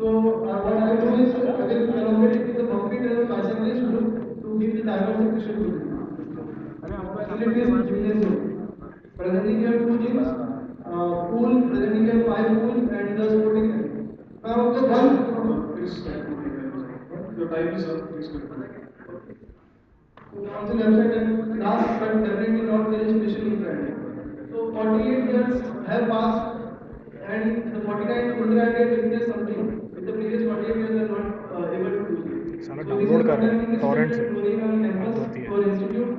what I will do is I will collaborate with the concrete and the bicyclist group to give the diversification to it. Facilities junior zone. Presently we have two gyms, pool, presently we have five pools and the sporting area. Now the one please your time is up, please continue. On the left side and last but definitely not very special friend. So 48 years have passed and the 49 Indira had witnessed something with the previous 48 years they are not able to do so. साला So this download is कर what रहे I हैं think is torrent still से growing on हद campus होती to है our institute.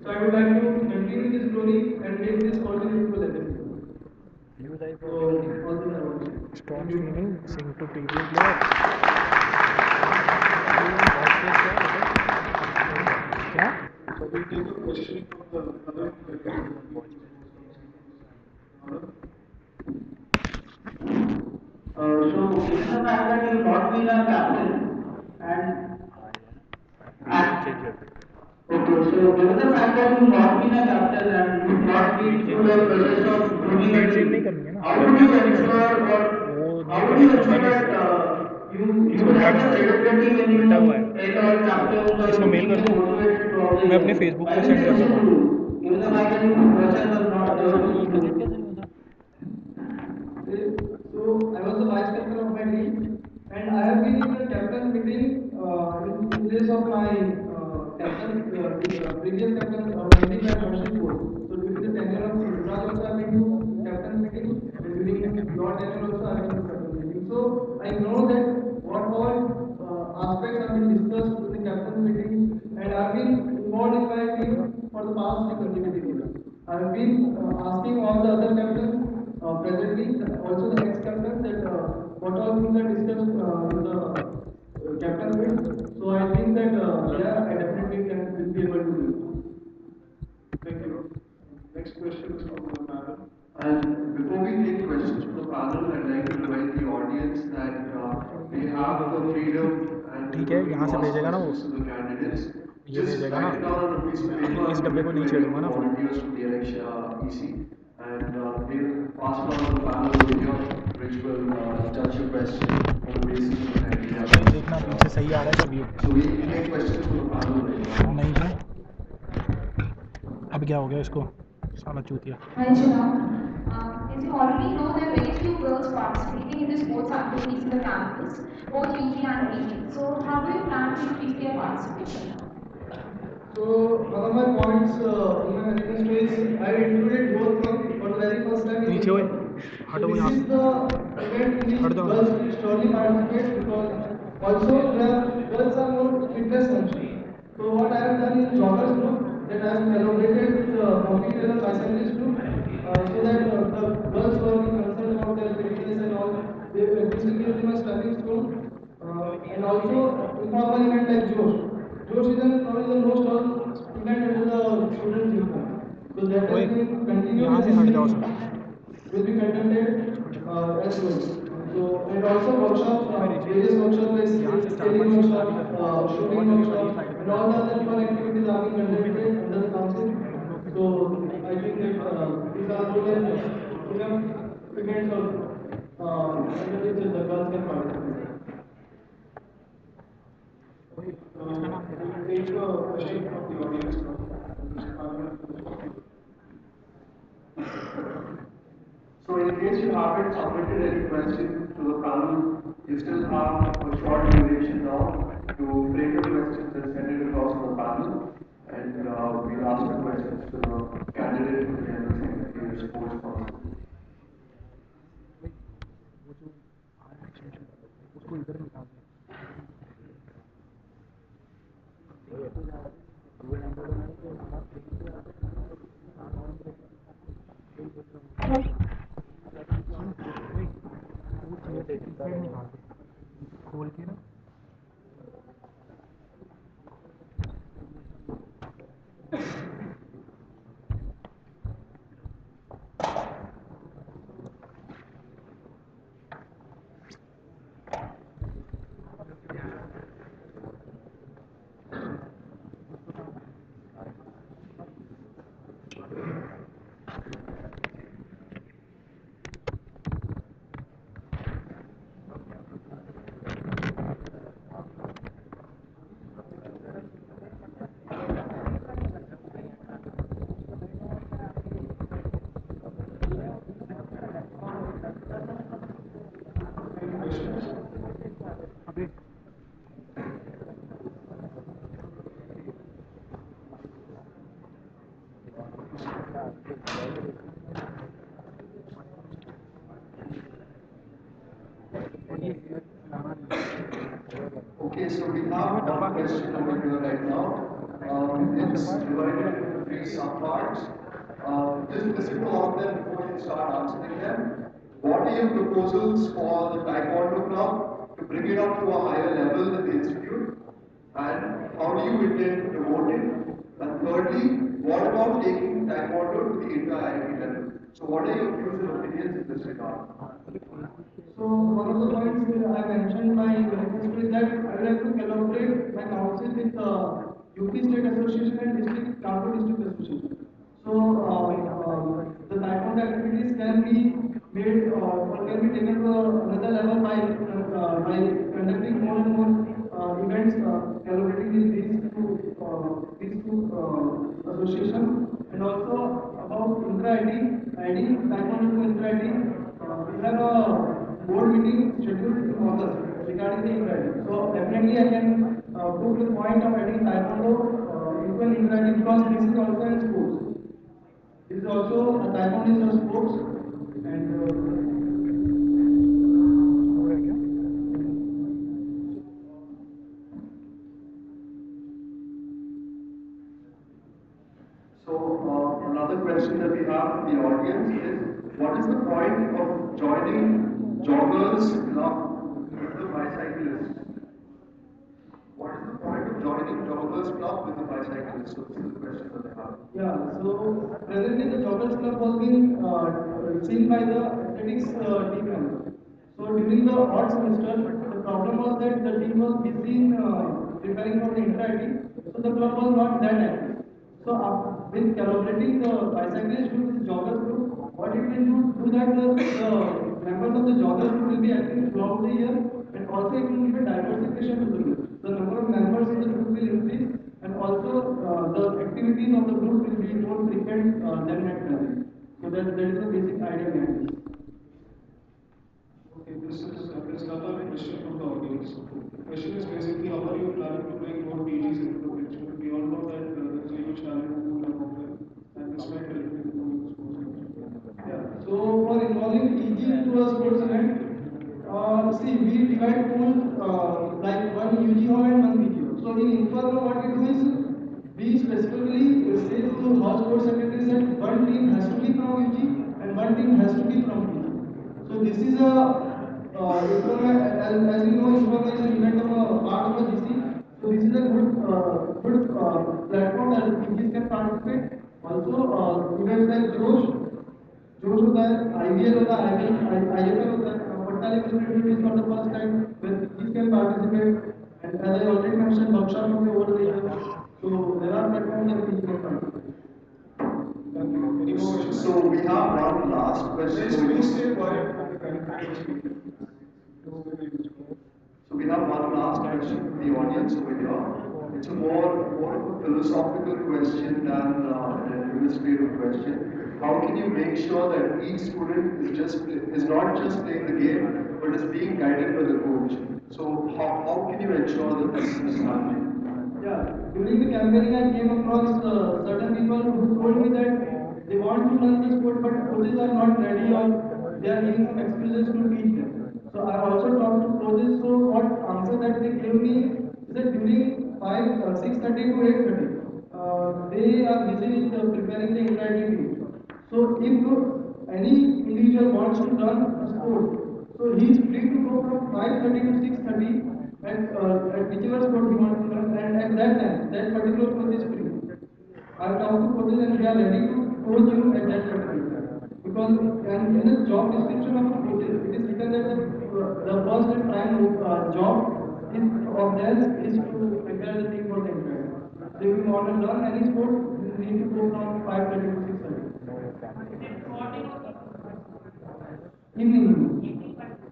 So I would like to continue this glory and make this contribute to the legacy. So all this I want to say. Stop streaming sing to TV player क्या So we take a question from the other. So given the fact that you have not been a captain and okay, so given the fact that you have not been a captain and you have not been through the process of grooming a feed change नहीं team, करनी है ना how would you ensure or वो how नहीं would you connect होता ensure ना that इसलिए you इसको will उल्टा have the करना credibility when है उल्टा you हुआ है take our captains or इसको you मेल keep कर them दूँ motivated throughout the मैं year? अपने फेसबुक Why पे will सेंड they कर listen देता to हूँ you? Given the fact that you yourself are not able to do. So I was the vice captain of my team, and I have been in the captain meeting in place of my captain, previous captain, Mandeep and Harshit both. So during the tenure of Raj also I have been to captain meeting, and during your tenure also I have been to captain meeting. So I know that what all aspects have been discussed in the captain meeting, and I have been involved in my team for the past 3 consecutive years. I have been asking all the other captains presently, also the ex-captains, that what all things are discussed in the captain meet. So I think that yeah, I definitely can will be able to do it. Thank you. Next question is from the panel. And before we take questions from the panel, I'd like to remind the audience that they have the freedom and ठीक है liberty यहाँ to से ask भेजेगा ना वो questions to the candidates. ये Just भेजेगा ना write it down on a piece of मैं paper अभी इस and डब्बे give को it नहीं to any of छेड़ूंगा the ना फिर volunteers from the election EC, and they'll pass it on to the panel over here, which will judge your question on the basis of the criteria भाई which देखना पीछे सही आ रहा है कभी so we take questions from the panel right now. नहीं है अब क्या हो गया इसको साला चूतिया Hi, Chirag. As you already know, there are very few girls participating in the sports activities in the campus, both UG and PG. So, how do you plan to increase their participation? So one of my points in my manifesto is I included both things for the very first time in नीचे this हुए one. So हटो this यहाँ is से the event in हट which जाओ girls will surely participate because also girls are more fitness conscious. So what I have done in joggers group that I have collaborated with the concrete and bicyclist group so that the girls who are concerned about their fitness and all, this will give them a stepping stone. And also informal event like Josh. Josh is probably the most event under the student gym. So that ओए has been continued यहाँ in से this हट week जाओ सब will be conducted as well. So and also workshops, various workshops यहाँ like से चार scaling पांच सीट खाली workshop, कर दो और shooting जगह वाली workshop, साइड and पे all बैठ the जाओ other fun activities are being conducted under the council. So I think that these are good enough events under which the girls can participate. We'll take a question from the audience now. So in case you haven't submitted any question to the panel, you still have a short duration now to frame your questions and send it across to the panel. And we'll ask the questions to the candidate for the General Secretary of Sports Council. उसको इधर निकाल खोल के ना अभी ये लाना Okay, so we have one question over here right now. It's divided into three subparts. Just listen to all of them before you start answering them. What are your proposals for the Taekwondo club to bring it up to a higher level in the institute? And how do you intend to promote it? And thirdly, what about taking Taekwondo to the inter-IIT level? So what are your views and opinions in this regard? So one of the points I mentioned my manifesto is that I would like to collaborate my council with UP State Association and District Kanpur District Association. So the Taekwondo activities can be made or can be taken to another level by conducting more and more events collaborating with these two associations, and also about intra-ID, adding Taekwondo to intra-ID. We have a board meeting scheduled in August regarding the intra-ID. So definitely I can prove the point of adding Taekwondo into an intra-ID because this is also in sports. This is also a Taekwondo is a sports, and हो गया क्या? so another question that we have from the audience is, what is the point of joining joggers club with the bicyclists? What is the point of joining joggers club with the bicyclists? So this is the question that they have. Yeah, so presently the joggers club was being seen by the athletics team members. So during the odd semester, the problem was that the team was busy in preparing for the inter-IT, so the club was not that active. So with collaborating the bicyclists with this joggers group, what it will do that the members of the joggers group will be active throughout the year, and also it will give a diversification to the group. The number of members in the group will increase, and also the activities of the group will be more frequent than at present. So that is the basic idea behind this. Okay, this is another question from the audience. The question is basically how are you planning to bring more PGs into the picture? We all know that there is a huge talent pool among them, and this might help in improving the sports culture. Yeah. So for involving EG into a sports event, see we divide pool like one UG hall and one VG hall. So in Inferno, what we do is we specifically say to hall sports secretaries that one team has to be from UG and one team has to be from VG. So this is a as you know, Inferno is an event of a part of a GC. So this is a good platform that PGs can participate. Also, events like जोश होता है IVL होता है IFL होता है Patna level is for the first time when kids can participate, and as I already mentioned workshop will be over the year, so there are platforms that kids can participate. Thank you. Any more questions? So we have one last question. Please stay quiet for the current speaker. So we have one last question from the audience over here. It's a more of a philosophical question than an administrative question. How can you make sure that each student is not just playing the game, but is being guided by the coach? So how can you ensure that this is happening? Yeah, during the campaigning, I came across certain people who told me that they want to learn the sport, but coaches are not ready or they are giving some excuses to teach them. So I also talked to coaches. So what answer that they gave me is that during 6:30 to 8:30, they are busy with preparing the inter-IIT team. So if any individual wants to learn a sport, so he is free to go from 5:30 to 6:30 at whichever sport he wants to learn, and at that time, that particular coach is free. I have talked to coaches and they are ready to coach you at that particular time. Because and in the job description of a coach, it is written that the first and prime job of theirs is to prepare the team for the interview. So if you want to learn any sport, you need to go from 5:30 to 6:30. Evening. Evening 5:30.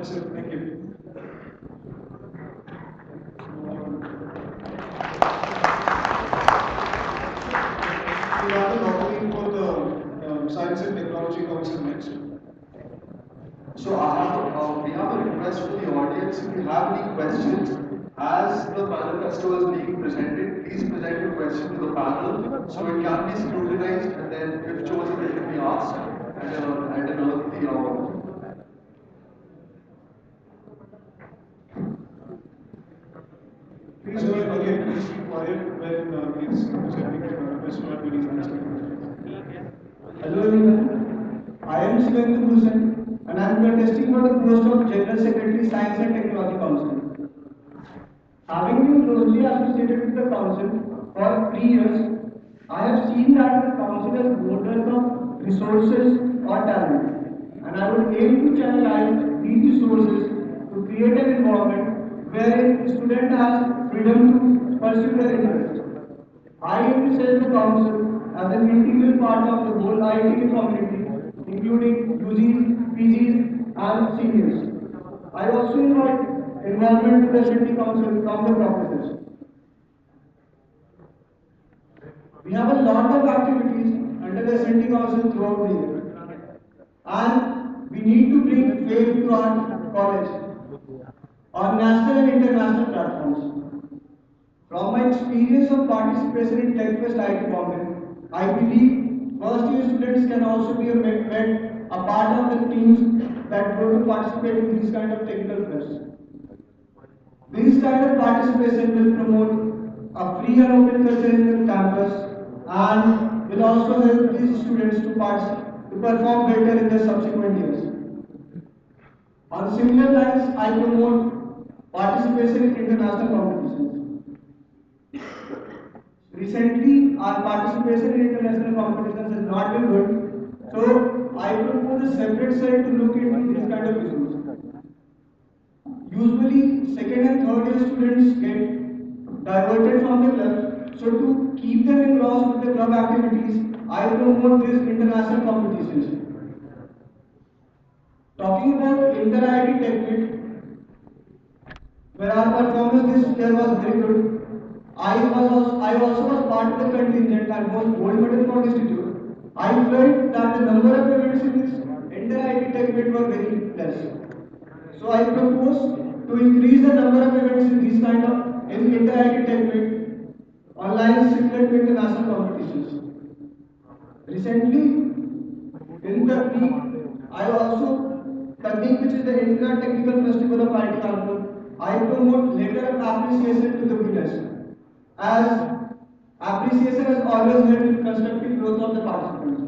Yes, sir. Thank you. We have the topic for the Science and Technology Council next. We have a request for the audience. If you have any questions, as the panel festival is being presented, please present your question to the panel so it can be scrutinized and then, if chosen, it can be asked at an early hour. Please be please be quiet when he's presenting the question and when he's asking questions. Hello everyone, I am Shivendu Bhushan and I am contesting for the post of General Secretary Science and Technology Council. Having been closely associated with the council for 3 years, I have seen that the council has borders of resources or talent, and I would aim to channelize these resources to create an environment wherein the student has freedom to pursue their interests. I aim to serve the council as an integral part of the whole IIT community, including UGs, PGs, and seniors. I also invite involvement to the city council from the professors. We have a lot of activities under the city council throughout the year, and we need to bring faith to our college on national and international platforms. From my experience of participation in TechFest IIT Bombay, I believe first year students can also be made a part of the teams that go to participate in these kind of technical fests. This kind of participation will promote a free and open culture in the campus and will also help these students to perform better in their subsequent years. On similar lines, I promote participation in international competitions. Recently, our participation in international competitions has not been good, so I propose a separate cell to look into these kind of issues. Usually, second and third year students get diverted from the club, so to keep them engrossed with the club activities, I promote these international competitions. Talking about inter-IIT technique, where our performance this year was very good, I also was part of the contingent and was gold medal for the institute. I felt that the number of events in this inter-IIT technique were very less. So I propose to increase the number of events in these kind of in inter-IIT technique online similar to international competitions. Recently, in the week, I also convene which is the Intra-Technical Festival of IIT Kanpur. I promote letter of appreciation to the winners, as appreciation has always helped in constructive growth of the participants.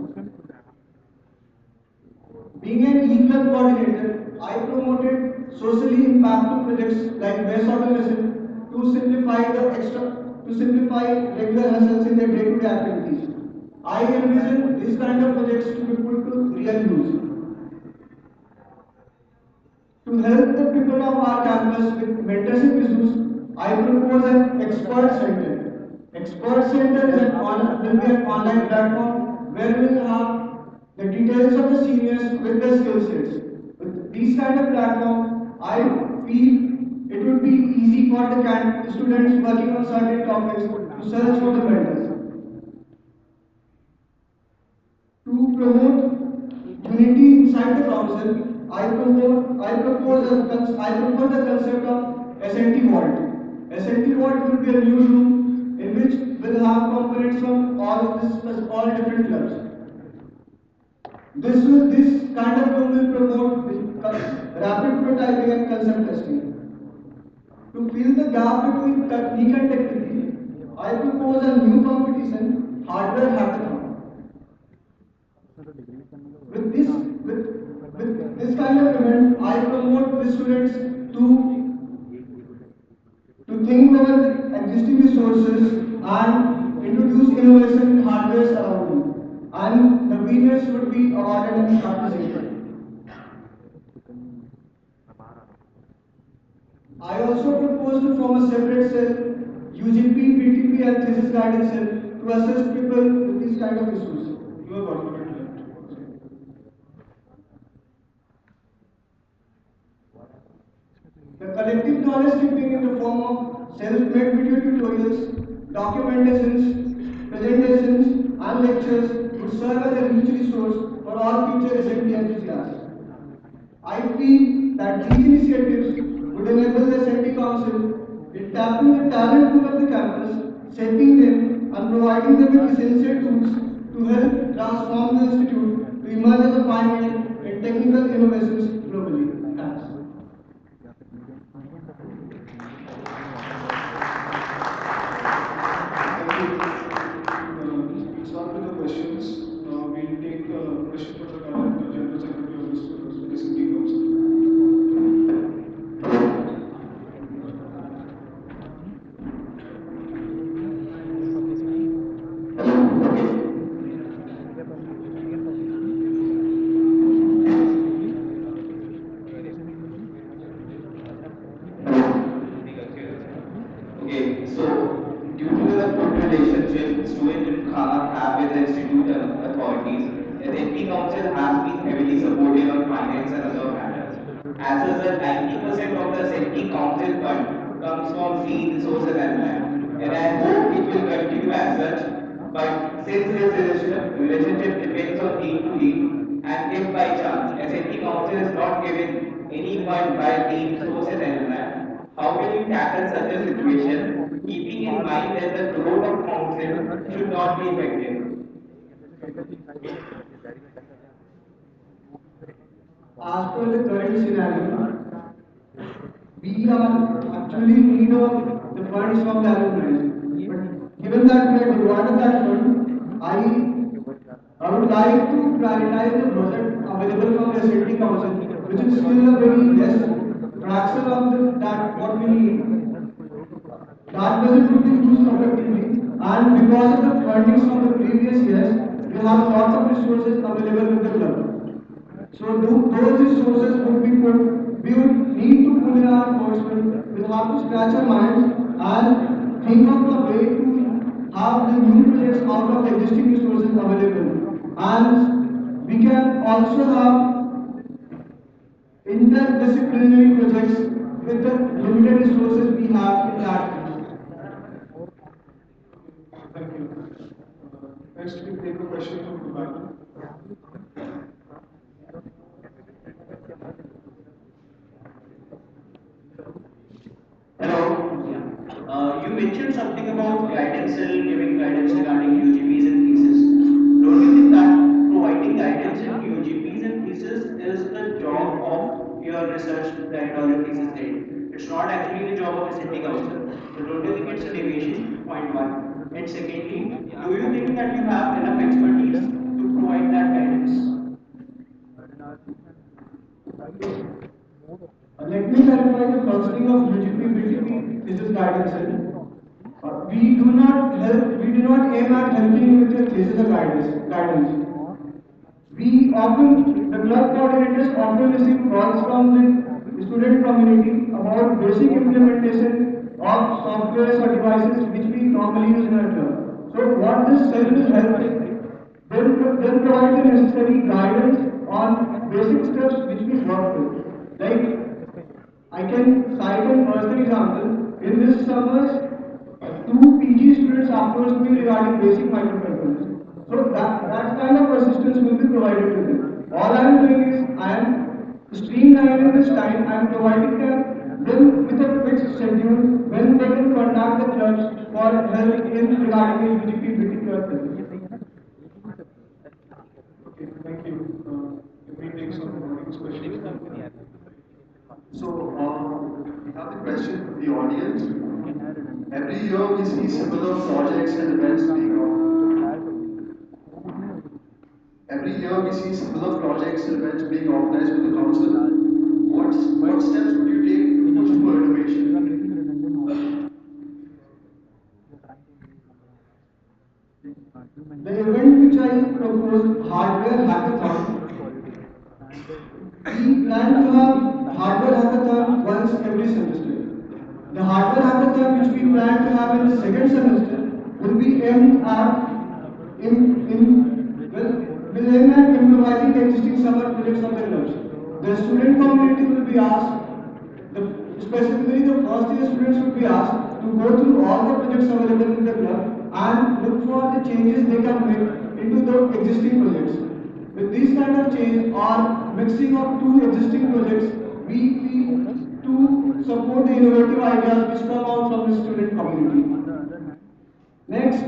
Being an e-club coordinator, I promoted socially impactful projects like waste automation to simplify regular hustles in their day-to-day activities. I envision these kind of projects to be put to real use. To help the people of our campus with mentorship issues, I propose an expert center. Expert center will be an online platform where we will have the details of the seniors with their skill sets. With these kind of platform, I feel it would be easy for the students working on certain topics to search for the mentors. To promote unity inside the council, I propose the concept of SNT Vault. SNT Vault will be a new room in which will have components from all different clubs. This kind of room will promote rapid prototyping and concept testing. To fill the gap between technique and technology, I propose a new competition, hardware hackathon. With this kind of event, I promote the students to think over the existing resources and introduce innovation in hardware around them. And the winners would be awarded and appreciated. I also propose to form a separate cell, UGP, PTP, and thesis guidance cell to assist people with these kind of issues. You have 1 minute left. knowledge keeping in the form of self-made video tutorials, documentations, presentations, and lectures would serve as a rich resource for all future SMT enthusiasts. I feel that these initiatives would enable the SMT Council in tapping the talent pool of the campus, shaping them and providing them with essential tools to help transform the institute to emerge as a pioneer in technical innovations globally. Thanks. Thank you. We'll start with the questions. We'll take a question from the current General Secretary of this SMT Council. Okay, so due to the good relationship students in Khana have with the institute authorities, SNP Council has been heavily supported on finance and other matters. As a result, 90% of the SNP Council fund comes from free resources and land, and I hope it will continue as such. But since this relationship depends on need to need, and if by chance SNP Council is not given any fund by free resources and land, how will you tackle such a situation, keeping in mind that the growth of council should not be affected? As per the current scenario, we are actually in need of the funds from the alumni. But given that we are divided that fund, I would like to prioritize the project available from the SLT Council, which is still a very less fraction of that what we need. That budget would be used effectively, and because of the fundings from the previous years, we have lots of resources available with the club. So those resources would be put, we would need to put in our efforts, we'll have to scratch our minds and think of a way to have the new projects out of the existing resources available. And we can also have interdisciplinary projects with the limited resources we have in that case. Thank you. Next, we take a question from the panel. Hello. You mentioned something about guidance cell giving guidance regarding UGPs and thesis. Don't you think that providing guidance in UGPs and thesis is the job of your research that or your thesis head? It's not actually the job of the city council. So don't you think it's a deviation? Point one. And secondly, do you think that you have enough expertise to provide that guidance? Let me clarify the functioning of UGP BTP thesis guidance cell. We do not aim at helping you with your thesis or guidance. We often, the club coordinators often receive calls from the student community about basic implementation of softwares or devices which we normally use in our club. So what this cell will help is, they'll provide the necessary guidance on basic steps which we work with. Like, I can cite a personal example. In this summer, two PG students approached me regarding basic microcontrollers. So that kind of assistance will be provided to them. All I am doing is I am streamlining this time. I am providing them with a fixed schedule when they can contact the clubs for help in regarding the UGP BTP or thesis. Okay, thank you. Can we take some audience questions? So, we have a question from the audience. Every year we see similar projects and events being organized. Every year we see similar projects and events being organized with the council. What steps would you take to push for innovation? The event which I proposed, hardware hackathon, we plan to have hardware hackathon once every semester. The hardware hackathon which we plan to have in the second semester will be aimed at will aim at improvising the existing summer projects of the clubs. The student community will be asked, the specifically the first year students should be asked to go through all the projects available in the club and look for the changes they can make into the existing projects. With this kind of change or mixing of two existing projects, we feel to support the innovative ideas which come out from the student community. Next,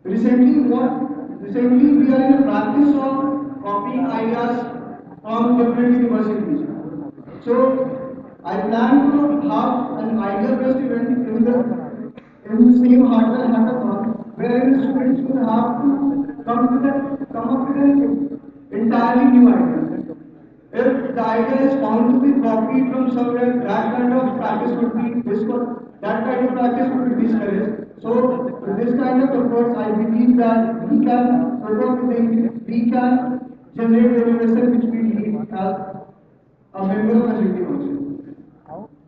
recently we are in the practice of copying ideas from different universities. So I plan to have an idea-based event in the same hardware hackathon wherein students will have to come up with an entirely new idea. If the idea is found to be copied from somewhere, that kind of practice would be that kind of practice would be discouraged. So with this kind of efforts, I believe that we can cope up with it, we can generate the innovation which we need as a member of a city council.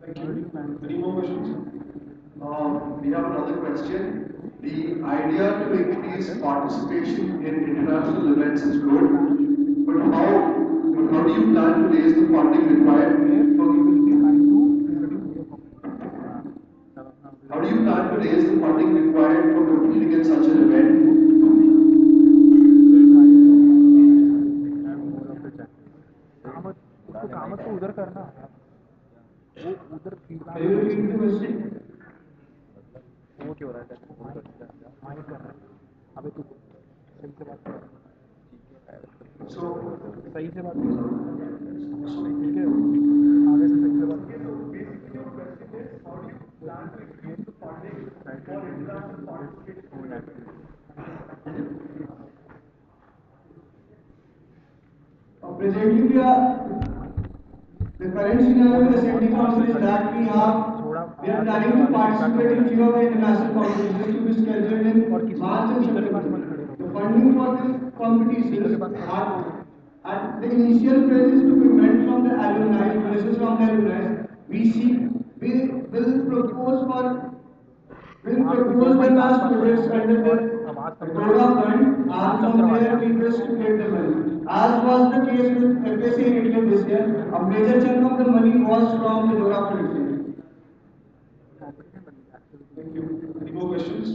Thank you. Any more questions? We have another question. The idea to increase participation in international events is good, but how do you plan to raise the funding required for how do you plan to raise the funding required for competing in such an event? काम तो उधर करना वो उधर Can you repeat the question? वो क्यों हो रहा है माइंड कर रहा है अबे तू सही से बात कर So, सही से बात कर ठीक है आगे से सही से बात कर basically your question is how do you plan to increase the funding for international participation? Presently, the current scenario with the city council is that we are planning to participate in few of the international competitions to be scheduled in March and September. The funding for these competitions at the initial phase is to be met from the alumni, donations from the alumni. We will propose them as projects under the DORA fund, and from there we wish to get the money. As was the case with FSA in Italy this year, a major chunk of the money was from the DORA fund itself. Thank you. Any more questions?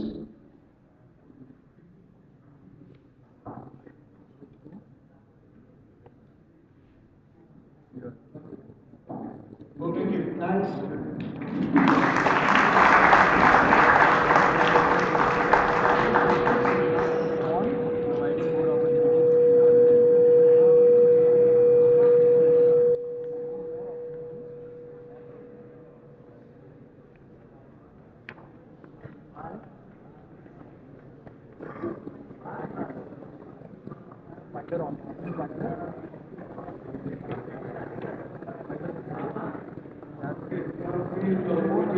Well, thank you. Thanks. We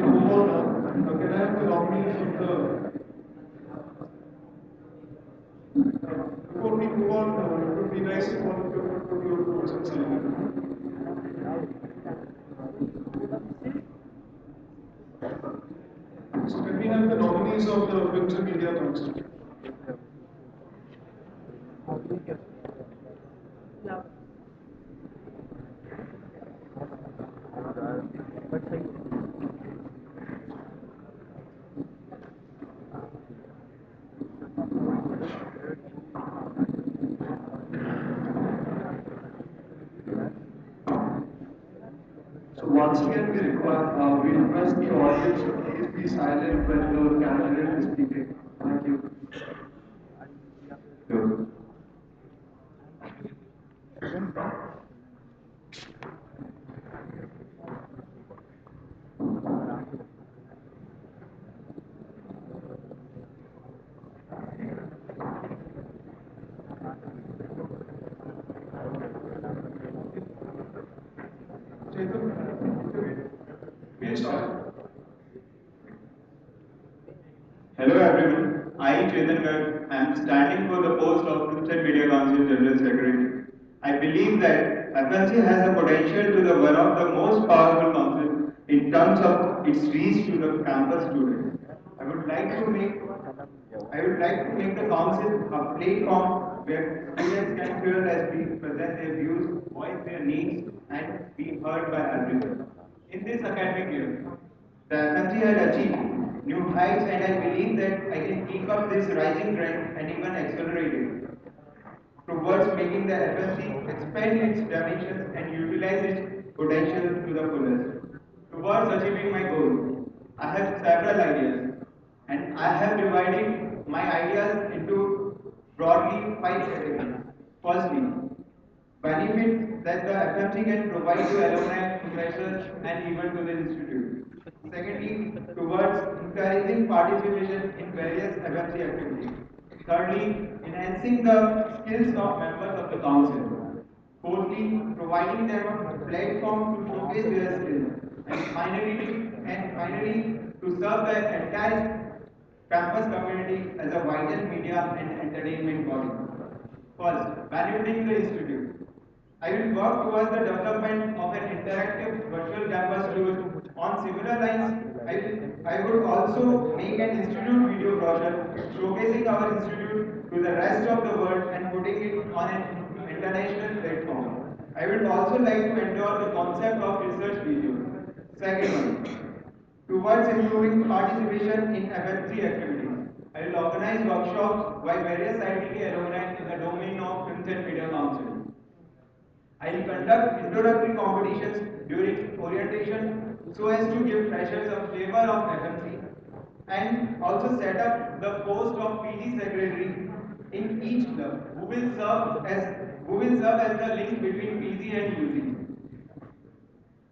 move on now. Can I have the nominees of the before we move on, it would be nice if all of you would put your votes in silent. So can we have the nominees of the Films and Media Council? So once again, we request the audience to please be silent when the candidate is speaking. Thank you. Good. Please start. Hello everyone, I Chetan Garg am standing for the post of Films and Media Council General Secretary. I believe that FNC has the potential to be one of the most powerful council in terms of its reach to the campus students. I would like to make the council a platform where students can fearlessly present their views, voice their needs, and be heard by everyone. in this academic year. The FMC has achieved new heights, and I believe that I can keep up this rising trend and even accelerate it towards making the FMC expand its dimensions and utilize its potential to the fullest. Towards achieving my goal, I have several ideas, and I have divided my ideas into broadly five categories. Firstly, benefits that the FMC can provide to alumni, professors, and even to the institute. Secondly, towards encouraging participation in various FMC activities. Thirdly, enhancing the skills of members of the council. Fourthly, providing them a platform to showcase their skills. And finally, to serve the entire campus community as a vital media and entertainment body. First, benefiting the institute. I will work towards the development of an interactive virtual campus tour. On similar lines, I would also make an institute video brochure showcasing our institute to the rest of the world and putting it on an international platform. I would also like to endure the concept of research videos. Second one, towards improving participation in FFC activities. I will organize workshops by various IIT alumni in the domain of Films and Media Council. I will conduct introductory competitions during orientation so as to give freshers a flavor of FMC and also set up the post of PG secretary in each club who will serve as the link between PG and UG.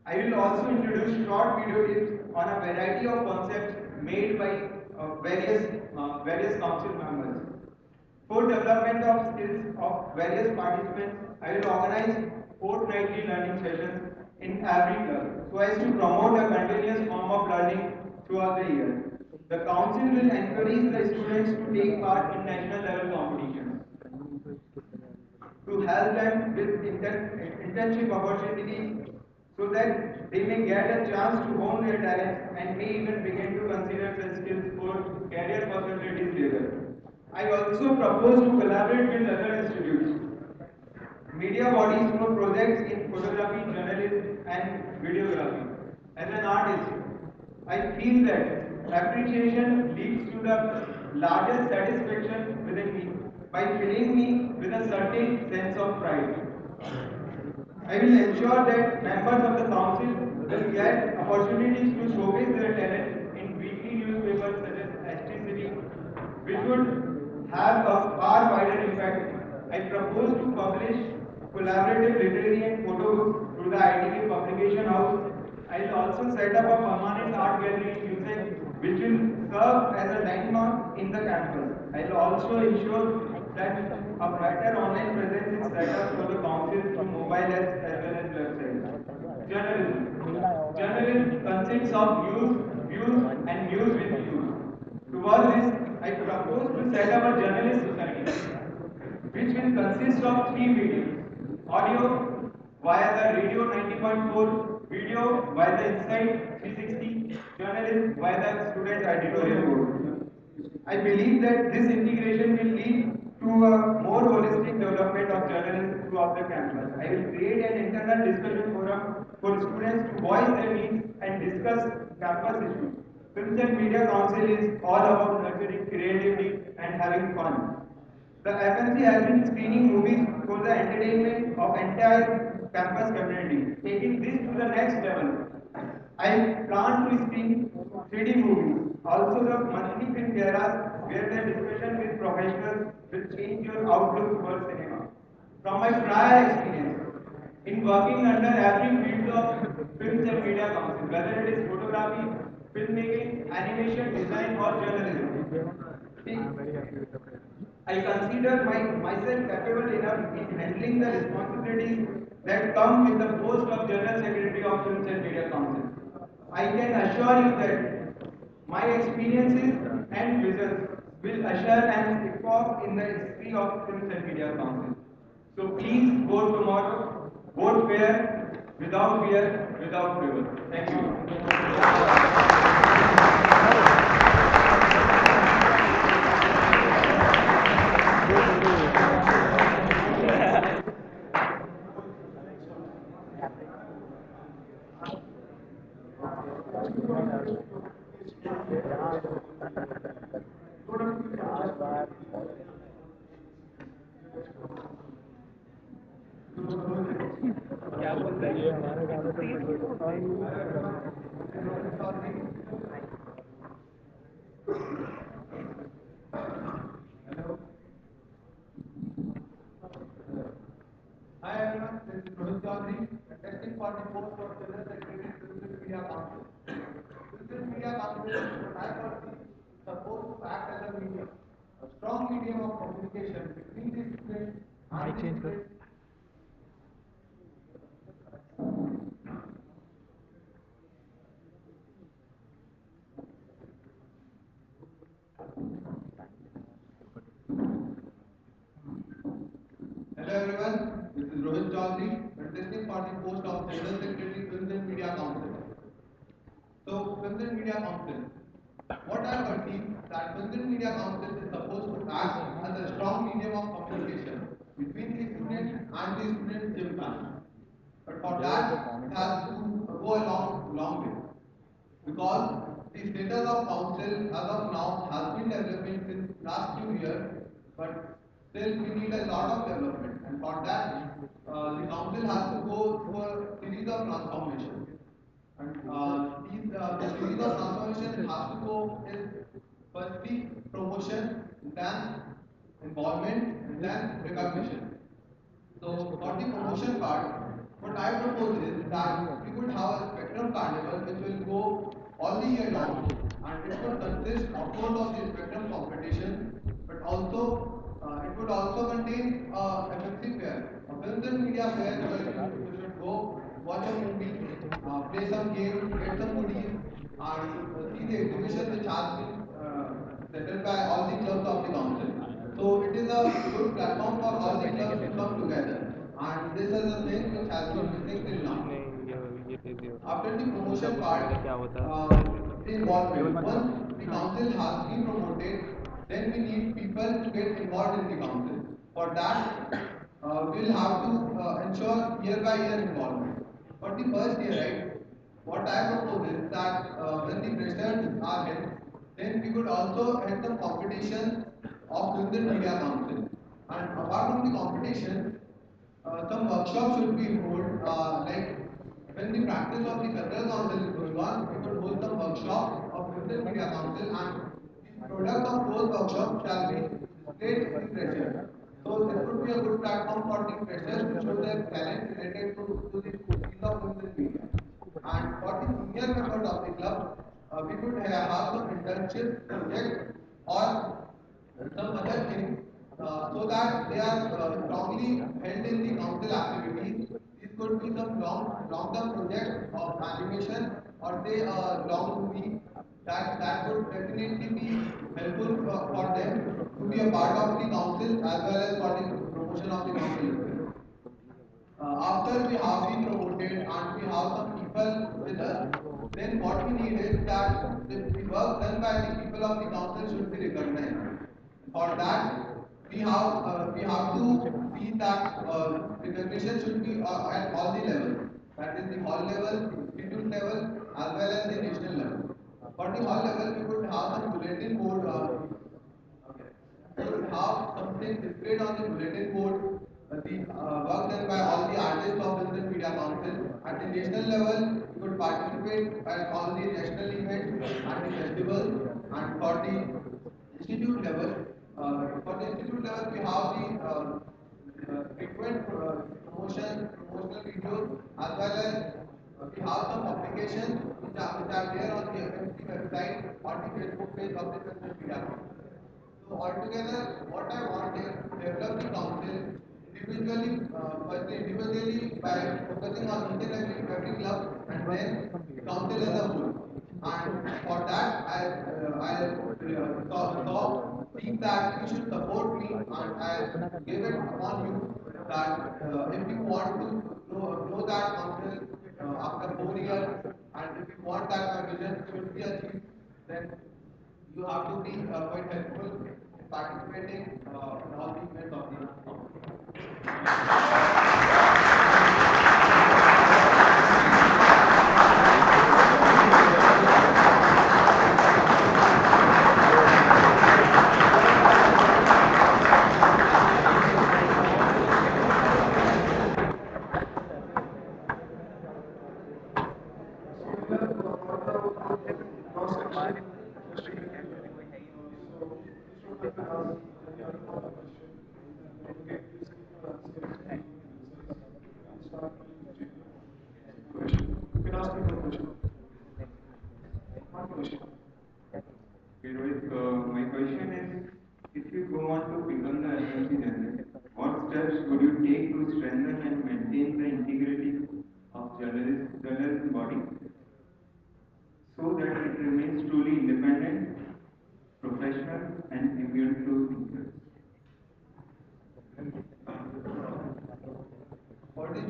I will also introduce short video tips on a variety of concepts made by various council members. For development of skills of various participants, I will organize fortnightly learning sessions in every club so as to promote a continuous form of learning throughout the year. The council will encourage the students to take part in national level competitions to help them with internship opportunities so that they may get a chance to hone their talents and may even begin to consider such skills for career possibilities later. I also propose to collaborate with other institutes, media bodies for projects in photography, journalism, and videography. As an artist, I feel that appreciation leads to the largest satisfaction within me by filling me with a certain sense of pride. I will ensure that members of the council will get opportunities to showcase their talent in weekly newspapers such as ST City, which would have a far wider impact. I propose to publish collaborative literary and photo books through the ITK Publication House. I will also set up a permanent art gallery in USEC, which will serve as a landmark in the campus. I will also ensure that a better online presence is set up for the council through mobile apps as well as websites. Journalism. Journalism consists of news, views, and news with views. Towards this, I propose to set up a journalist society, which will consist of three mediums: audio via the radio 90.4, video via the Insight 360, journalism via the student editorial board. I believe that this integration will lead to a more holistic development of journalism throughout the campus. I will create an internal discussion forum for students to voice their needs and discuss campus issues. Films and Media Council is all about nurturing creativity and having fun. The FMC has been screening movies for the entertainment of entire campus community. Taking this to the next level, I plan to screen 3D movies. Also, the monthly film galas where the discussion with professionals will change your outlook towards cinema. From my prior experience in working under every field of films and media council, whether it is photography, filmmaking, animation, design, or journalism, I consider myself capable enough in handling the responsibilities that come with the post of General Secretary of Films and Media Council. I can assure you that my experiences and visions will usher an epoch in the history of Films and Media Council. So please vote tomorrow, vote fair, without fear, without favor. Thank you. क्या बोल रहे हैं ये हमारे गाँव में Hi everyone, this is Rohit Chaudhary, contesting for the post of General Secretary Social Media Council. Social Media Council is what I foresee supposed to act as a medium, a strong medium of communication between the students and the students. Hello everyone, this is Rohit Chaudhary, contesting for the post of General Secretary Films and Media Council. So, Films and Media Council. What I perceive that Films and Media Council is supposed to act as a strong medium of communication between the student and the student gym class. But for that, it has to go a long way. Because the status of council as of now has been developing since last few years, but still we need a lot of development. And for that, the council has to go through a series of transformation. And the series of transformation has to go is firstly promotion, then involvement, and then recognition. So for the promotion part, what I propose is that we could have a spectrum carnival which will go all the year long, and it would consist of course of the spectrum competition, but also it would also contain FMC fair, a films and media fair where you should go watch a movie, play some games, get some goodies, and see the exhibition which has been settled by all the clubs of the council. So it is a good platform for all the clubs to come together, and this is a thing which has been missing till now. After the promotion part, the involvement. Once the council has been promoted, then we need people to get involved in the council. For that, we'll have to ensure year by year involvement. For the first year, right? What I propose is that when the freshers are held, then we could also have some competition of Indian Media Council. And apart from the competition, some workshops should be held, like when the practice of the cultural council is going on, we could hold some workshop of Indian Media Council, and the product of those workshops shall be displayed in the freshers. So this would be a good platform for the freshers to show their talent related to the field of Indian media. And for the senior members of the club, we could have some internship project or some other things so that they are strongly held in the council activities. This could be some long-term project of animation or say a long movie that would definitely be helpful for them to be a part of the council as well as for the promotion of the council. After we have been promoted and we have some people with us, then what we need is that the work done by the people of the council should be recognized. For that, we have to see that recognition should be at all the levels. That is the hall level, institute level, as well as the national level. For the hall level, we could have some bulletin board. Would have something displayed on the bulletin board, the work done by all the artists of Indian Media Council. At the national level, you could participate at all the national events and the festivals. And for the institute level, we have the frequent promotional videos, as well as we have some publications which are there on the FMC website or the Facebook page of the Indian Media Council. So altogether, what I want is to develop the council individually, firstly individually by focusing on each and every club, and then the council as a whole. And for that, think that you should support me, and I give it upon you that if you want to know that council after 4 years, and if you want that my vision should be achieved, then you have to be quite helpful in participating in all the events of the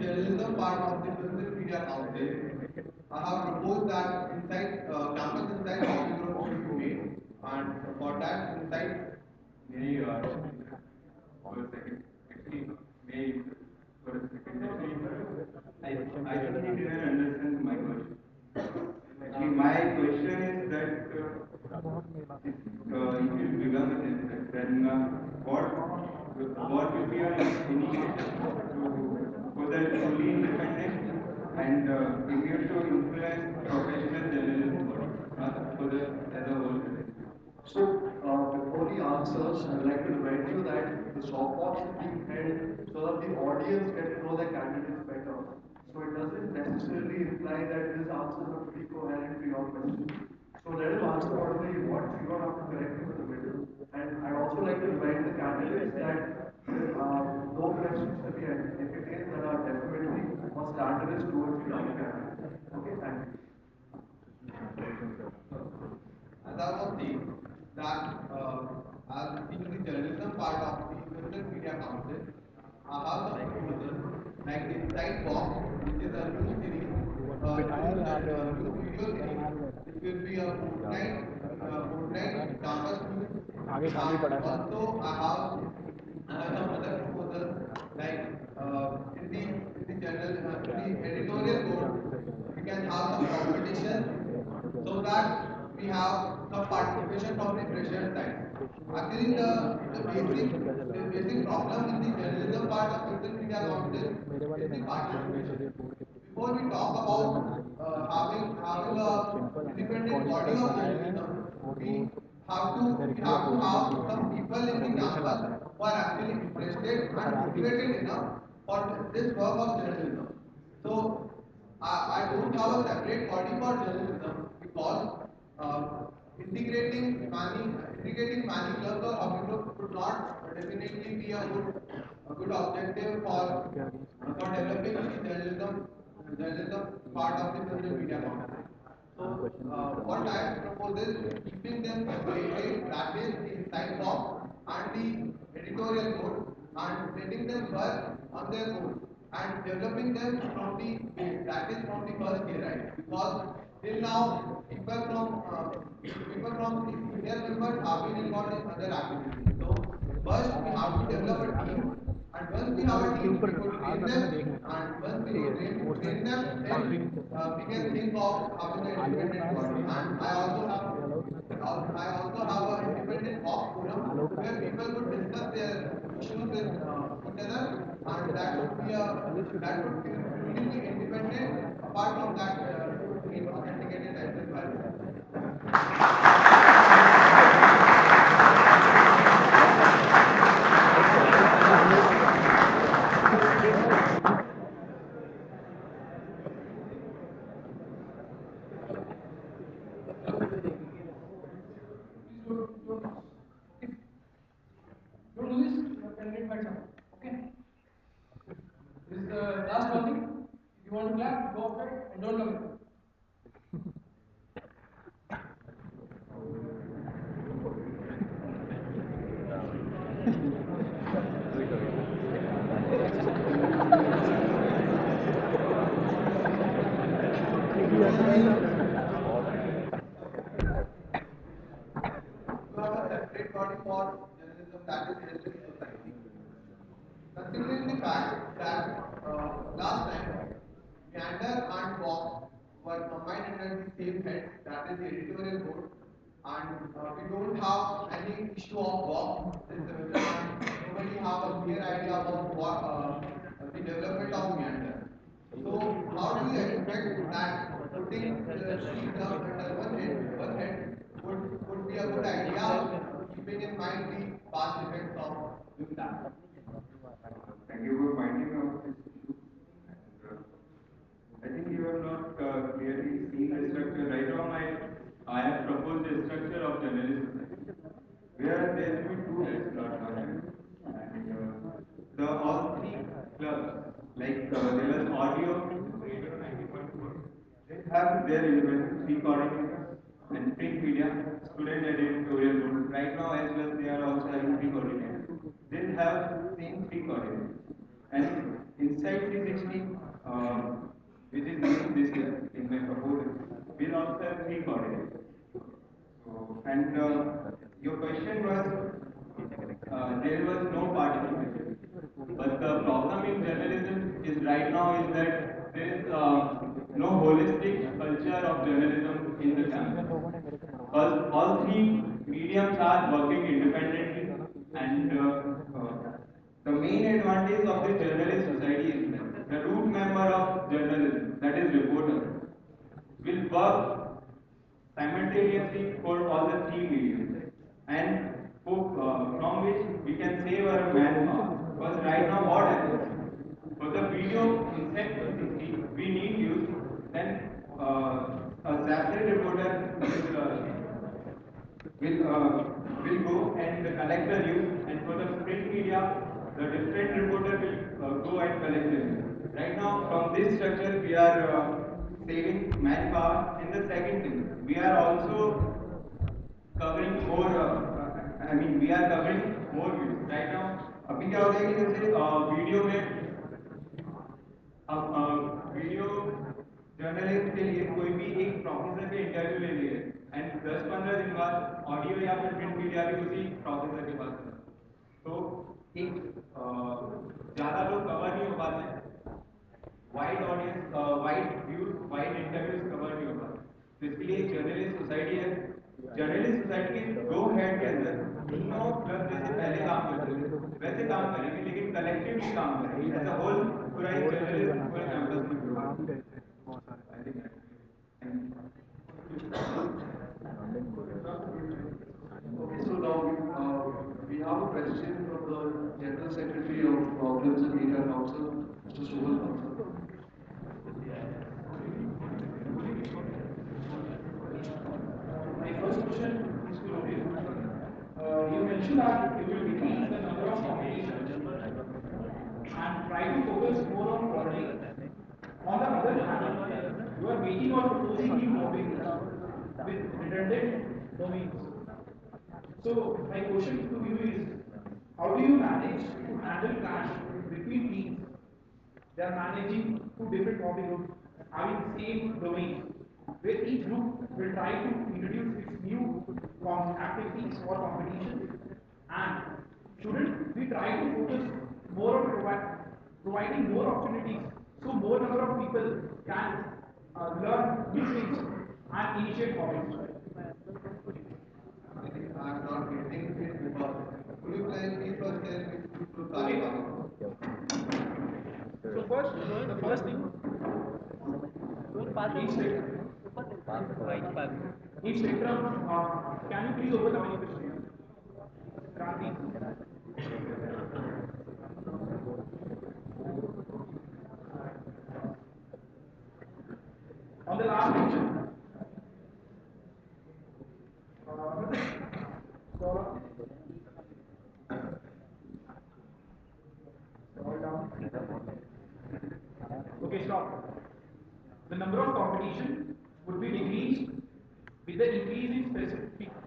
journalism part of the Films and Media Council, I have proposed that inside campus inside hobby group should be made, and for that inside maybe for a second, actually maybe for a second, actually I think you didn't understand my question. Actually, my question is that if you become a censor, then what will be your initiative for that fully independent and eager to influence professional journalism body for the as a whole? So, before he answers, I would like to remind you that the softbox is being held so that the audience get to know the candidates better. So, it doesn't necessarily imply that his answers are pretty coherent to your questions. So, let him answer whatever he wants. You don't have to correct him in the middle. And I'd also like to remind the candidates that there are no questions to be entertained that are defamatory or slanderous towards you like that. Okay, thank you. As I was saying, that as being the journalism part of the Film and Media Council, I have a proposal like the Inside Box, which is a new series, new video series, which will be a fortnight campus news. आगे खाली And पड़ा था also, I have some other proposals like in the editorial board, we can have some competition so that we have some participation from the fresher side. Actually, the basic problem in the journalism part of social media council मेरे वाले is the नहीं participation. Board के Before we talk about having a independent body of journalism, we we have to have some people in the campus who are actually interested and motivated enough for this work of journalism. So I don't have a separate body for journalism because uh, integrating many clubs or hobby groups would not definitely be a good objective for developing the journalism part of the social media content. So what I propose is keeping them separated, that is the inside box and the editorial board, and letting them work on their own and developing them from the base, that is from the first year, right? Because till now people from the senior members have been involved in other activities. So first we have to develop a team, and once we have a team, we could train them, and once we could train them, then we can think of having an independent body. And I also have an independent box forum where people could discuss their issues with each other, and that would truly be independent apart from that being authenticated as well. Please don't do this. You can get back some. Okay. This is the last warning. If you want to clap, go outside and don't come in. You have a separate body for journalism, that is Journalism Society. Considering the fact that last time Meander and Box were combined under the same head, that is the editorial board, and we don't have any issue of Box this semester, and nobody have a clear idea about what the development of Meander. So, how do you expect that putting the three clubs under one head would be a good idea, keeping in mind the past effects of doing that? Thank you for pointing out this issue. I think you have not clearly seen the structure. Right now, I have proposed the structure of journalism, where there will be two heads, not one head. And the all three clubs, like there was audio, radio 90.4, they have their independent three coordinators, and print media, student editorial board. Right now, as well, they are also having three coordinators. They have same three coordinators. And inside 360, which is new this year in my proposal, will also have three coordinates. So, and your question was there was no participation. But the problem in journalism is right now is that there is no holistic culture of journalism in the campus. All three mediums are working independently, and the main advantage of the journalist society is that the root member of journalism, that is reporter, will work simultaneously for all the three mediums, and from which we can save our manpower. Because right now what happens? For the video insect 360, we need use, then a separate reporter will go and collect the news, and for the print media, the different reporter will go and collect the news. Right now, from this structure, we are saving manpower. And the second thing, we are also covering more. I mean, we are covering more views. Right now, अभी क्या हो जाएगा जैसे video में अब video journalist के लिए कोई भी एक प्रोफेसर के इंटरव्यू ले लिए एंड 10-15 दिन बाद ऑडियो या फिर प्रिंट मीडिया भी उसी प्रोफेसर के पास है, तो एक ज़्यादा लोग कवर नहीं हो पाते हैं, wide audience, wide views, wide interviews cover नहीं हो पाते। तो इसके लिए जर्नलिस्ट सोसाइटी है। जर्नलिस्ट सोसाइटी के दो हेड के अंदर तीनों क्लब जैसे पहले काम करते थे वैसे काम करेंगे, लेकिन कलेक्टिवली काम करेंगे एज अ होल। पूरा एक जर्नलिस्ट पूरे कैंपस में ग्रो करेंगे। Okay, so now we have a question from the General Secretary of Films and Media Council, Mr. Sohal Bansal. My first question is to Rohit. You mentioned that you will decrease the number of competitions and try to focus more on quality. On the other hand, you are making or proposing new topics with redundant domains. So my question to you is, how do you manage to handle clash between teams? They are managing two different hobby groups having same domain, where each group will try to introduce its new activities or competitions. And shouldn't we try to focus more on providing more opportunities so more number of people can learn new things and initiate hobbies? I'm not getting it because could you please first tell me to clarify? So first, the first thing, each spectrum, each spectrum, can you please open the manifestation? Kranti. On the last picture, scroll down. Okay, stop. The number of competition would be decreased with the increase in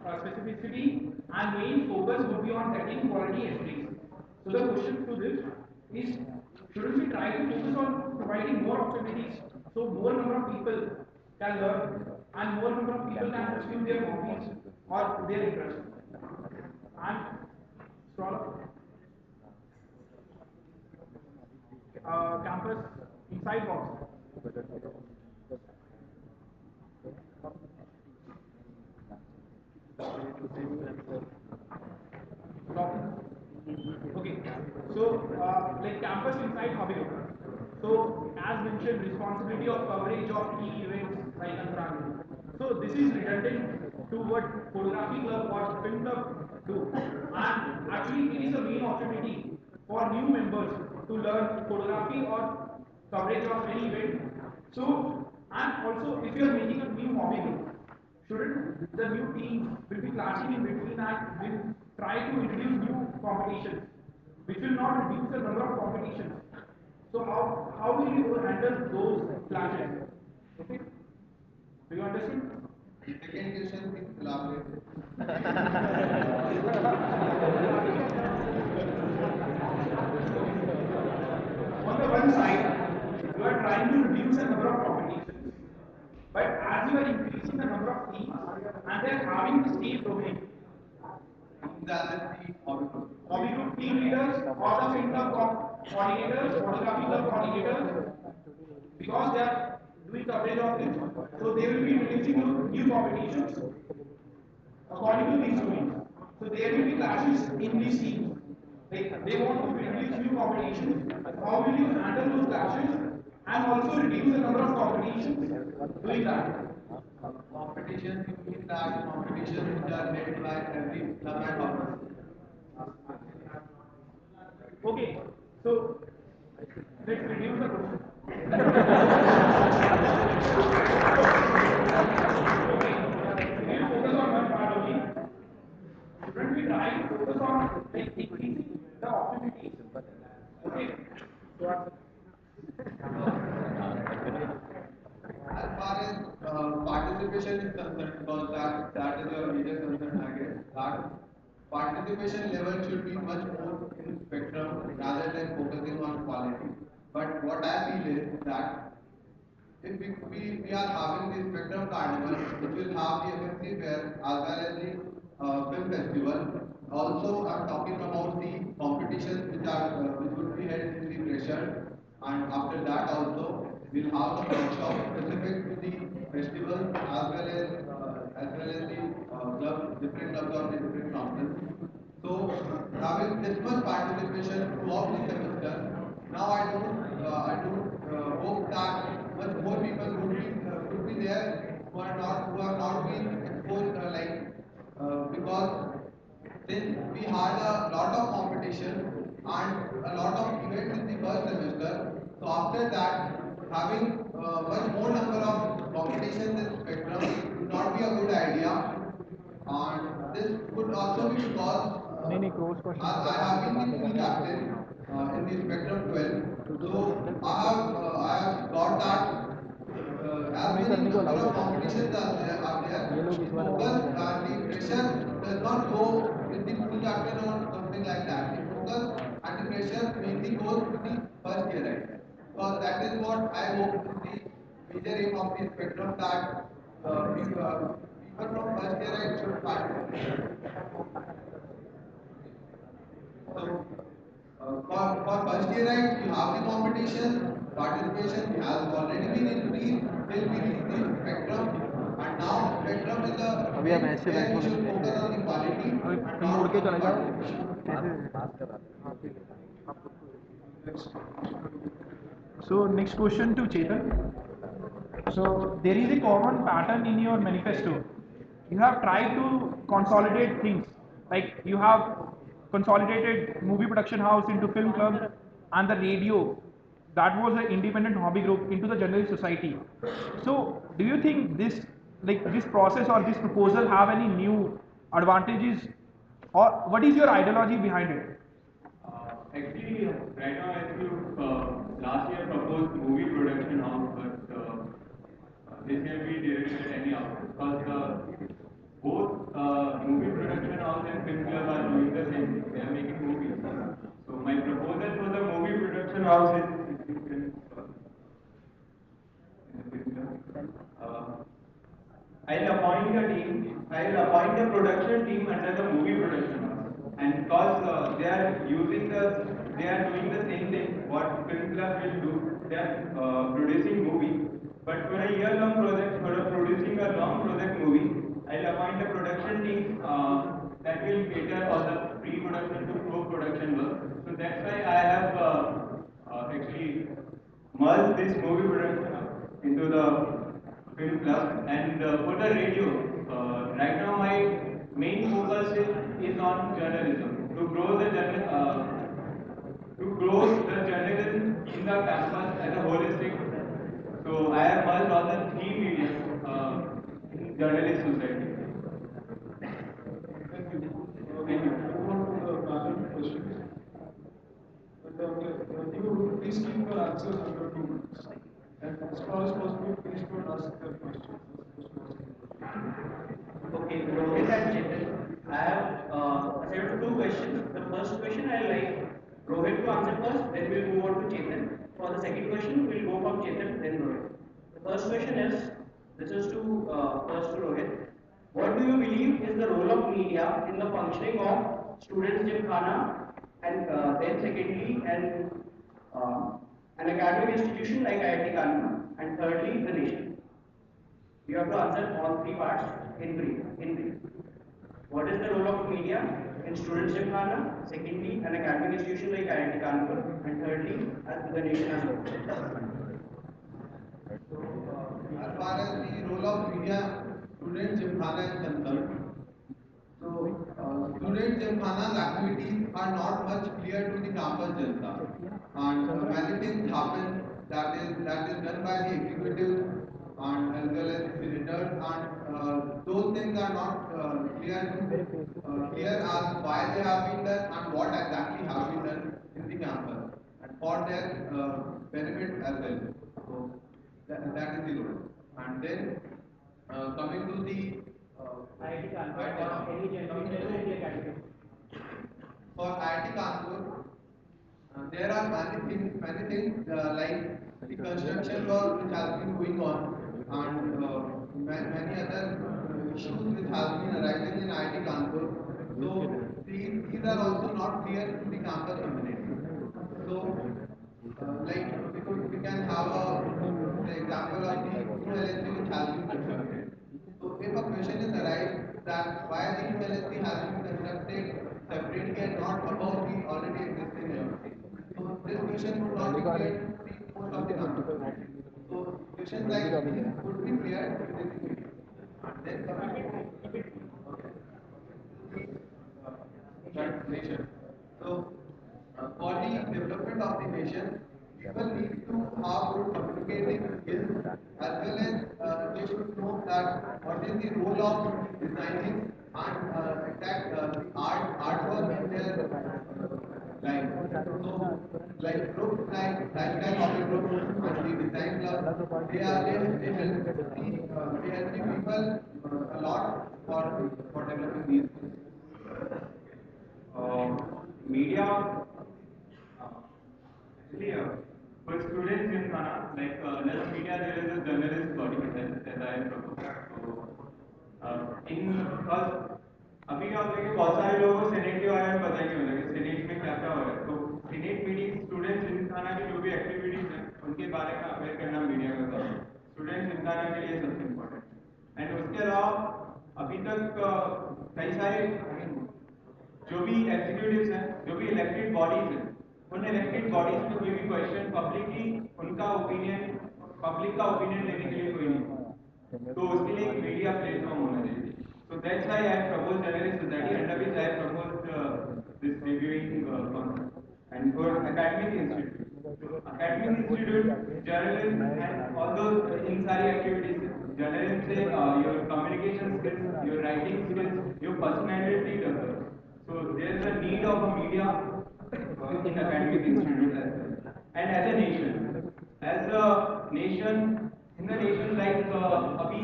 specificity, and main focus would be on getting quality entries. So the question to this is, shouldn't we try to focus on providing more opportunities so more number of people can learn and more number of people can pursue their hobbies or their interests? And scroll up. Campus inside box. Okay, so like campus inside hobby local. So as mentioned, responsibility of coverage of key events like Antaragni. So this is redundant to what photography club or film club do, and actually it is a main opportunity for new members to learn photography or coverage of any event. So and also if you are making a new hobby group, shouldn't the new teams will be clashing in between and will try to introduce new competitions, which will not reduce the number of competitions. So how will you handle those clashes? Okay, do you understand? Second question, please elaborate. On the one side, you are trying reduce the number of competitions. But as you are increasing the number of teams and they are having the same domain, That is the hobby group team leaders or the film club coordinators, photography club coordinators, because they are doing coverage of this, so they will be introducing new competitions according to these domains. So there will be clashes in these teams. Like they want to introduce new competitions. How will you handle those clashes and also reduce the number of competitions doing that? competitions, you mean that competitions which are led by every club and hobby. Okay, so let's reduce the question. Okay, we'll focus on one part only. Shouldn't we try to focus on like increasing the opportunities? Okay. As far as participation is concerned, because that is your major concern, I guess, that participation level should be much more in spectrum rather than focusing on quality. But what I feel is that if we are having the Spectrum Carnival, which will have the FMC Fair as well as the film festival. Also, I'm talking about the competitions which would be held in the pressure, and after that also we'll have the workshop specific to the festival as well as the different clubs of the different councils. So having this much participation throughout the semester, now I don't hope that much more people would be there who are not being exposed because since we had a lot of competition and a lot of events in the first semester, so after that having much more number of competitions in spectrum would not be a good idea, and this could also be because I have been the pool captain in the Spectrum 12. So I have got that as many number of competitions are there, the focus and the pressure does not go with the pool captain or something like that. The focus and the pressure mainly goes to the first year, right? Because that is what I hope is the major aim of the Spectrum, that people from first year right should participate. So, for first year right, we have the competition, participation has already been increased till we reach the spectrum, and now spectrum is a thing where we should focus on the quality and not on the participation. So next question to Chetan. So there is a common pattern in your manifesto. You have tried to consolidate things. Like you have consolidated movie production house into film club and the radio that was an independent hobby group into the journalist society. So do you think this process or this proposal have any new advantages, or what is your ideology behind it? Actually, right now, as you last year proposed movie production house, but this year we didn't get any output because both movie production house and film club are doing the same thing. They are making movies. So my proposal for the movie production house is, if you can, uh, I'll appoint a team. I'll appoint a production team under the movie production house. And because they are doing the same thing. What film club will do, they are producing movie. But for a year-long project, for a producing a long project movie, I'll appoint a production team that will cater all the pre-production to post-production work. So that's why I have actually merge this movie production into the film club. And for the radio, right now my main focus is on journalism to grow the journalism in the campus as a holistic. So I have merged all the three mediums in journalist society. Thank you. We move on to the panel questions. And you please keep your answers under 2 minutes. And as far as possible, please don't ask them questions. Okay, Rohit and Chetan, I have assigned two questions. The first question I like Rohit to answer first, then we'll move on to Chetan. For the second question, we'll go from Chetan, then then Rohit. The first question is, this is to first to Rohit. What do you believe is the role of media in the functioning of students' gymkhana, and then secondly, uh, an academic institution like IIT Kanpur, and thirdly, the nation? You have to answer all three parts in brief. In brief. What is the role of media in students' gymkhana? Secondly, an academic institution like IIT Kanpur, and thirdly, the nation as a whole. As far as the role of media, student gymkhana is concerned, so student gymkhana's activities are not much clear to the campus janata, and many things happen that is done by the executives and as well as the senators, and those things are not clear as why they have been done and what exactly have been done in the campus and for their benefit as well. So that is the role. And then coming to the IIT Kanpur IIT or any coming general to academy. for IIT Kanpur, there are many things like the construction work which has been going on, and many other issues which have been arising in IIT Kanpur. So these are also not clear to the campus community. So like we can have the example of the new LSC which has been constructed. So if a question is arise that why the new LSC has been constructed separately and not above the already existing LSC, so this question would not be clear to the most of the campus. So questions like these would be clear within the meeting. And then coming nation. So, for the development of the nation, people need to have good communicating skills as well as they should know that what is the role of designing and exact the artwork in their life. So, like groups like lifestyle hobby groups and the design club, they help the people a lot for developing these skills. Media, actually, for students in Ghana, like under the media, there is a journalist body as I proposed. So, because अभी क्या होता है कि बहुत सारे लोगों को senate के बारे में पता ही नहीं होता कि सेनेट में क्या क्या हो रहा है, तो सेनेट मीटिंग स्टूडेंट्स जिमखाना की जो भी एक्टिविटीज हैं उनके बारे में अवेयर करना मीडिया का काम है, स्टूडेंट्स जिमखाना के लिए सबसे इम्पोर्टेंट। एंड उसके अलावा अभी तक कई सारे जो भी एग्जीक्यूटिव्स हैं, जो भी इलेक्टेड बॉडीज हैं, उन इलेक्टेड बॉडीज में कोई भी क्वेश्चन पब्लिकली उनका ओपिनियन, पब्लिक का ओपिनियन लेने के लिए कोई नहीं, तो उसके लिए एक मीडिया प्लेटफॉर्म होना चाहिए। So that's why I proposed journalist society, under which I proposed this reviewing concept. And for academic institute, academic institute, journalism and all those in सारी activities, journalism से your communication skills, your writing skills, your personality develops. So there's a need of a media in academic institute as well. And as a nation, in the nation like अभी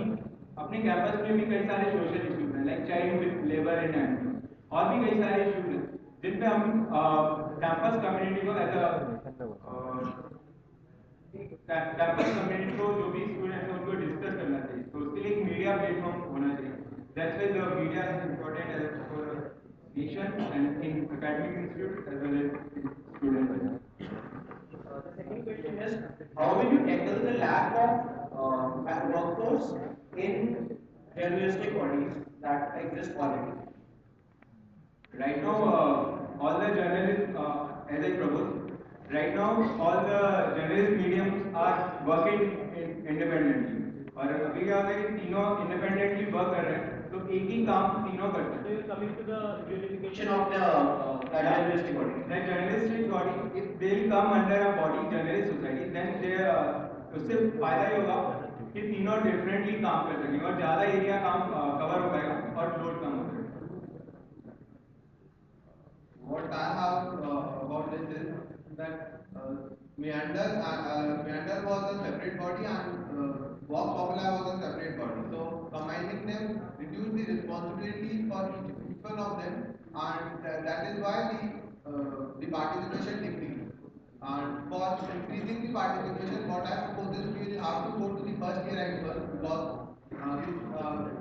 अपने campus में भी कई सारे social issues हैं, like child with labour and employment, और भी कई सारे इश्यूज हैं जिन पे हम कैंपस कम्युनिटी को एज कैंपस कम्युनिटी को जो भी स्टूडेंट्स हैं उनको डिस्कस करना चाहिए, तो उसके लिए एक मीडिया प्लेटफॉर्म होना चाहिए। That's why the media is important as for nation and in academic institute as well as students. The second question is, how will you tackle the lack of workforce in journalistic bodies that exist already? Right now, all the journalists, as I proposed, right now all the journalist mediums are working independently. और अभी क्या होता है कि तीनों independently work कर रहे हैं, तो एक ही काम तीनों करते हैं। So you're coming to the unification of the that journalistic body. That journalistic body, if they will come under a body, journalist society, then they उससे फायदा ये होगा कि तीनों differently काम कर सकेंगे और ज़्यादा एरिया काम कवर हो पाएगा और लोड कम हो जाएगा। What I have about this is that Meander was a separate body and Vox Populi was a separate body. So combining them reduced the responsibility for each one of them, and that is why the participation decreased. And for increasing the participation, what I propose is we will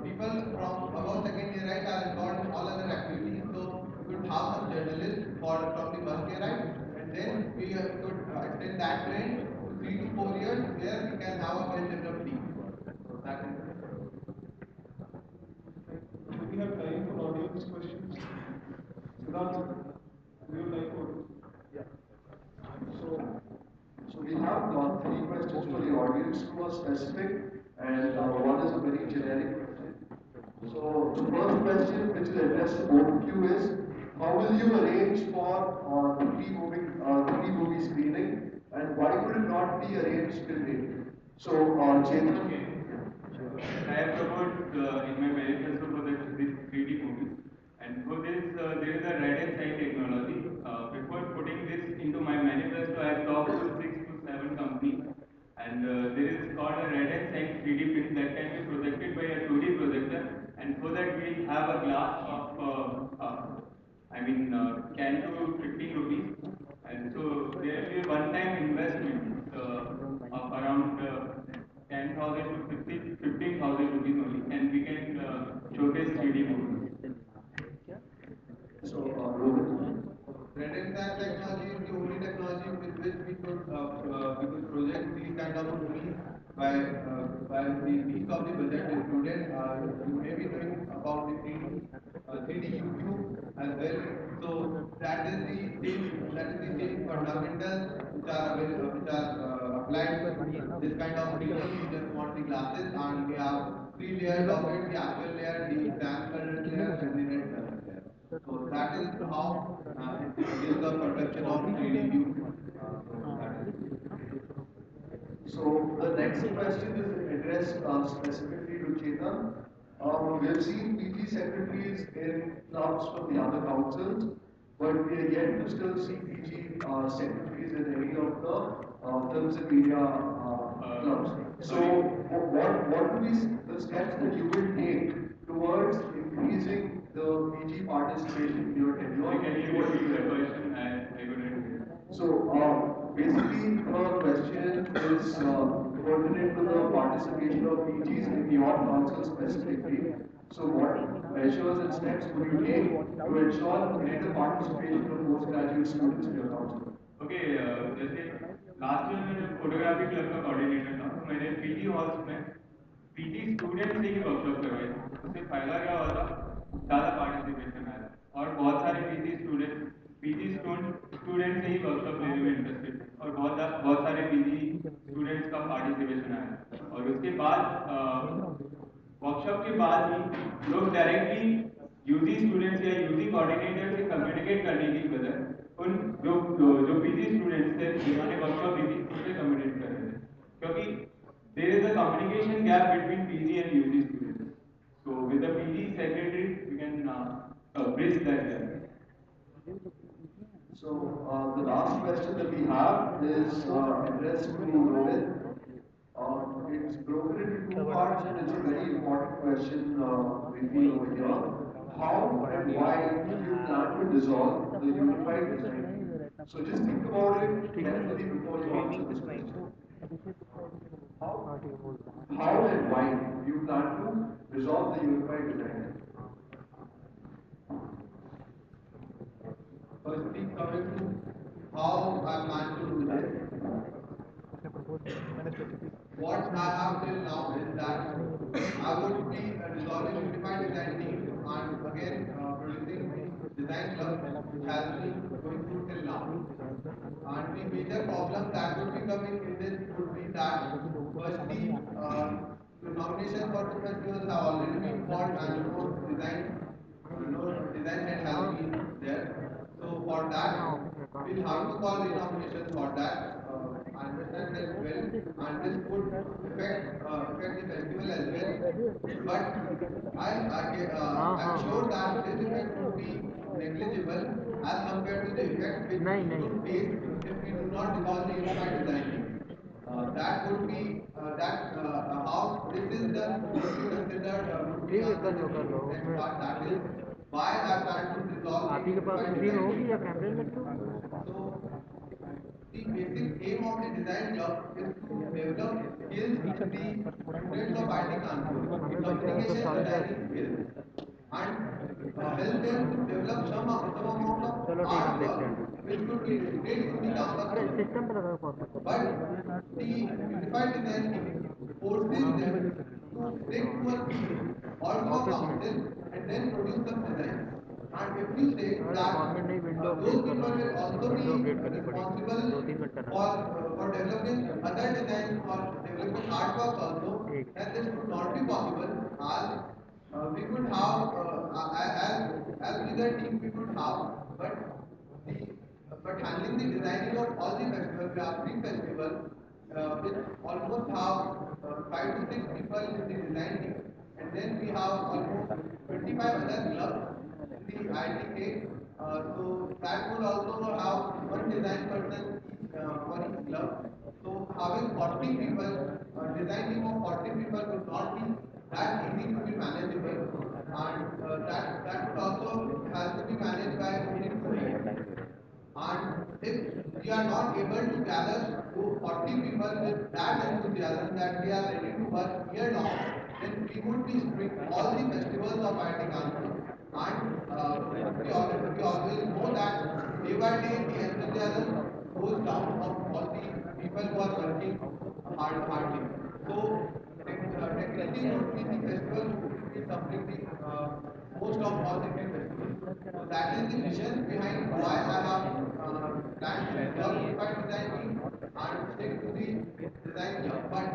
people from above second year right are involved in all other activities. So we could have some journalists for from the first year right, and then we could extend that trend to 3 to 4 years where we can have a well-developed team. So that is. Do we have time for audience questions? Siddharth, do you like to? So, so we have 3 questions for the audience. Two are specific, and one is a very generic question. So the first question, which is addressed to both of you, is how will you arrange for the pre-movie screening, and why could it not be arranged till date? So, Chetan. Okay. I have proposed in my manifesto for this 3D movie, and for this there is a red and sign technology. Before putting this into my manifesto, I have talked to 6 to 7 companies, and there is called a red and sign 3D print that can be projected by a 2D projector, and for that we have a glass of I mean 10 to 15 rupees, and so there will be a one-time investment of around 10,000 to 15,000 rupees only, and we can showcase 3D movies. So, Rohit. Redentime technology is the only technology with which we could project these kind of movies by the least of the budget included. You may be knowing about the 3D YouTube as well. So that is the same fundamentals which are available, which are applied to this kind of 3D. We just want the glasses, and we have 3 layers of it: the actual layer, the transparent layer, and the red color layer. So that is how it gives the perception of 3D view. So that is. So the next question is addressed specifically to Chetan. We have seen PG secretaries in clubs from the other councils, but we are yet to still see PG secretaries in any of the films and media clubs. So what will be the steps that you will take towards increasing the PG participation in your tenure? Can you repeat the question? I couldn't hear. So basically, the question is pertinent to the participation of PGs in your council specifically. So what measures and steps would you take to ensure greater participation of postgraduate students in your council? Okay जैसे last year मैं photography club का coordinator था, तो मैंने PG halls में PG student से ही workshop करवाए थे। उससे फायदा क्या हुआ था, ज़्यादा पार्टिसिपेशन आया और बहुत सारे पीजी स्टूडेंट से ही वर्कशॉप लेने में इंटरेस्टेड थे, और बहुत सारे पीजी स्टूडेंट्स का पार्टिसिपेशन आया। और उसके बाद वर्कशॉप के बाद ही लोग डायरेक्टली यूजी स्टूडेंट्स या यूजी कोऑर्डिनेटर से कम्युनिकेट करने की बजाय उन जो पीजी स्टूडेंट्स थे जिन्होंने वर्कशॉप दी थी उनसे कम्युनिकेट कर रहे थे, क्योंकि there is a communication gap between PG and UG students. So with the PG secretary we can bridge that gap. So the last question that we have is addressed to Rohit. It's broken into 2 parts, and it's a very important question we feel over here. How and why do you plan to dissolve the unified design team? So just think about it carefully before you answer this question. How and why do you plan to resolve the unified design team? Firstly, coming to how I plan to do this. What I have till now is that I would be dissolving unified design team and again producing the design club which has been going through till now. And the major problem that would be coming in this would be that firstly the nomination for the festivals have already been called and no design head has been there. So for that, we'll have to call renomination for that. I understand that well, and this would affect the festival as well. But I'm sure that this effect would be negligible as compared to the effect which we would face if we do not dissolve the unified design team. That would be how this is done would be considered would be answered in the next part. That is why I plan to dissolve the unified design team. So the basic aim of the design club is to develop skills with the students of IIT Kanpur in communication designing skills and help them to develop some amount of artwork which could be displayed in the campus community. But the unified design team forces them to stick to a theme or to a council and then produce some designs. And if you say that those people will also be responsible for developing other designs or developing artworks also, then this would not be possible as we could have as bigger team we could have, but the handling the designing of all the festivals, we have three festivals, which almost have 5 to 6 people in the design team, and then we have almost 25 other clubs in the IITK. So that would also have one design person for each club. So having 40 people, design team of 40 people would not be that easy to be manageable, and that would also has to be managed by only two heads. And if we are not able to gather 40 people with that enthusiasm that they are ready to work year long, then we would be strict all the festivals of IIT Kanpur. And we always know that day by day the enthusiasm goes down of all the people who are working hardly. So technically would be the festival who will be suffering the most of all the three festivals. So that is the vision behind why I have planned to dissolve unified design team and stick to the design club. But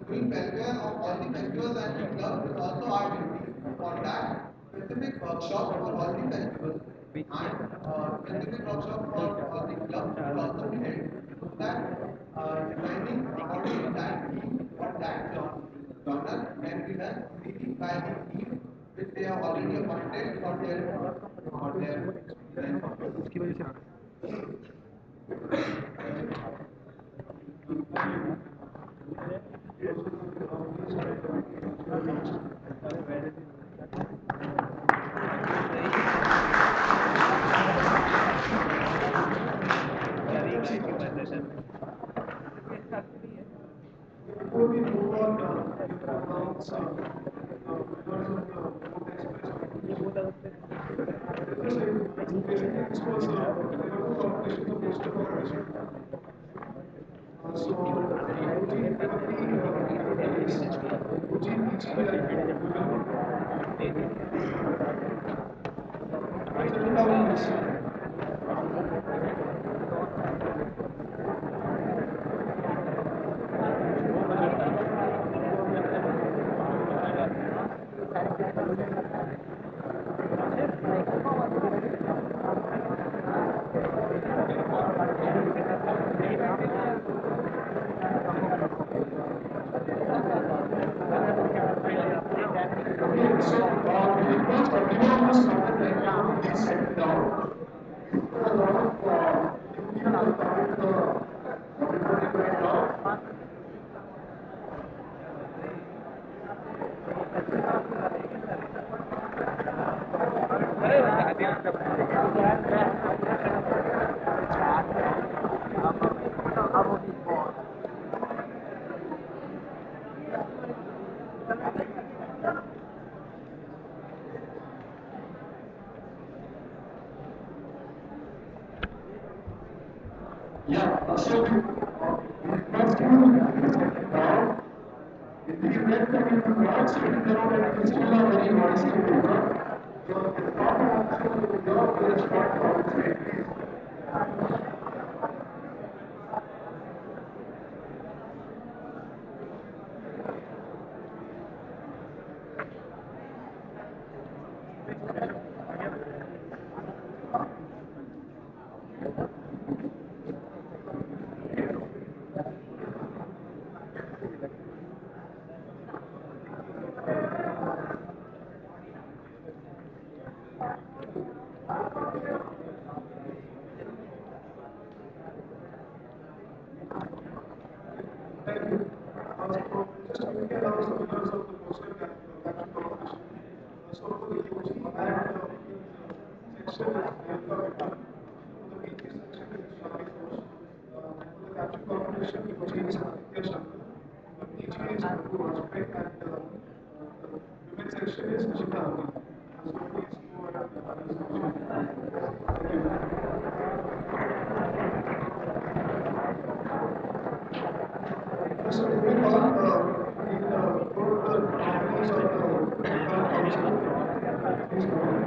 doing welfare of all the festivals and the clubs is also our duty. For that, specific workshop for all the festivals and specific workshop for all the clubs will also be held, so that designing according to that theme or that genre can be done easily by the team which they have already appointed for their design. Before we move on, we will announce winners of the Board Express competition. Basically, this was there were two competitions, a poster competition. So the UG category is UG PG and women. Settle down, please. Okay, so we request everyone who started right now to please settle down. There are a lot of new people who started the recording right now. Yeah, so we request you to settle down. In the event that you do not settle down and you still are very noisy over, so it's not also your place not outside, please. Thank you. So just quickly announce the winners of the poster caption competition. So for the UG and section is Priyanka Vital. For the PG section is Shami Ghosh. And for the caption competition, UG is Aditya Shankar. So in my thought, we'll go to the nominees of the current council. Please go ahead.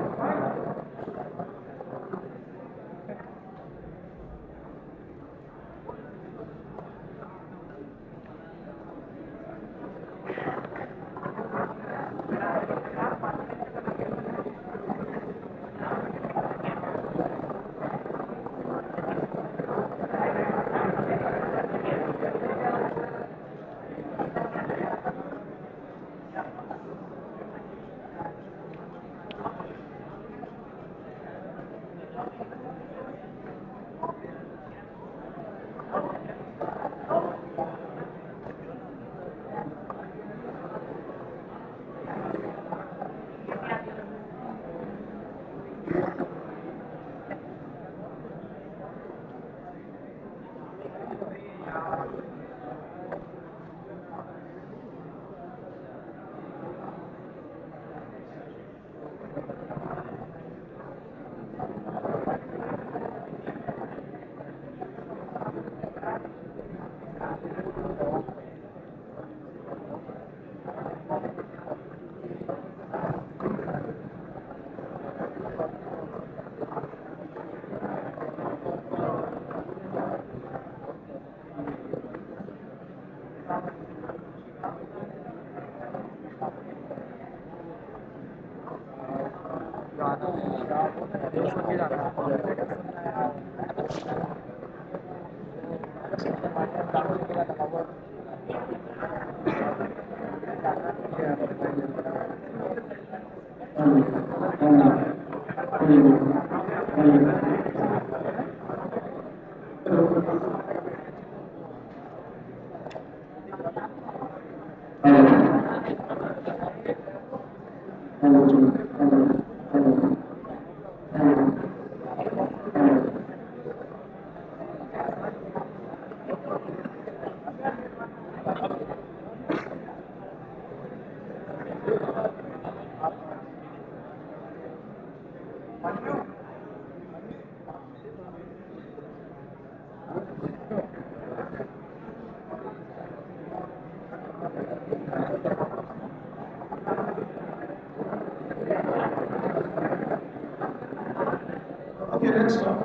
Okay, let's start.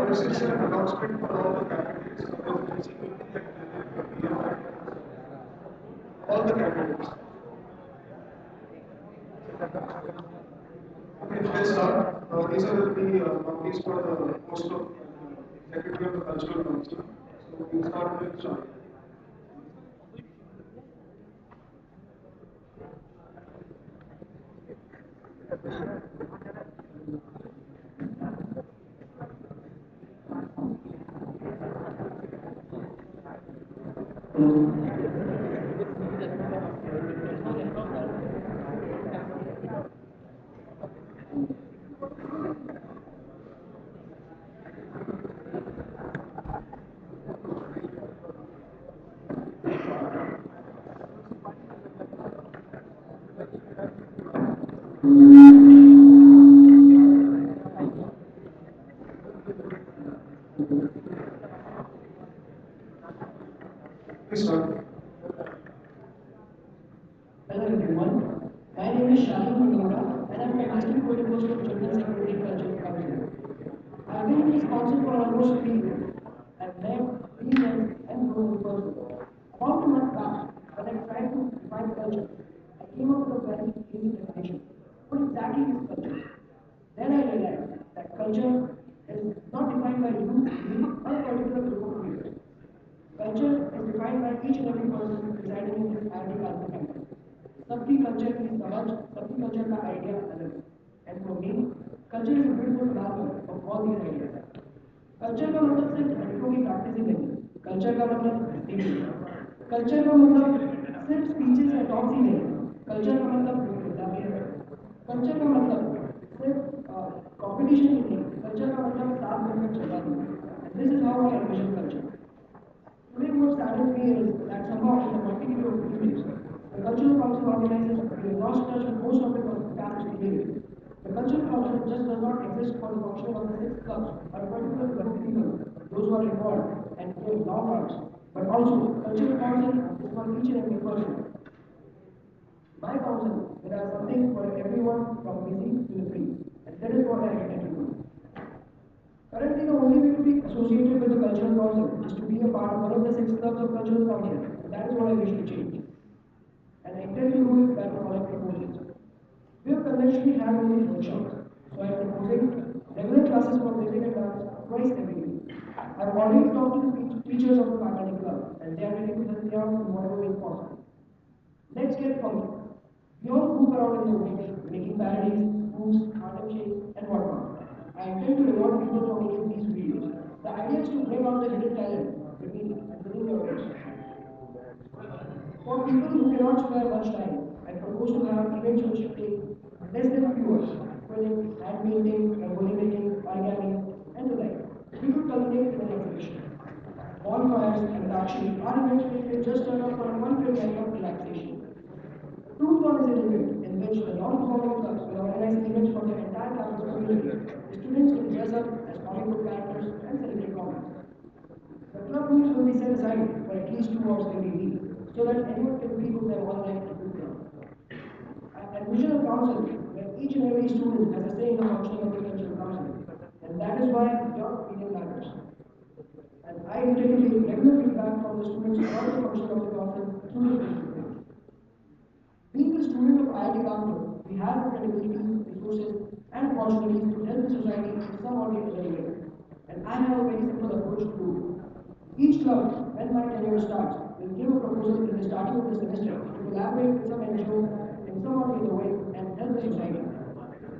This is an announcement for all the candidates. There is eligibility and there will be all the candidates. Okay, let's start. These are the nominees for the post of Secretary of the Cultural Council. So we'll start with Shah. Please start. Hello everyone, my name is Shahid Mandora and I am contesting for the post of General Secretary Culture Council. I have been in this council for almost 3 years. I have led, researched and grown the person. About a month back, when I tried to define culture, I came up with a very easy definition. What exactly is culture? Then I realized that culture is not defined by you, me, or a particular group of people. Culture is defined by each and every person residing in this IIT Kanpur campus. सबकी culture की समझ सबकी culture का idea अलग है and for me culture is a beautiful flower of all these ideas culture का मतलब सिर्फ लड़कियों की प्रैक्टिस ही नहीं है कल्चर का मतलब धरती भी है कल्चर का मतलब सिर्फ स्पीचेस या टॉक्स ही नहीं है कल्चर का मतलब विविधता भी है कल्चर का मतलब सिर्फ कॉम्पिटिशन ही नहीं कल्चर का मतलब साथ मिलकर चलना भी है this is how I envision culture Today, what saddens me is that somehow in the multitude of events, the Cultural Council organizers we have lost touch with most of the campus behavior. The cultural council just does not exist for the functioning of the six clubs or a particular group of people, those who are involved and give long hours, but also cultural council is for each and every person. My council, there are something for everyone from busy to the free, and that is what I intend to do. Currently, the only way to be associated with the cultural council is to be a part of one of the six clubs of cultural council. And that is what I wish to change. And I intend to do it by following proposals. We have conventionally had only workshops, so I am proposing regular classes for music and dance twice every week. I have already talked to the teachers of the Carnatic Club, and they are ready to help me out in whatever way possible. Let's get funky. We all move around in the world, making parodies, spoofs, Harlem shakes, and whatnot. I intend to reward people for making these videos. The idea is to bring out the hidden talent within your race. For people who cannot spare much time, I propose to have events which take less than a few hours, quilling, hand painting, rangoli making, origami, and the like. We could culminate in an exhibition. Bonfires and Dakshi are events which can just turn up for one quick night of relaxation. Truthcon is an event in which the non-performing clubs will organize events for the entire campus community. The students can dress up as comic book characters and celebrate comics. The club rooms will be set aside for at least 2 hours every week so that anyone can pre-book their online book club. I envision a council where each and every student has a say in the functioning of the cultural council. And that is why your opinion matters. And I intend to take regular feedback from the students about the functioning of the council through the Facebook page. Being a student of IIT Kanpur, we have the credibility, resources, and opportunities to help the society in some or the other way. And I have a very simple approach to do it. Each club, when my tenure starts, will give a proposal in the starting of the semester to collaborate with some NGO in some or the other way and help the society.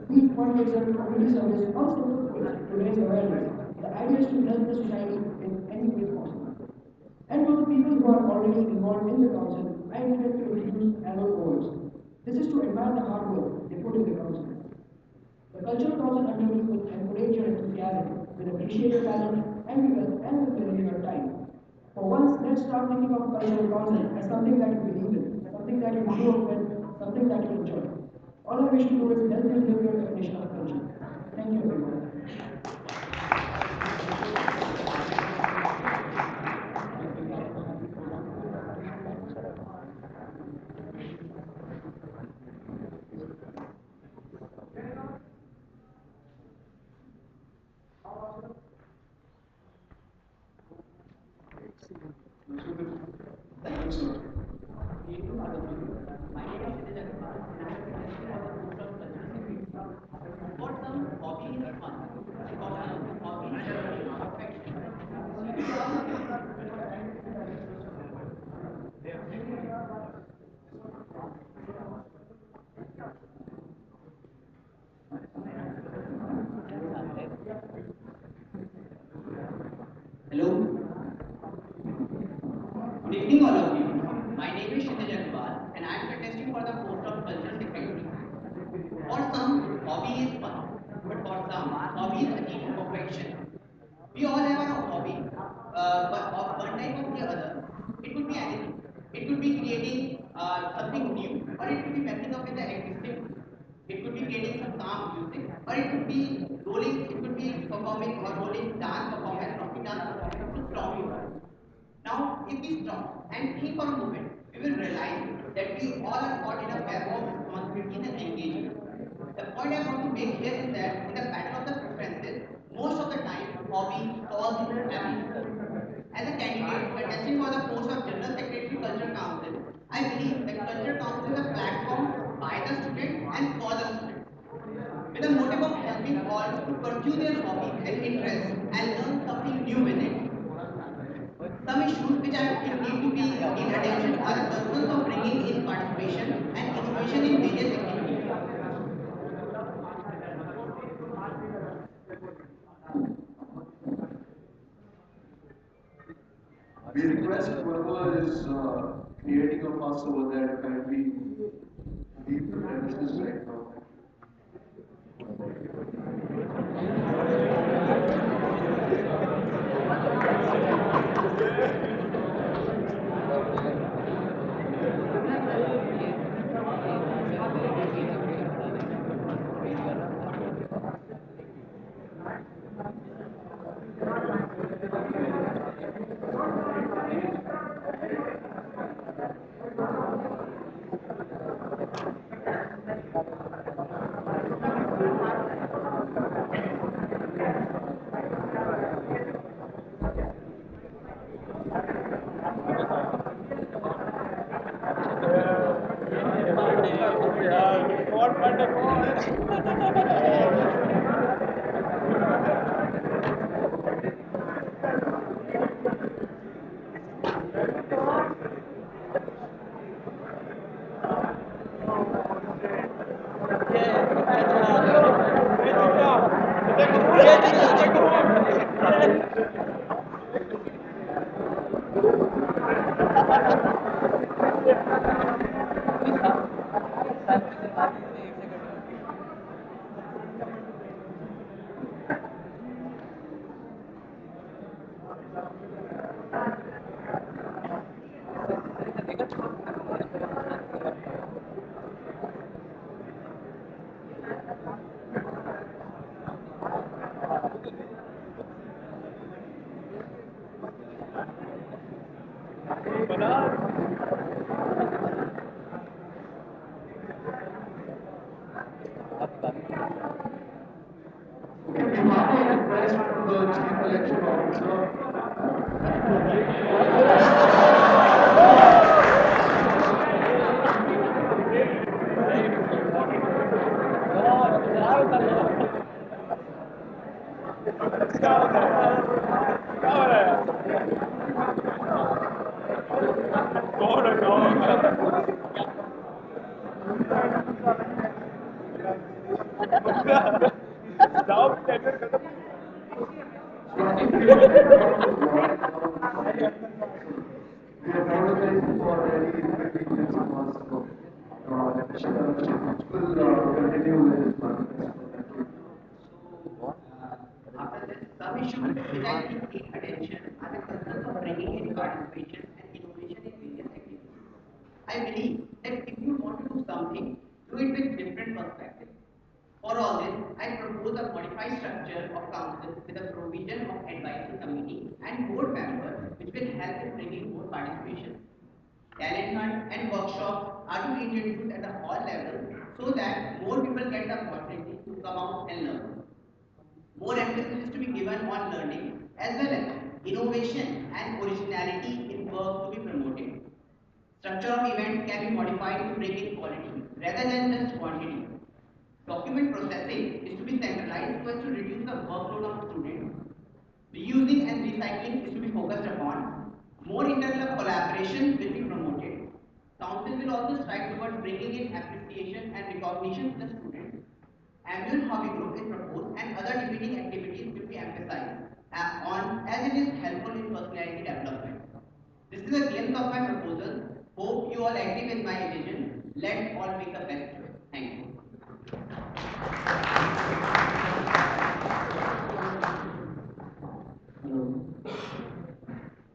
Be it fundraiser, community service, or simple ways to raise awareness. The idea is to help the society in any way possible. And for the people who are already involved in the council, I intend to introduce annual awards. This is to admire the hard work they put in the council. The cultural council under me will encourage your enthusiasm, will appreciate your talent, and will value your time. For once, let's start thinking of cultural council as something that you believe in, something that you grew up with, something that you enjoy. All I wish to do is help you live your definition of culture. Thank you, everyone. Thank you, sir. For some, hobby is fun. For some, hobby is perfection. Hello. Good evening, all of you. My name is Kshitij Agarwal, and I am contesting for the post of Culture Secretary. For some, hobby is fun, but for some, hobby is achieving perfection. We all have our hobby, but of one type or the other. It could be anything. It could be creating something new, or it could be messing up with the existing. It could be creating some calm music, or it could be rolling. It could be performing or rolling dance performance, rocking dance performance to strong music. Now, if we stop and think for a moment, we will realize that we all are caught in a web of responsibilities and engagement. The point I want to make here is that in the battle of the preferences, most of the time, hobby falls into habit. As a candidate contesting for the post of General Secretary Culture Council, I believe that Culture Council is a platform by the student and for the student, with the motive of helping all to pursue their hobbies and interests and learn something new with it. Some issues which I think need to be give attention are the concerns of bringing in participation and innovation in various activities. We request whoever is creating a fuss over there to kindly leave the premises right now. So I think we have run out of lot of we apologize for any inconvenience caused. So, Shiv will continue with his podcast. Thank you. So, after this, some issues which I think need attention are the concerns of bringing in participation and innovation in various activities. I believe that if you want to do something, do it with different perspectives. For all this, I propose a modified structure of council with a provision of advisory committee and board members which will help in bringing more participation. Talent hunt and workshops are to be introduced at the hall level so that more people get the opportunity to come out and learn. More emphasis is to be given on learning as well as innovation and originality in work to be promoted. Structure of events can be modified to bring in quality rather than just quantity. Document processing is to be centralized so as to reduce the workload on students. Reusing and recycling is to be focused upon. More interclub collaboration will be promoted. Council will also strive towards bringing in appreciation and recognition to the students. Annual hobby group is proposed and other debating activities will be emphasized on as it is helpful in personality development. This is a glimpse of my proposal. Hope you all agree with my vision. Let's all make the best of it. Thank you.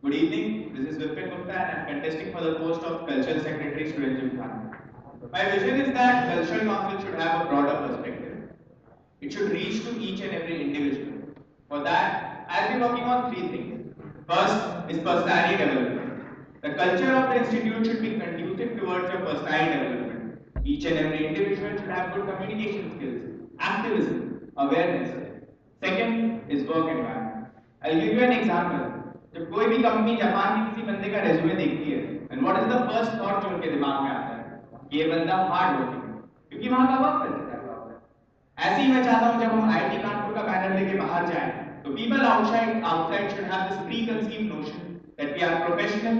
Good evening, this is Vipin Gupta and I'm contesting for the post of Cultural Secretary Student Gymkhana. My vision is that Cultural Council should have a broader perspective. It should reach to each and every individual. For that, I'll be working on three things. First is personality development. The culture of the institute should be conducive towards your personality development. Each and every individual should have good communication skills, activism, awareness. Second is work environment. I'll give you an example. जब कोई भी company Japan की किसी बंदे का resume देखती है, and what is the first thought जो उनके दिमाग में आता है? कि ये बंदा हार्ड वर्किंग है, क्योंकि वहां का वर्क कल्चर ऐसा होता है। ऐसे ही मैं चाहता हूं जब हम IIT कानपुर का बैनर लेके बाहर जाएं, तो people outside should have this preconceived notion that we are professional,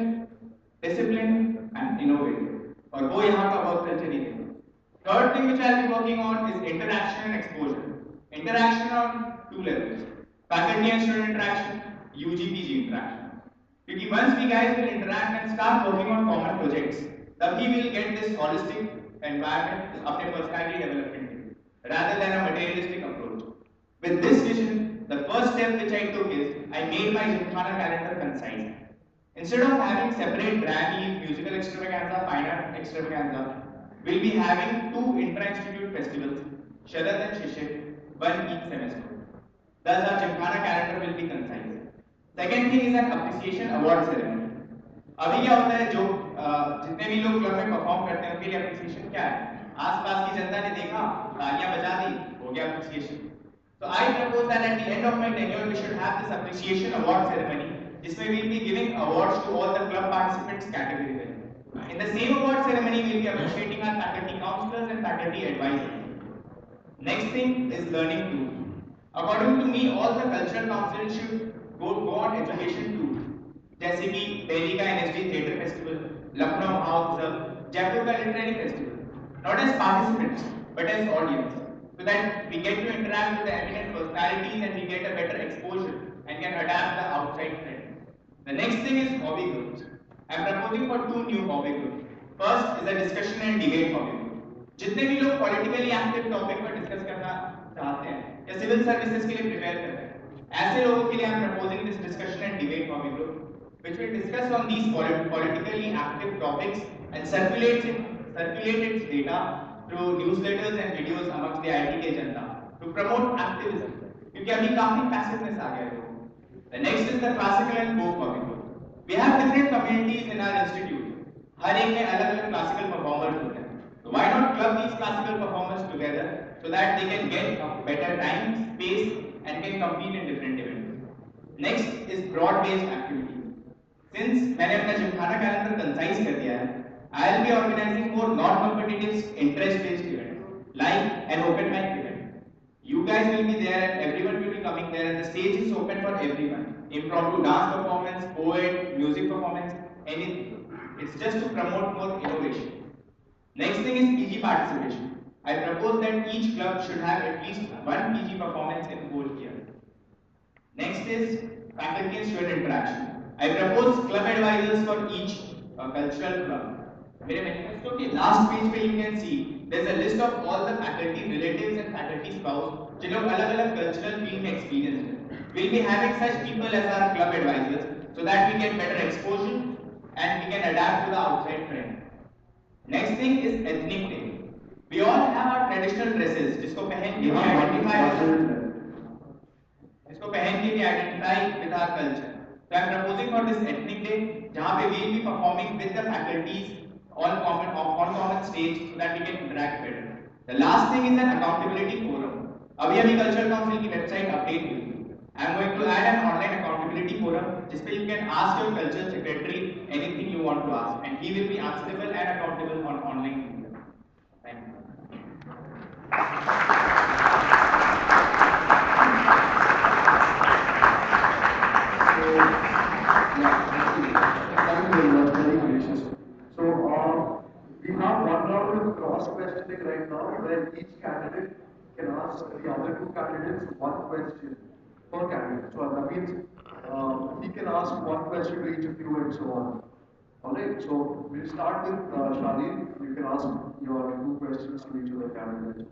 disciplined, and innovative. और वो यहाँ का वर्क कल्चर ही देगा। Third thing which I'll be working on is interaction and exposure. Interaction on two levels: faculty and student interaction, UG-PG interaction. Because once we guys will interact and start working on common projects, तभी we will get this holistic environment अपने personality development के लिए, rather than a materialistic approach. With this vision, the first step which I took is I made my Gymkhana calendar concise. Instead of having separate Grammy, musical extravaganza, fine art extravaganza, we'll be having two intra-institute festivals, Sharad and Shishir, one each semester. Thus our Gymkhana calendar will be concise. Second thing is an appreciation award ceremony. अभी क्या होता है, जो जितने भी लोग club में perform करते हैं उनके लिए अप्रिसिएशन क्या है? आसपास की जनता ने देखा, तालियां बजा दी, हो गया appreciation. So I propose that at the end of my tenure we should have this appreciation award ceremony, जिसमें we will be giving awards to all the club participants category. In the same award ceremony we will be appreciating our faculty counselors and faculty advisors. Next thing is learning tools. According to me, all the cultural councils should go on education tools. जैसे कि दिल्ली का NSD Theatre Festival, Lucknow Mahotsav, Jaipur का Literary Festival, not as participants but as audience, so that we get to interact with the eminent personalities and we get a better exposure and can adapt the outside trend. The next thing is hobby groups. I am proposing for two new hobby groups. First is a discussion and debate hobby group. जितने भी लोग politically active topic पर discuss करना चाहते हैं या civil services के लिए prepare कर रहे हैं, ऐसे लोगों के लिए I am proposing this discussion and debate hobby group, which will discuss on these politically active topics and circulate its data through newsletters and videos amongst the IIT के जनता to promote activism, क्योंकि अभी काफी passiveness आ गया है लोगों में. The next is the classical and folk hobby group. We have different communities in our institute. हर एक में अलग-अलग classical performers होते हैं. So why not club these classical performers together so that they can get a better time, space, and can compete in different events. Next is broad-based activities. Since मैंने अपना Gymkhana calendar concise कर दिया है, I'll be organizing more non-competitive interest-based events like an open mic event. You guys will be there and everyone will be coming there, and the stage is open for everyone. Impromptu dance performance, poet, music performance, anything. It's just to promote more innovation. Next thing is PG participation. I propose that each club should have at least one PG performance in whole year. Next is faculty and student interaction. I propose club advisors for each cultural club. मेरे manifesto के last page पे you can see there's a list of all the faculty relatives and faculty spouse जिन लोग अलग अलग cultural field में experience हैं. We'll be having such people as our club advisors so that we get better exposure and we can adapt to the outside trend. Next thing is ethnic day. We all have our traditional dresses जिसको पहन के we identify इसको पहन के भी identify with our culture. So I'm proposing for this ethnic day जहाँ पे we'll be performing with the faculties on common stage so that we can interact better. The last thing is an accountability forum. अभी cultural council की website update हुई. I'm going to add an online accountability forum जिस पे you can ask your cultural secretary anything you want to ask and he will be answerable and accountable on online media. Thank you. Thank you very much, very gracious. So, we have one round of cross questioning right now where each candidate can ask the other two candidates one question per candidate. So that means he can ask one question to each of you and so on. Alright, so we'll start with Shalin. You can ask your two questions to each of the candidates.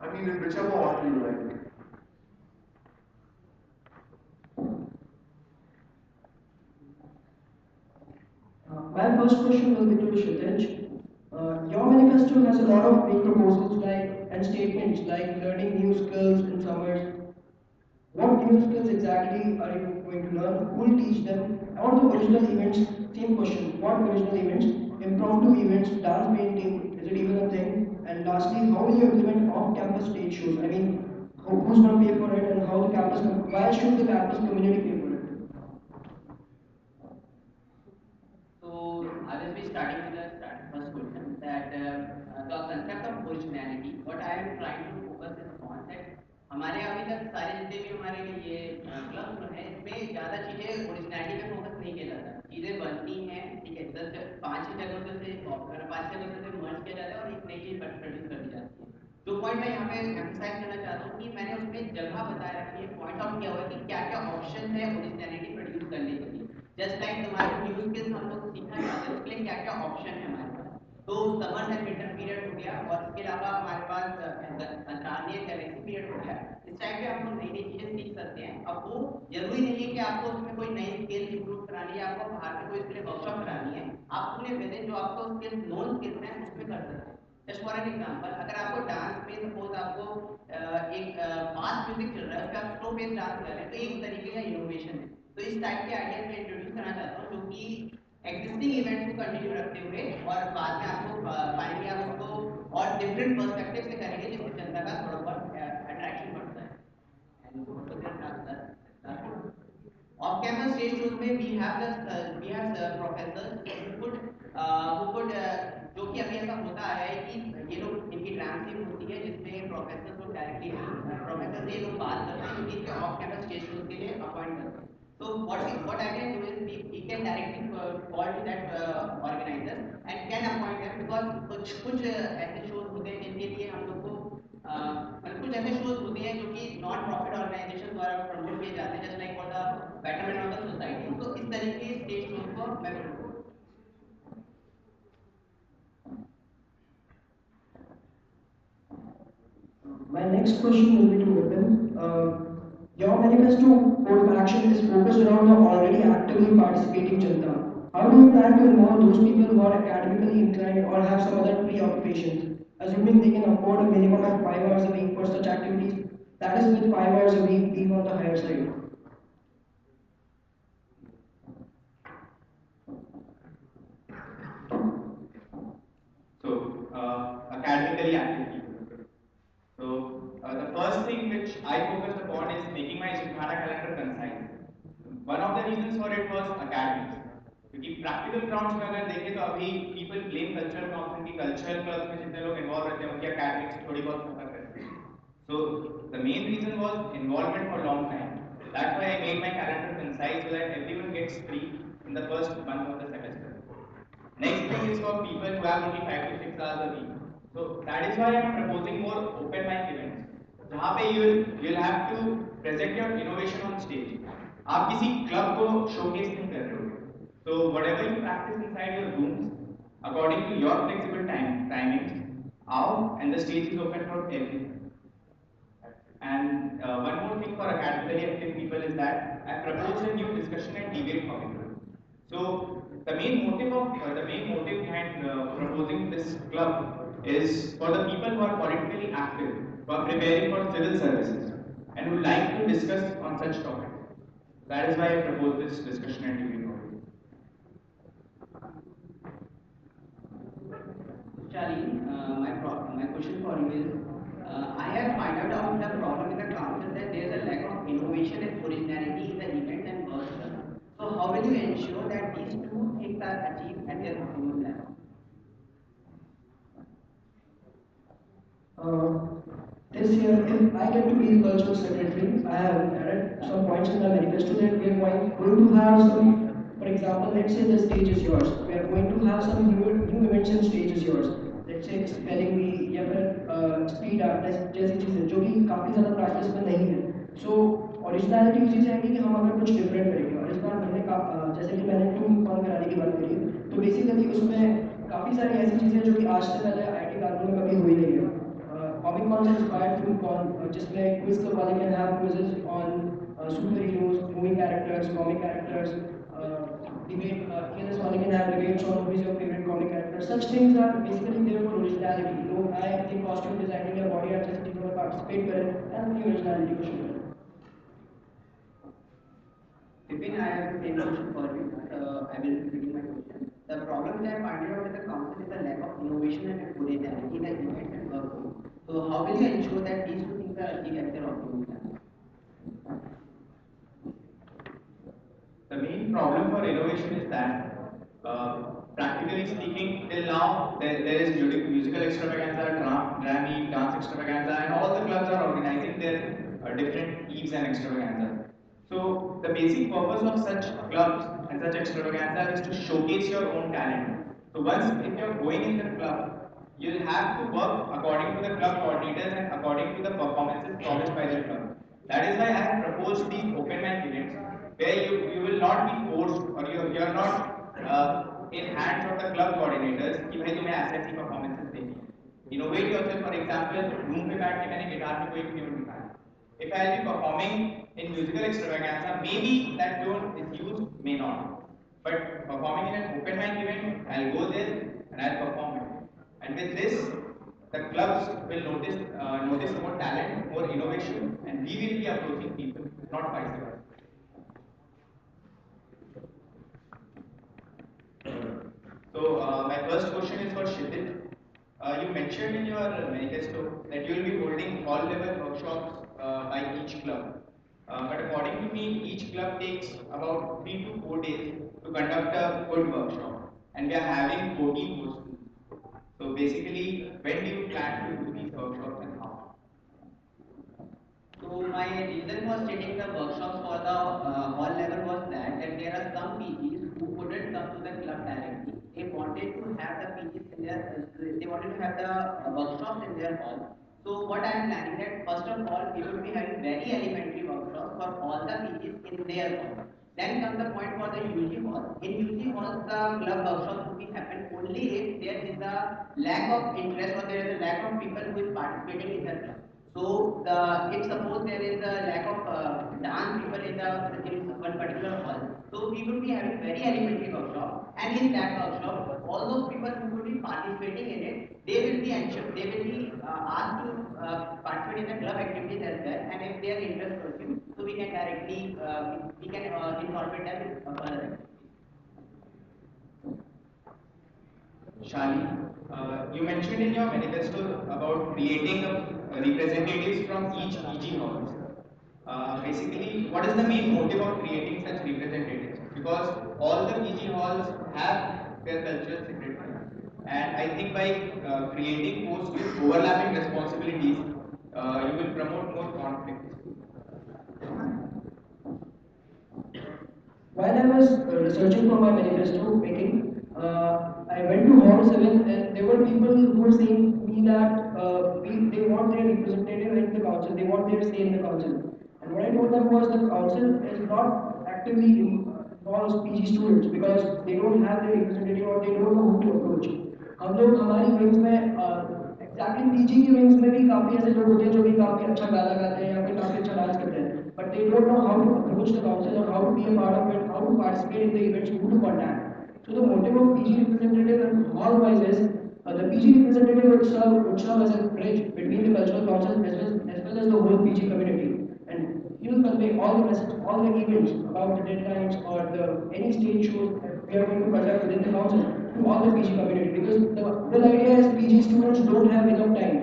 I mean, in whichever order you like. My first question will be to Kshitij. Your manifesto has a lot of big proposals and statements like learning new skills in summers. What new skills exactly are you going to learn? Who will teach them? Or the original events, same question. What original events? Impromptu events, dance painting, is it even a thing? And lastly, how will you implement off-campus stage shows? I mean, who's going to pay for it and how the campus, why should the campus community pay for it? So I will be starting with the first question that the concept of originality. What I am trying to focus is on that हमारे अभी तक सारे जितने भी हमारे ये club हैं इसमें ज़्यादा चीज़ें ओरिजिनलिटी पे फोकस नहीं किया जाता. चीज़ें बनती हैं ठीक है 5 जगहों से 5 जगहों से मर्ज किया जाता है और एक नई चीज़ प्रोड्यूस कर दी जाती है. जो पॉइंट मैं यहाँ पे एम्फसाइज करना चाहता हूँ कि मैंने उसमें जगह बताए रखी है पॉइंट आउट किया हुआ है कि क्या क्या ऑप्शन है ओरिजिनलिटी प्रोड्यूस करने के लिए. जस्ट लाइक तुम्हारे न्यू स्किल्स हम लोग सीखना चाहते हैं उसके लिए क्या क्या ऑप्शन है हमारे पास. तो समर एंड विंटर पीरियड हो गया और इसके अलावा हमारे पास अंतरालीय गैलेक्सी पीरियड हो गया. इस टाइप पे आप लोग नई नई चीज़ें सीख सकते हैं. अब वो जरूरी नहीं है कि आपको उसमें कोई नई स्किल इंप्रूव करानी है आपको बाहर में कोई इसके लिए वर्कशॉप करानी है. आप अपने विद इन जो आपको स्किल्स नॉन स्किल्स हैं उसमें कर सकते हैं. जस्ट फॉर एन एग्जांपल अगर आपको डांस में सपोज आपको एक फास्ट म्यूजिक चल रहा है उसमें आप स्लो पेस डांस कर रहे हैं तो एक तरीके का इनोवेशन है. तो इस टाइप के आइडियाज मैं इंट्रोड्यूस करना चाहता हूँ जो कि एग्जिस्टिंग इवेंट्स को कंटिन्यू रखते हुए और बाद में आपको फाइनली आप उसको और डिफरेंट पर्सपेक्टिव से करेंगे जिससे जनता का थोड़ा बहुत अट्रैक्शन बढ़ता है. Off campus stage shows में we have professors who could जो कि अभी ऐसा होता है कि ये लोग इनकी ड्रांसिंग होती है जिसमें प्रोफेसर को डायरेक्टली प्रोफेसर से ये लोग बात करते हैं क्योंकि इनके ऑफ कैंपस स्टेज शोज के लिए अपॉइंट करते हैं. So what I can do is we can directly call to that organizer and can appoint them because कुछ ऐसे shows होते हैं जिनके लिए हम लोग को कुछ ऐसे shows होते हैं जो कि नॉन प्रॉफिट ऑर्गेनाइजेशन द्वारा प्रमोट किए जाते हैं just like for the betterment of the society. तो इस तरीके के स्टेज शोज को मैं promote. My next question will be to Vipin. Your manifesto code of action is focused around the already actively participating Janta. How do you plan to involve those people who are academically inclined or have some other preoccupations? Assuming they can afford a minimum of 5 hours a week for such activities, that is with 5 hours a week being on the higher side. So, academically active people. So, the first thing which I focused upon is making my Gymkhana calendar concise. One of the reasons for it was academics. क्योंकि practical grounds में अगर देखें तो अभी people blame cultural council की cultural club में जितने लोग इन्वॉल्व रहते हैं उनकी एकेडमिक्स थोड़ी बहुत खत्म रहती So the main reason was involvement for a long time. That's why I made my calendar concise so that everyone gets free in the first month of the semester. Next thing is for people who have only 5 to 6 hours a week. So that is why I am proposing more open mic events. जहाँ पे you'll have to present your innovation on stage. आप किसी club को showcase नहीं कर रहे हो. So whatever you practice inside your rooms, according to your flexible timings, out and the stage is open for everyone. And one more thing for academically active people is that I proposed a new discussion and debate curriculum. So the main motive behind proposing this club is for the people who are politically active, who are preparing for civil services, and who like to discuss on such topics. That is why I proposed this discussion and debate curriculum. Charlie, my question for you is, I have found out the problem in the council that there is a lack of innovation and originality in the events and workshops. So how will you ensure that these two things are achieved at their optimum level? This year, if I get to be the cultural secretary, I have added some points in the manifesto that we are going to have some, for example, let's say the stage is yours. We are going to have some new events and stage is yours. Let's say spelling bee या फिर speed art जैसी चीज़ें जो कि काफ़ी ज़्यादा practice में नहीं है. So originality उसी से आएगी कि हम अगर कुछ different करेंगे और इस बार जैसे कि मैंने टूम कॉल कराने की बात करी तो बेसिकली उसमें काफ़ी सारी ऐसी चीज़ें जो कि आज से पहले IIT कानपुर में कभी हुई नहीं है. Comic Con is inspired through Con, जिसमें quiz के वाले can have quizzes on superheroes, movie characters, comic characters. Debate, ELS वाले can have debates on who is your favorite comic character. Such things are basically there for originality. लोग आए अपनी costume designing या body art जैसी चीज़ों में participate करें and अपनी originality को show करें. Vipin, I have the same question for you. I will be repeating my question. The problem that I find out with the council is the lack of innovation and originality in the events and work. So how will you ensure that these two things are achieved at their optimum level? The main problem for innovation is that, practically speaking, till now there is musical extravaganza, drama, dance extravaganza, and all the clubs are organizing their different eves and extravaganza. So the basic purpose of such clubs and such extravaganza is to showcase your own talent. So once if you're going in the club, you'll have to work according to the club coordinators and according to the performances promised by the club. That is why I have proposed these open mic events where you will not be forced or you're not in hands of the club coordinators कि भाई तुम्हें ऐसी performances देनी है. Innovate yourself. For example, room पे बैठ के मैंने गिटार में कोई ट्यून निकाला. If I'll be performing in musical extravaganza, maybe that tune is used, may not. But performing in an open mic event, I'll go there and I'll perform it. And with this, the clubs will notice more talent, more innovation, and we will be approaching people, not vice versa. So my first question is for Kshitij. You mentioned in your manifesto that you will be holding all-level workshops by each club. But according to me, each club takes about 3 to 4 days to conduct a good workshop, and we are having 14 courses. So basically, when do you plan to do these workshops and how? So my reason for stating the workshops for the hall level was that there are some PGs who couldn't come to the club directly. They wanted to have the PGs in their, they wanted to have the workshops in their hall. So what I am planning that first of all we will be having very elementary workshops for all the PGs in their hall. Then comes the point for the UG hall. In UG hall, the club workshops will be happen only if there is a lack of interest or there is a lack of people who is participating in the club. So if suppose there is a lack of dance people in one particular hall, so we will be having very elementary workshop, and in that workshop, all those people who will be participating in it, they will be ensured, they will be asked to participate in the club activities as well, and if they are interest pursued, so we can directly we can incorporate them in further activities. Shali, you mentioned in your manifesto about creating representatives from each PG halls. Basically, what is the main motive of creating such representatives? Because all the PG halls have their cultural secretaries, and I think by creating posts with overlapping responsibilities, you will promote more conflicts? While I was researching for my manifesto making, I went to Hall 7 and there were people who were saying to me that they want their representative in the council, they want their say in the council. And what I told them was the council is not actively involves PG students because they don't have their representative or they don't know who to approach. हम लोग हमारी wings में exactly PG की wings में भी काफी ऐसे लोग होते हैं जो भी काफी अच्छा गाना गाते हैं या फिर काफी अच्छा डांस करते हैं but they don't know how to approach the council or how to be a part of it, how to participate in the events, who to contact. So the motive of PG representative and hall wise is the PG representative would serve as a bridge between the cultural council as well as the whole PG community. And he will convey all the message, all the events about the deadlines or the any stage shows that we are going to conduct within the council to all the PG community because the whole idea is PG students don't have enough time.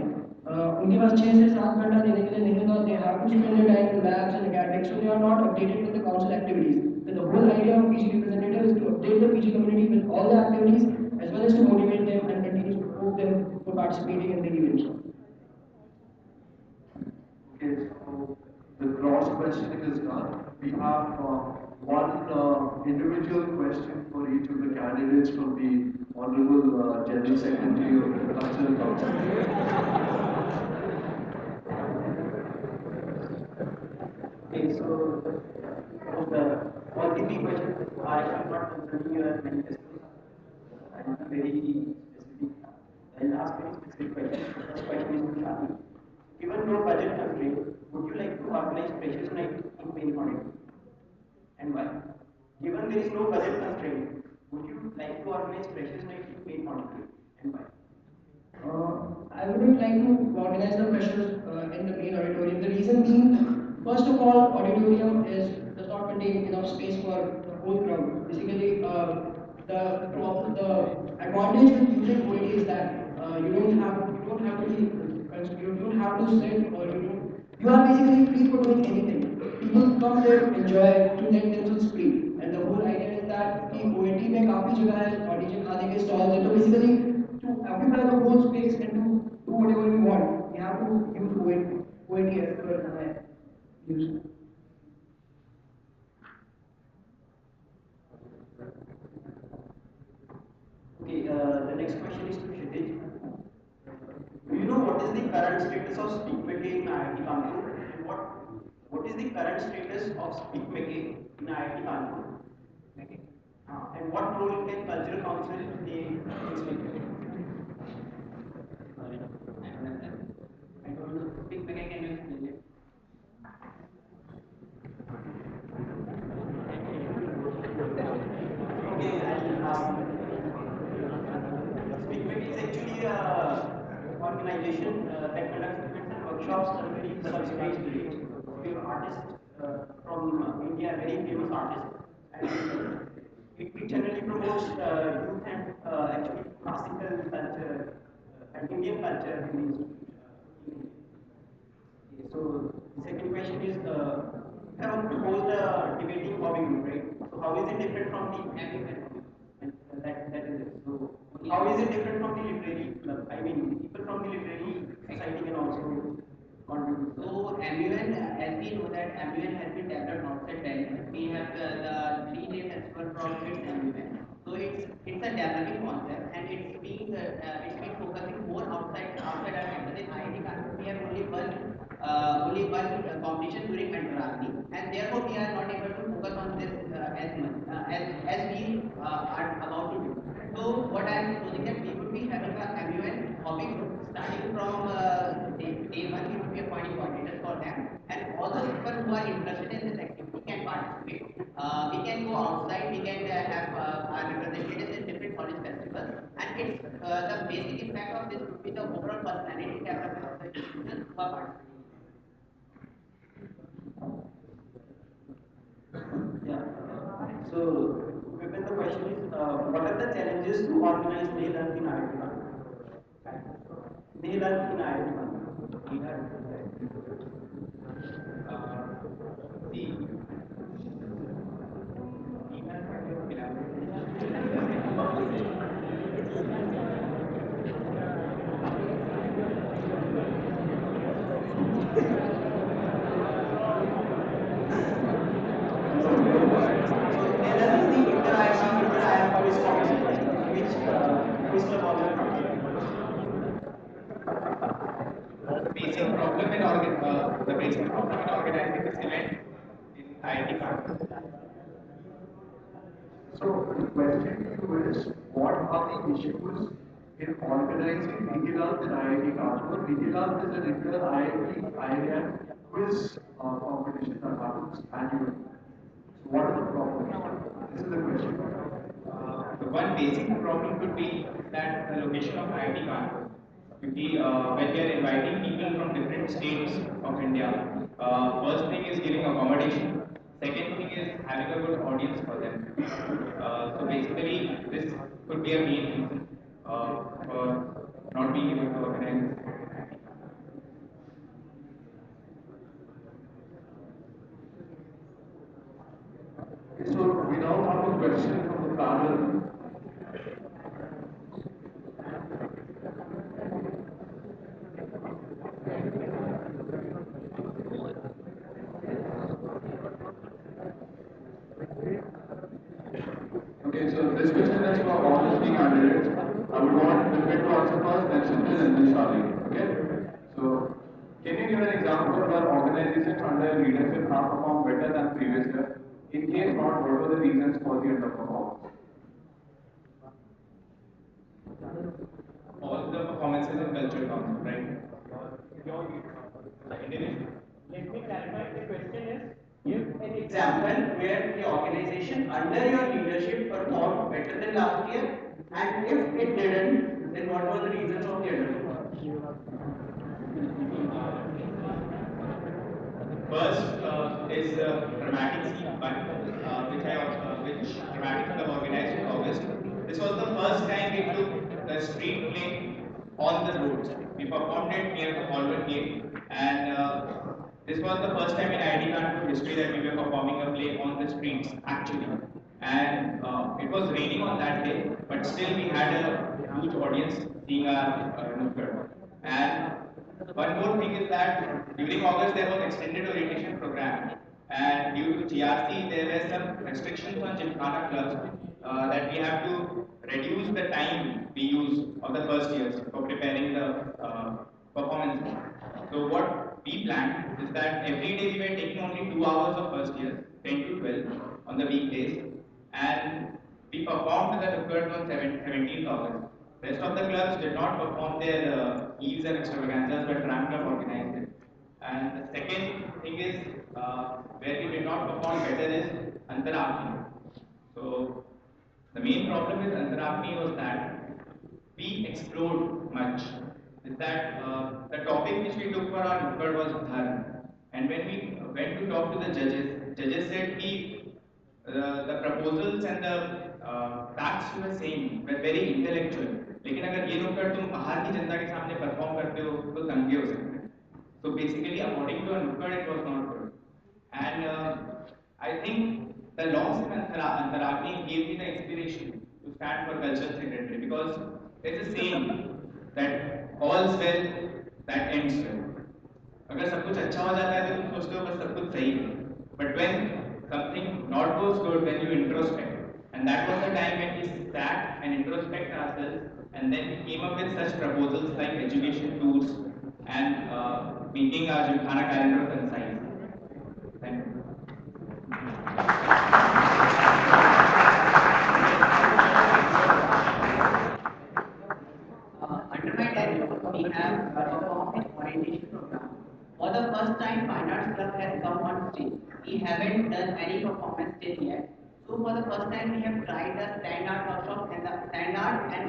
उनके पास 6 से 7 घंटा देने के लिए नहीं होता they have to spend their time in labs and academics so they are not updated with the council activities. So the whole idea of PG representative is to update the PG community with all the activities as well as to motivate them and continue to promote them for participating in the events. Okay, so the cross questioning is done. We have one individual question for each of the candidates from the Honorable General Secretary of the Cultural Council. Okay, so all the three questions are not concerning your manifesto. I will be very specific. I'll ask very specific questions. The first question is to Shadi. Given no budget constraint, would you like to organize Freshers Night in Main Auditorium? And why? Given there is no budget constraint, would you like to organize Freshers Night in Main Auditorium? And why? I wouldn't like to organize the freshers in the main auditorium. The reason being, first of all, auditorium does not contain enough space for the whole crowd. Basically, the advantage with using OAT is that you don't have to sit or you are basically free for doing anything. People come there, enjoy to let themselves free. And the whole idea is that the OAT में काफी जगह है और DJ खाने के stalls है तो basically to occupy the whole space and to do whatever we want, we have to use OAT as per my use. Okay, the next question is to Kshitij. Do you know what is the current status of speak making in IIT Kanpur and what is the current status of speak making in IIT Kanpur? And what role can cultural council play in speak making? I don't know. Speak making, can you explain it? Okay, I'll ask. SpeakMate is actually an organization that conducts events and workshops under the subspace debate. We have artists from India, very famous artists, and it generally promotes youth and actually classical culture and Indian culture in these. So the second question is, you have proposed a debating hobby group, right? So how is it different from the academic? And that is it. So how is it different from the literary club? I mean, people from the literary society can also contribute. So MUN, as we know that MUN has been developed outside Delhi. We have the 3-day festival from its MUN. So it's a developing concept and it's been focusing more outside our campus. In IIT Kanpur, we have only one competition during Antaragni, and therefore we are not able to focus on this as much as we are about to do. So what I am proposing that we would be having a MUN hobby group starting from day one. We would be appointing coordinators for them, and all those people who are interested in this activity can participate. We can go outside. We can have our representatives in different college festivals, and it's the basic impact of this would be the overall personality development of the students who are participating. Yeah. So, Vipin, the question is, what are the challenges to organize Nehland in IIT Kanpur? Nehland in IIT Kanpur. IIT Kanpur. So the question to you is, what are the issues in organizing DigiLab in IIT Kanpur? DigiLab is a regular IIT IIM quiz competition that happens annually. So what are the problems? This is the question. The one basic problem could be that the location of IIT Kanpur. Because when we are inviting people from different states of India, first thing is giving accommodation. Second thing is having a good audience for them. So basically, this could be a main reason for not being able to organize. Okay, so we now have a question from the panel. Okay, so this question is for all the three candidates. I would want Vipin to answer first, then Chintan, and then Shali. Okay? So, can you give an example where organizations under leadership have performed better than previous year? In case not, what were the reasons for the underperformance? All the performances in culture council, right? Individual. Let me clarify. The question is, give an example where the organization under your leadership performed better than last year, and if it didn't, then what were the reasons of the underperformance? First is dramatic scene one, which dramatic club organized in August. This was the first time we took the street play on the roads. We performed it near the Holborn Gate, and this was the first time in IIT Kanpur history that we were performing a play on the streets actually. And it was raining on that day, but still we had a huge audience seeing our nukkad. And one more thing is that during August there was extended orientation program, and due to GRC there were some restrictions on Gymkhana clubs that we have to reduce the time we use of the first years for preparing the performance. So what we planned is that every day we were taking only 2 hours of first year, 10 to 12 on the weekdays, and we performed the nukkad on 17th August. Rest of the clubs did not perform their eves and extravaganzas, but Ram Club organized it. And the second thing is where we did not perform better is Antaragni. So the main problem with Antaragni was that we explored much. Is that the topic which we took for our nukkad was dharma. And when we went to talk to the judges said the proposals and the facts you were saying were very intellectual. लेकिन अगर ये नुक्कड़ तुम बाहर की जनता के सामने perform करते हो तो दंगे हो सकते हैं. So basically, according to a nukkad, it was not good. And I think the loss in Antaragni gave me the inspiration to stand for cultural secretary because it's a saying that all's well that ends well. अगर सब कुछ अच्छा हो जाता है तो तुम सोचते हो बस सब कुछ सही है. But when something not goes good, then you introspect. And that was the time when we sat and introspect ourselves, and then we came up with such proposals like education tours and making our Gymkhana calendar concise. Thank you. Under my tenure, we have performed an orientation program. For the first time, Fine Arts Club has come on stage. We haven't done any performance till yet. So for the first time, we have tried the stand art workshop and the stand art and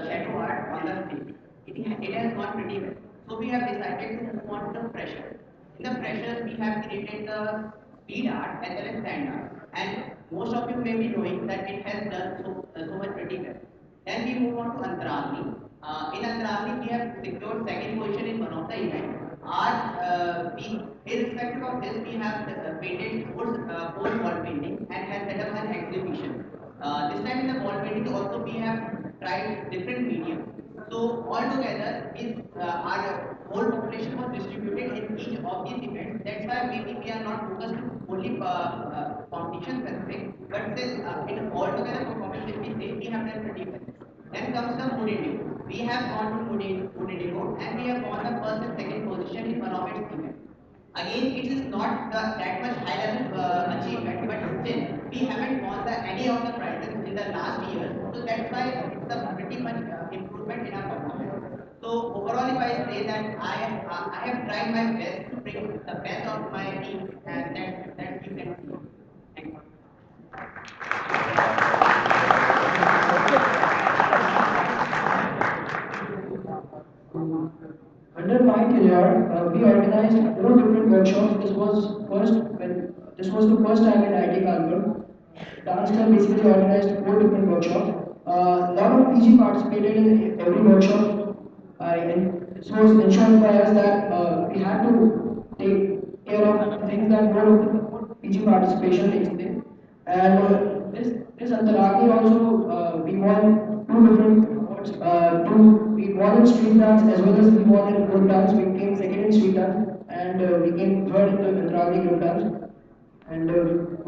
shadow art on the stage. It has gone pretty well. So we have decided to move on to the pressure. In the pressure, we have created the speed art as well as stand art. And most of you may be knowing that it has done so much pretty well. Then we move on to Antaragni. In Antaragni, we have secured second position in one of the events. Irrespective of this, we have painted four wall paintings and have set up an exhibition. This time in the wall painting also we have tried different mediums. So altogether, our whole population was distributed in each of these events. That's why we are not focused to only competition specific, but since in altogether performance, if we say we have done pretty well. Then comes the Mood Indigo. We have gone to Mood Indigo and we have won the first and second position in one of its events. Again, it is not that much high level I have tried my best to bring the best out of my team, and that you can see. Thank you. Under my tenure, we organized four different workshops. This was the first time in IIT Kanpur. Dance Club basically organized four different workshops. A lot of PG participated in every workshop. And this was ensured by us that we had to take care of things that more PG participation takes place. And this Antaragni also we won two different awards. We won in street dance as well as we won in group dance. We came second in street dance and we came third in the Antaragni group dance. And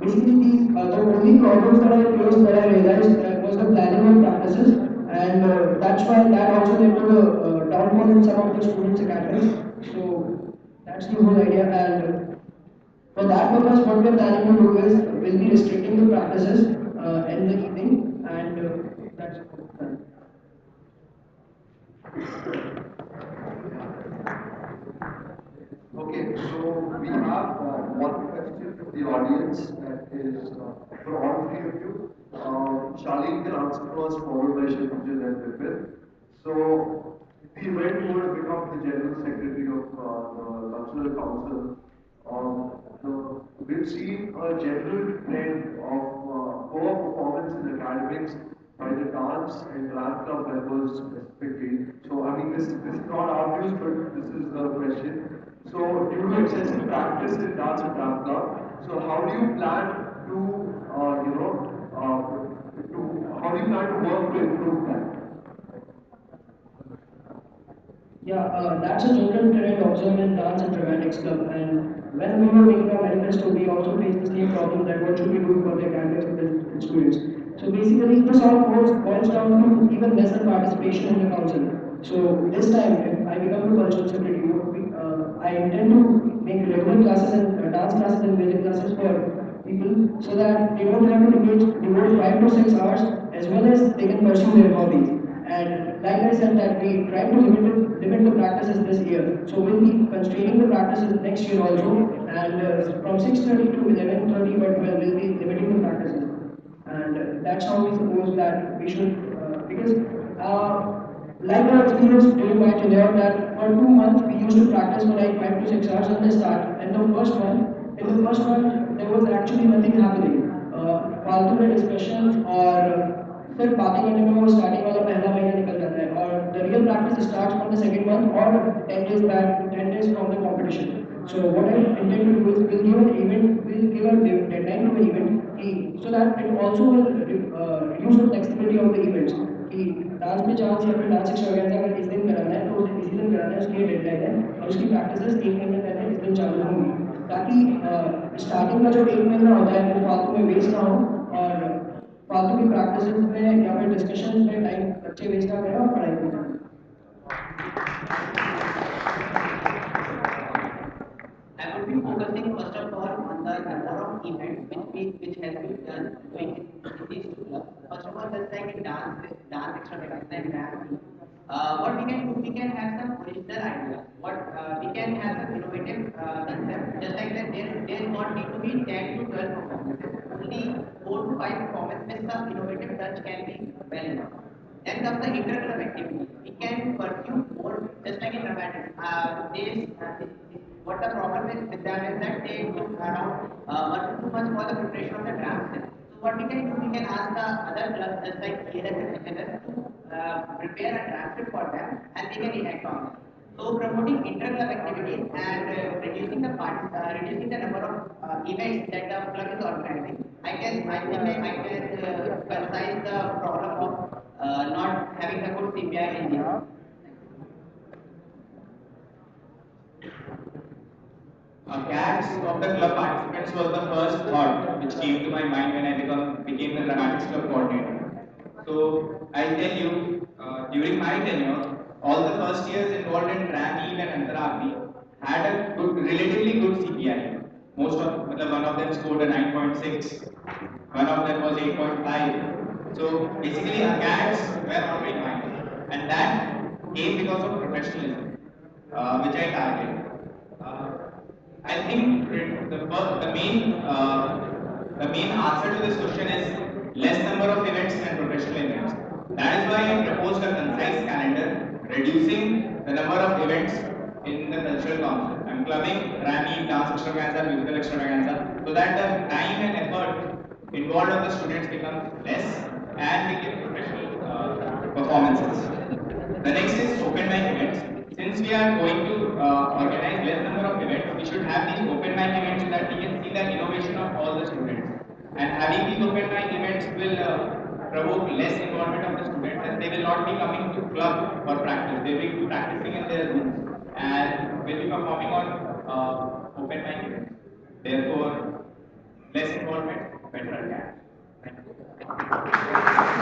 basically, the only problems that I faced that I realized was the planning of practices, and that's why that also led to the downfall in some of the students' academics. So that's the whole idea. And for that purpose, what we're planning to do is we'll be restricting the practices in the evening, and that's it. Okay, so we have one question from the audience that is for all three of you. Charlene can answer first, followed by Shivji and Vipin. So, the event would become the General Secretary of the Cultural Council. We've seen a general trend of poor performance in academics by the dance and dance club members specifically. So, I mean, this is not our views, but this is the question. So, due to excessive practice in dance and dance club, so how do you plan to, how do you plan to work to improve that? Yeah, that's a general trend observed in dance and dramatics club. And when we were making our manifesto, we also faced the same problem that what should we do for the academics of the students. So basically, this all boils down to even lesser participation in the council. So this time, if I become the cultural secretary, I intend to make regular classes and dance classes and music classes for people so that they don't have to devote 5 to 6 hours as well as they can pursue their hobbies. And like I said, that we try to limit the practices this year. So we'll be constraining the practices next year also. And from 6:30 to 11:30 or 12, we'll be limiting the practices. And that's how we suppose that we should, because like our experience during my tenure, that for 2 months we used to practice for like 5 to 6 hours at the start. And in the first month, there was actually nothing happening. फालतू में discussions और फिर बातें करने में वो starting वाला पहला महीना निकल जाता है और the real practice starts from the second month और 10 days back 10 days from the competition. So what I intend to do is we'll give a deadline to an event so that it also will reduce the flexibility of the events कि dance में chance या फिर dance extravaganza अगर इस दिन कराना है तो उसे इसी दिन कराना है, उसकी ये डेडलाइन है और उसकी प्रैक्टिसेस 1 महीने पहले इस दिन चालू होंगी ताकि स्टार्टिंग का जो 1 महीना होता है वो फालतू में वेस्ट ना हो और फालतू की प्रैक्टिसेस में या फिर डिस्कशन में टाइम बच्चे वेस्ट ना करें और पढ़ाई करें. I would be focusing first of all on the number of events which has been done doing in these two clubs. First of all, just like in dance extravaganza and dance, what we can do, we can have some original ideas. What we can have some innovative concept. Just like that, there not need to be 10 to 12 performances. Only 4 to 5 performances with some innovative touch can be well enough. Then comes the interclub activity. We can pursue more, just like in dramatics. What the problem is with them is that they took around 1 to 2 months for the preparation of the draft. So what we can do, we can ask the other clubs, just like KLS and HLS, to prepare a draft for them, and they can enact on it. So promoting inter-club activities and reducing the number of events that the club is organizing. I can concise the problem of not having a good CPI in this. Cats of the club participants was the first thought which came to my mind when I became the dramatics club coordinator. So I'll tell you, during my tenure, all the first years involved in Dram, Eve and Antaragni had a relatively good CPI. One of them scored a 9.6, one of them was 8.5. So basically, our cats were already mine, and that came because of professionalism, which I target. Uh, I think the main answer to this question is less number of events and professional events. That is why I proposed a concise calendar, reducing the number of events in the cultural council. I'm clubbing Rally, dance extravaganza, musical extravaganza, so that the time and effort involved of the students becomes less and we give professional performances. The next is open mic events. Since we are going to organize less number of events, we should have these open mic events so that we can see the innovation of all the students. And having these open mic events will provoke less involvement of the students as they will not be coming to club for practice. They will be practicing in their rooms and will be performing on open mic events. Therefore, less involvement, better attendance. Thank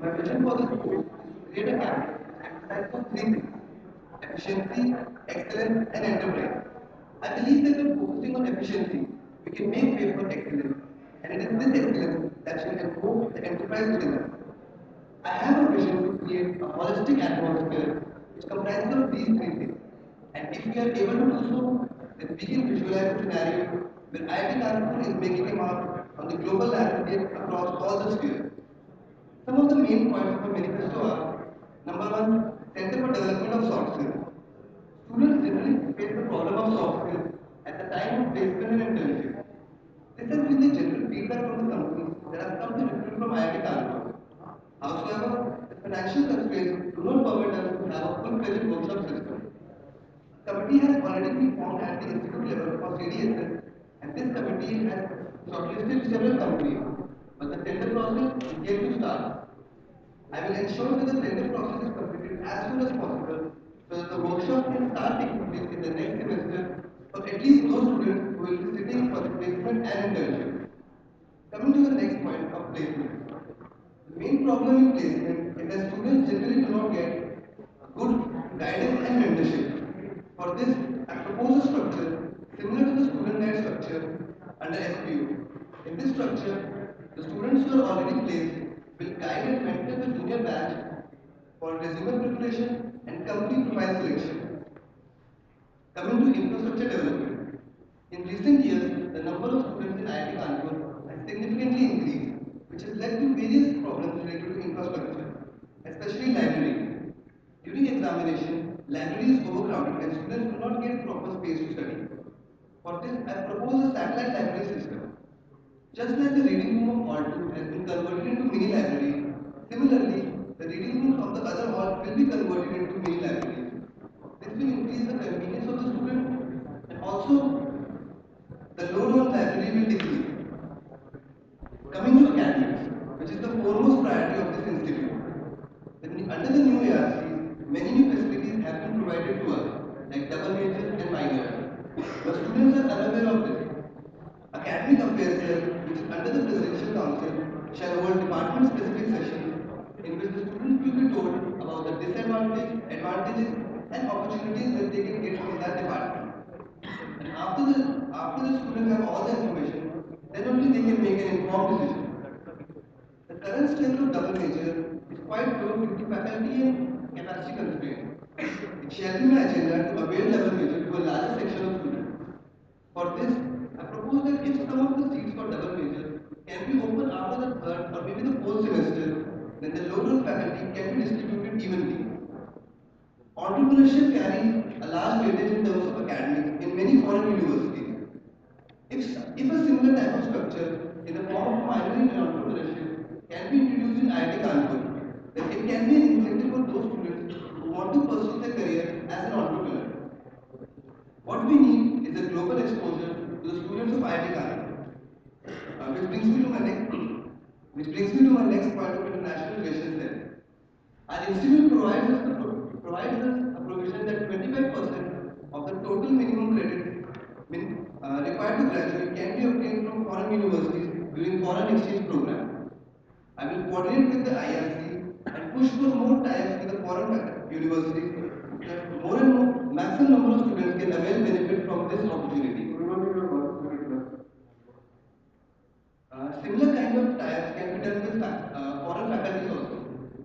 My vision for this course is to create a campus that emphasizes on three things: efficiency, excellence, and enterprise. I believe that by focusing on efficiency, we can make way for excellence, and it is this excellence that shall evoke the enterprise within us. I have a vision to create a holistic atmosphere which comprises of these three things. And if we are able to do so, then we can visualize a scenario where IIT Kanpur is making a mark on the global landscape across all the spheres. Some of the main points of the manifesto are: number one, Center for Development of Soft Skills. Students generally face the problem of soft skills at the time of placement and internship. This has been the general feedback from the companies that have come to recruit from IIT Kanpur. However, the financial constraints do not permit us to have a full-fledged workshop system. A committee has already been formed at the institute level for CDSS, and this committee has shortlisted several companies, but the tender process is yet to start. I will ensure that the tender process is completed as soon as possible so that the workshop can start taking place in the next semester for at least those students who will be sitting for the placement and internship. Coming to the next point of placement. The main problem in placement is that students generally do not get good guidance and mentorship. For this, I propose a structure similar to the student guide structure under SPU. In this structure, the students who are already placed will guide and mentor the junior batch for resume preparation and company profile selection. Coming to infrastructure development. In recent years, the number of students in IIT Kanpur has significantly increased, which has led to various problems related to infrastructure, especially library. During examination, library is overcrowded and students do not get proper space to study. For this, I propose a satellite library system. Just like the reading room of Hall 2 has been converted into mini library, similarly, the reading rooms of the other hall will be converted into mini libraries. This will increase the convenience of the student and also the load on library will decrease. Coming to academics, which is the foremost priority of this institute. Under the new ARCs, many new facilities have been provided to us, like double majors and minors. But students are unaware of this. Academic Affairs Cell, which is under the Presidential Council, shall hold department-specific sessions in which the students will be told about the disadvantages, advantages, and opportunities that they can get from that department. And after the students have all the information, then only they can make an informed decision. The current strength of double major is quite low due to faculty and capacity constraints. It shall be my agenda to avail double major to a larger section of students. For this, I propose that if some of the seats for double major can be opened after the third or maybe the fourth semester, then the load on faculty can be distributed evenly. Entrepreneurship carries a large weightage in terms of academics in many foreign universities. If a similar type of structure in the form of minor in entrepreneurship can be introduced in IIT Kanpur, then it can be an incentive for those students who want to pursue their career as an entrepreneur. What we need is a global exposure to the students of IIT Kanpur. Which brings me to my next point of international relations then. Our institute provides us a provision that 25% of the total minimum credit required to graduate can be obtained from foreign universities during foreign exchange program. I will coordinate with the IRC and push for more ties with the foreign universities so that more and more maximum number of students can avail benefit from this opportunity. Similar kind of ties can be done with foreign faculties also.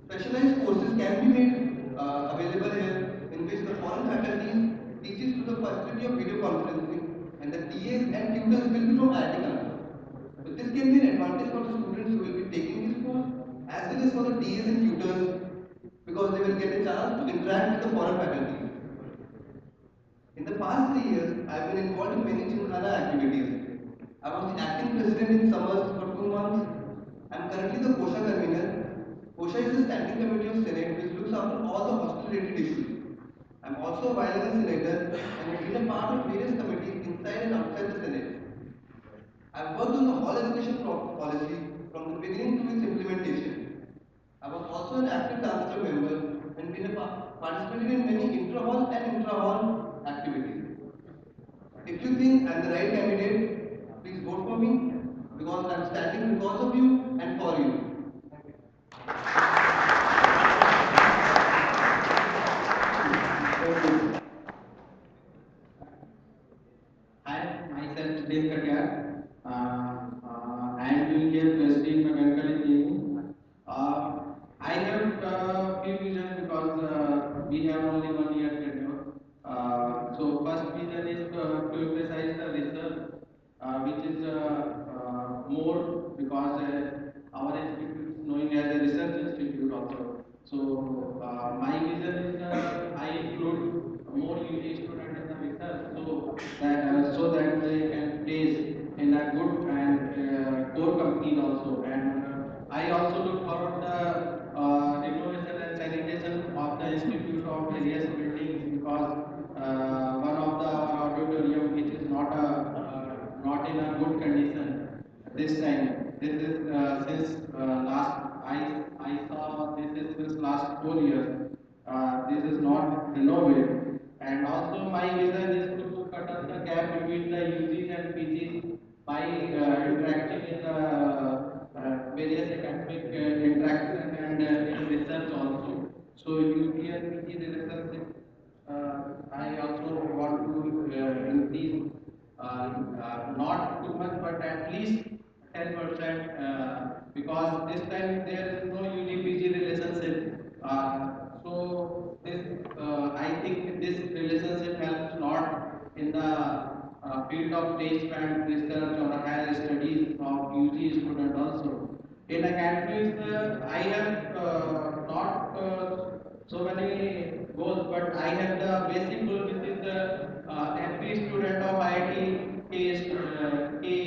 Specialized courses can be made available here in which the foreign faculties teaches to the facility of video conferencing and the TAs and tutors will be from IIT Kanpur. So this can be an advantage for the students who will be taking this course as well as for the TAs and tutors because they will get a chance to interact with the foreign faculty. In the past 3 years, I have been involved in many Gymkhana activities. I was the acting president in summers for 2 months. I am currently the KOSHA convener. KOSHA is the standing committee of Senate which looks after all the hostel-related issues. I am also a violence senator and have been a part of various committees inside and outside the Senate. I have worked on the whole education policy from the beginning to its implementation. I was also an active council member and been participated in many intra-hall and intra-hall activities. If you think I am the right candidate, please vote for me because I am standing because of you and for you. Hi, myself Dev Katyar. I am doing here PhD in mechanical engineering. I have few visions because we have only 1 year tenure. So first vision is to emphasize the research, which is more because our institute is known as a research institute also. So my vision is I include more UG students in the research, so that they can place in a good and core companies also. And I also look forward the renovation and sanitation of the institute of various buildings because one of the our auditorium which is not in a good condition this time. This is since last I saw this is since last 4 years. This is not renovated. And also my vision is to cut up the gap between the UGs and PGs by interacting in the various academic interaction and in research also. So UG and PG relationship, I also want to increase, not too much, but at least 10%, because this time there is no UG-PG relationship. So this, I think this relationship helps a lot in the field of placement, research or higher studies of UG student also. In academics, I have not so many goals, but I have the basic goal, which is every student of IIT K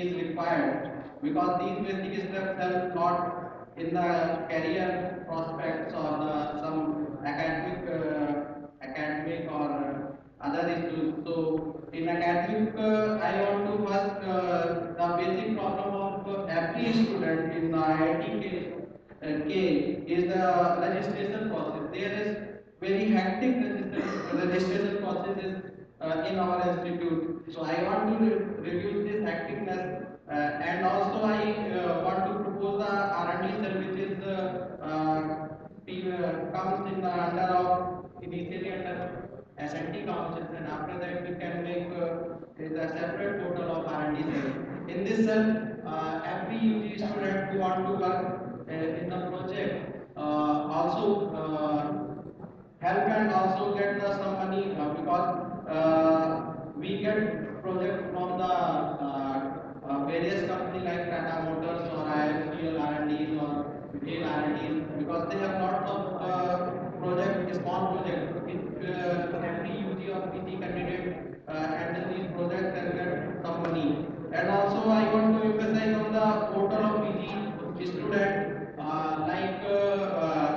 is required, because these basic steps help lot in the career prospects or some academic or other issues. So in academic, I want to first the basic problem of every student in IIT K is the registration process. There is very hectic registration process is in our institute. So I want to reduce this hecticness, and also I want to propose the R&D cell, which is comes in the under of initially under S&T councils, and after that we can make is a separate portal of R&D cell. In this cell, every UG student who want to work in the project also help and also get some money, because we get projects from the various companies like Tata Motors or IFCL R&Ds or GAIL R&Ds, because they have lots of project, small projects. If every UG or PG candidate handle these projects and get some money. And also I want to emphasize on the portal of PG student,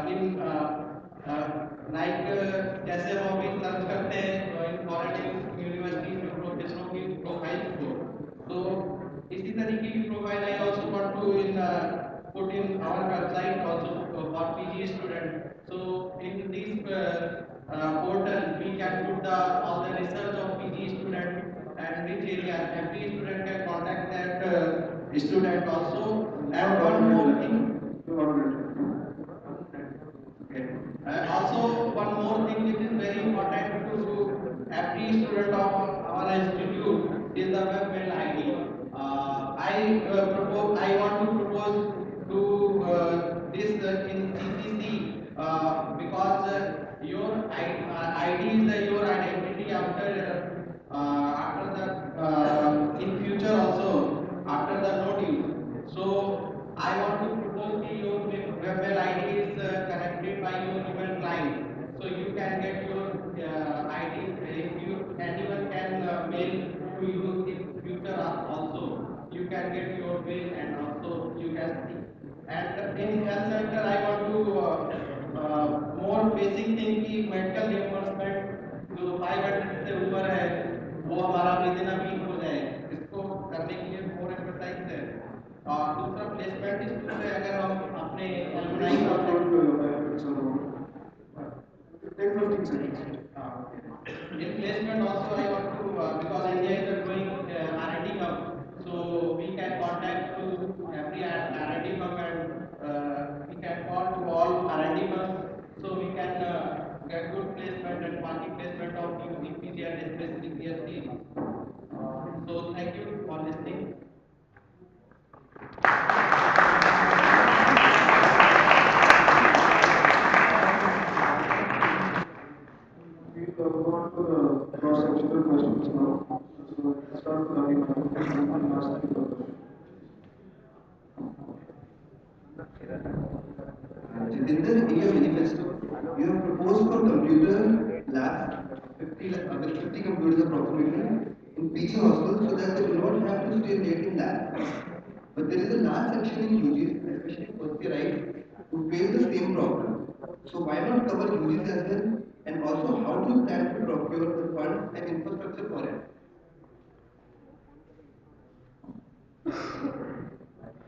in जैसे हम अभी search करते हैं in foreign universities में प्रोफेसरों की profile को, तो इसी तरीके की profile I also want to in put in our website also for PG student. So in this portal we can put the all the research of PG student and which area every student can contact that student also. And one more thing. Okay. Also, one more thing which is very important to every student of our institute is the web mail ID. I want to propose to this in CCC, because your ID is your identity after the in future also after the no due. So I want to propose that your web ID is connected by your email client, so you can get your ID. If you anyone can mail to you in future also, you can get your mail and also you can see. And in health center, I want to more basic thing की medical reimbursement जो 500 से ऊपर है वो हमारा within a week हो जाए, इसको करने के लिए more emphasize है। और दूसरा प्लेसमेंट इश्यू है, अगर हम अपने alumni in placement also I want to because India is growing R&D hub, so we can contact to every R&D hub and we can call to all R&D hubs, so we can get good placement and market placement of UGPG and especially PhD. So thank you for listening. We go on to the cross-sectional questions now. So let's start with Abhi and ask the question. Jitendra, in your manifesto, you have proposed for computer labs, 50 computers approximately, in PG hostels so that they do not have to stay late in lab. But there is a large section in UGs, especially first year, right, who face the same problem. So why not cover UGs as well? And also, how do you plan to procure the funds and infrastructure for it?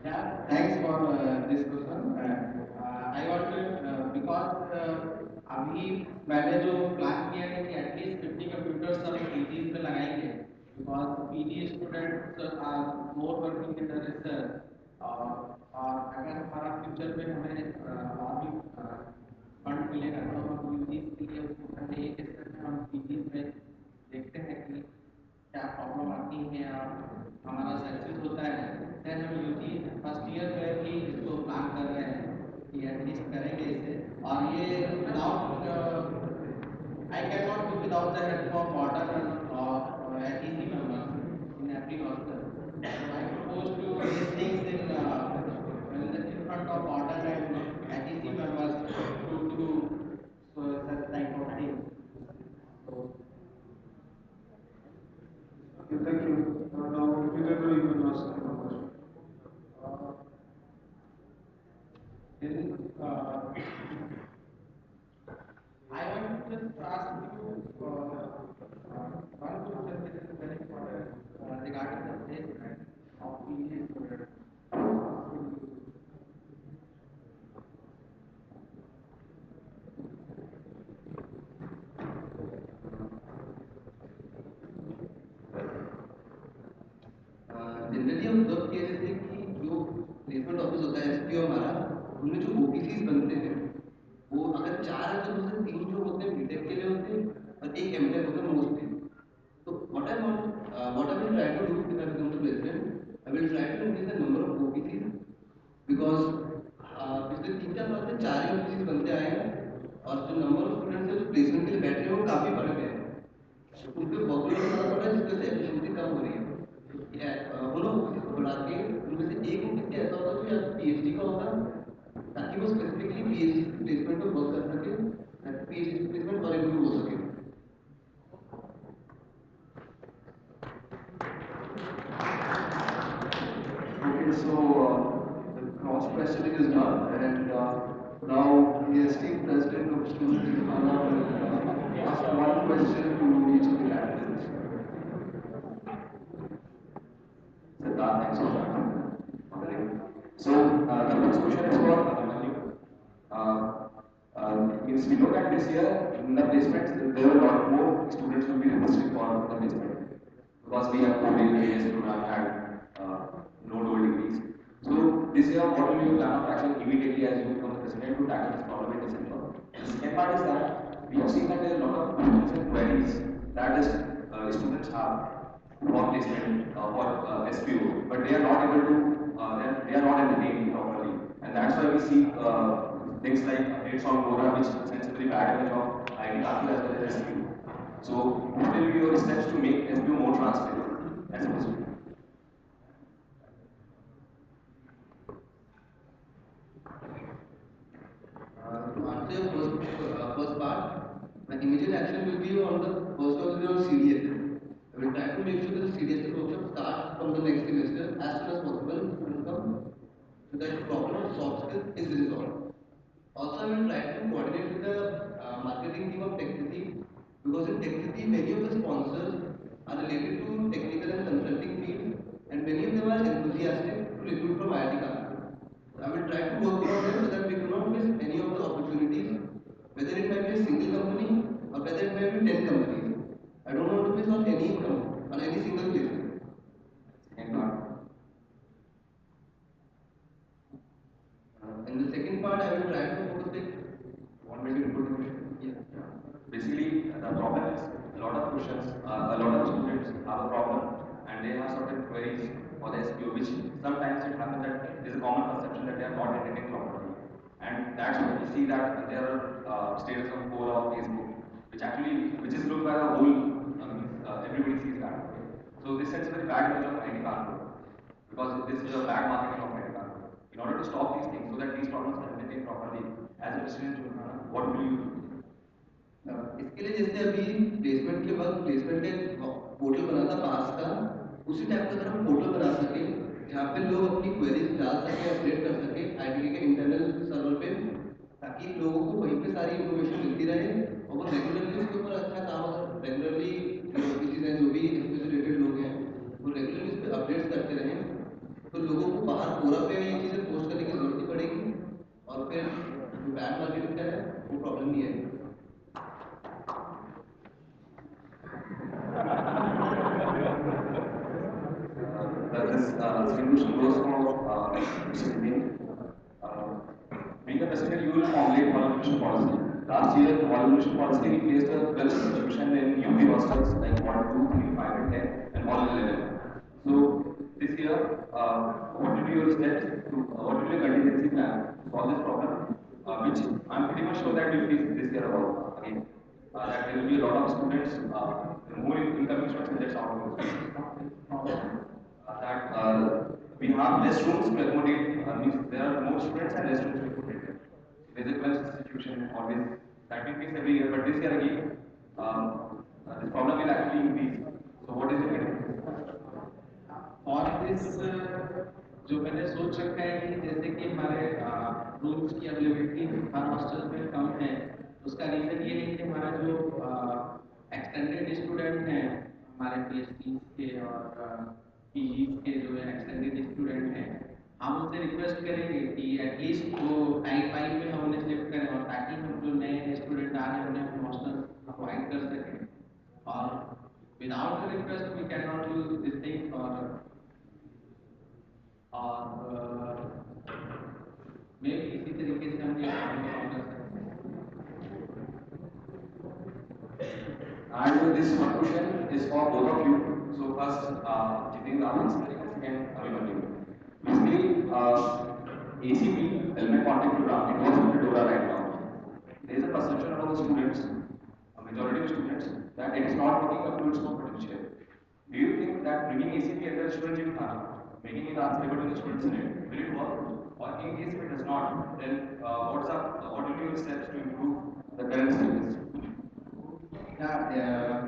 Yeah, thanks for this question. I want to because अभी मैंने जो plan किया है कि at least 50 computers हम PGs में लगाएंगे, because PG students are more working in the research, और अगर हमारा फ्यूचर में हमें और भी लिए करता हूँ, हम यूजीज के लिए उसको करते एक स्टेप में हम पीजीज में देखते हैं कि क्या प्रॉब्लम आती है या हमारा सक्सेस होता है। देन हम यूजी फर्स्ट ईयर में ही इसको प्लान कर रहे हैं कि एटलीस्ट करेंगे इसे, और ये without I cannot do without the help of warden or ATC members in every hostel. So I propose to raise things in front of warden and ATC members to do such type of things. So, Okay, thank you. Now, Vijay, you can ask the question. I want to just ask you one question which is very important regarding the placement of PG students. Generally हम observe किए रहते हैं कि जो placement office होता है SPO हमारा, उनमें जो ओबीसीज बनते हैं वो अगर 4 है तो उसमें 3 जो होते हैं बीटेक के लिए होते हैं और एक एमटेक होता है मोस्टली। तो what I will try to do if I become the president, I will try to increase the number of OBCs because पिछले 3-4 साल से 4 ही OBCs बनते आए हैं और जो नंबर ऑफ स्टूडेंट्स है जो प्लेसमेंट के लिए बैठ रहे हैं वो काफ़ी बढ़ गए हैं। उनके वर्कलोड ज़्यादा बढ़ रहा है जिसकी वजह से एफिशिएंसी कम हो रही है। वो लोग OBC को बढ़ा के उनमें से एक OBC ऐसा होगा जो या पीएचडी का होगा ताकि वो स्पेसिफिकली पीएचडी प्लेसमेंट पर वर्क कर सके ताकि पीएचडी प्लेसमेंट और इम्प्रूव हो सके। Okay, so the cross questioning is done, and now the esteemed president of Students in Ghana will ask one question to each of the candidates. Siddharth, thanks for that. Okay. So the first question is for Manu. Means we know that this year in the placements there were a lot more students will be registered for the placement because we have coding AS program had no dual degrees. So this year, what will you plan of action immediately as you become the president to tackle this problem in December? The second part is that we have seen that there are a lot of questions and queries that is, students have for placement for SPO, but they are not able to, they are not entertained properly, and that's why we see things like updates on Quora, which sends a very bad image of IIT Kanpur as well as SPO. So, what will be your steps to make SPO more transparent as a president? To answer your first part, my immediate action will be on the first of the CDSS. I will try to make sure that the CDSS workshop starts from the next semester as soon as possible so that the problem of soft skills is resolved. Also, I will try to coordinate with the marketing team of TechCity because in TechCity many of the sponsors are related to technical and consulting fields and many of them are enthusiastic to recruit from IIT Kanpur. I will try to work on them so that we do not miss any of the opportunities, whether it might be a single company or whether it might be 10 companies. I don't want to miss on any single placement. Thank God. In the second part, I will try to focus like. Want me to repeat the question? Yeah. Basically, the problem is a lot of questions, a lot of students have a problem and they have certain queries for the SPO, which sometimes it happens that there is a common perception that they are not entertained properly. And that's why we see that there are status of Quora or Facebook, which is looked by the whole, everybody sees that. Okay? So this sets a very bad image of IIT Kanpur because this is a bad marketing of IIT Kanpur. In order to stop these things so that these problems are entertained properly, as a president, what will you do? इसके लिए जैसे अभी placement के वक्त placement का portal बना था पास का, उसी टाइप का अगर हम पोर्टल बना सके जहाँ पे लोग अपनी क्वेरीज डाल सके अपडेट कर सके आईटी के इंटरनल सर्वर पे ताकि लोगों को वहीं पे सारी इन्फॉर्मेशन मिलती रहे और वो रेगुलरली उसके ऊपर अच्छा काम अगर रेगुलरली ऑफिस हैं जो भी इसमें से रिलेटेड लोग हैं वो रेगुलरली इस पर अपडेट्स करते रहें तो लोगों को बाहर कोरा पे ये चीज़ें पोस्ट करने की जरूरत नहीं पड़ेगी और फिर जो बैड मार्केटिंग का है वो प्रॉब्लम नहीं आएगी। This same question goes for Mr. Nitin. Being a president, you will formulate one education policy. Last year, in evaluation policy, we placed a 12 institution in UP hostels like Ward 2, 3, 5, and 10, and Hall 11. So this year, what will be your steps to, what will be your contingency plan to solve this problem, which I'm pretty much sure that we'll face this year about again. That there will be a lot of students, more incoming students and less outgoing students. That we have less rooms to accommodate, means there are more students and less rooms to accommodate them. There's a clutch situation always that we face every year, but this year again, this problem will actually increase. So what is your guidance? और इस जो मैंने सोच रखा है कि जैसे कि हमारे रूम्स की अवेलेबिलिटी हर हॉस्टल में कम है, उसका रीज़न ये है कि हमारा जो एक्सटेंडेड स्टूडेंट हैं, हमारे पीएचडी के और पीजी के जो है एक्सटेंडेड स्टूडेंट हैं, हम उनसे रिक्वेस्ट करेंगे कि एटलीस्ट वो टाइप 5 में हम उन्हें शिफ्ट करें, और ताकि हम जो नए स्टूडेंट आ रहे हैं उन्हें हम हॉस्टल प्रोवाइड कर सकें। और without the request we cannot do this thing, और maybe इसी तरीके से हम ये काम कर सकते हैं। And this one question is for both of you. So first, Jitin answering, second, Abhimanyu. Basically, ACP, Element Contact Program, it was in Dora right now. There is a perception among the students, a majority of students, that it is not working up to its full potential. Do you think that bringing ACP under the student gymkhana, making it answerable to the students in it, will it work? Or in case if it does not, then what will be your steps to improve the current status? Yeah,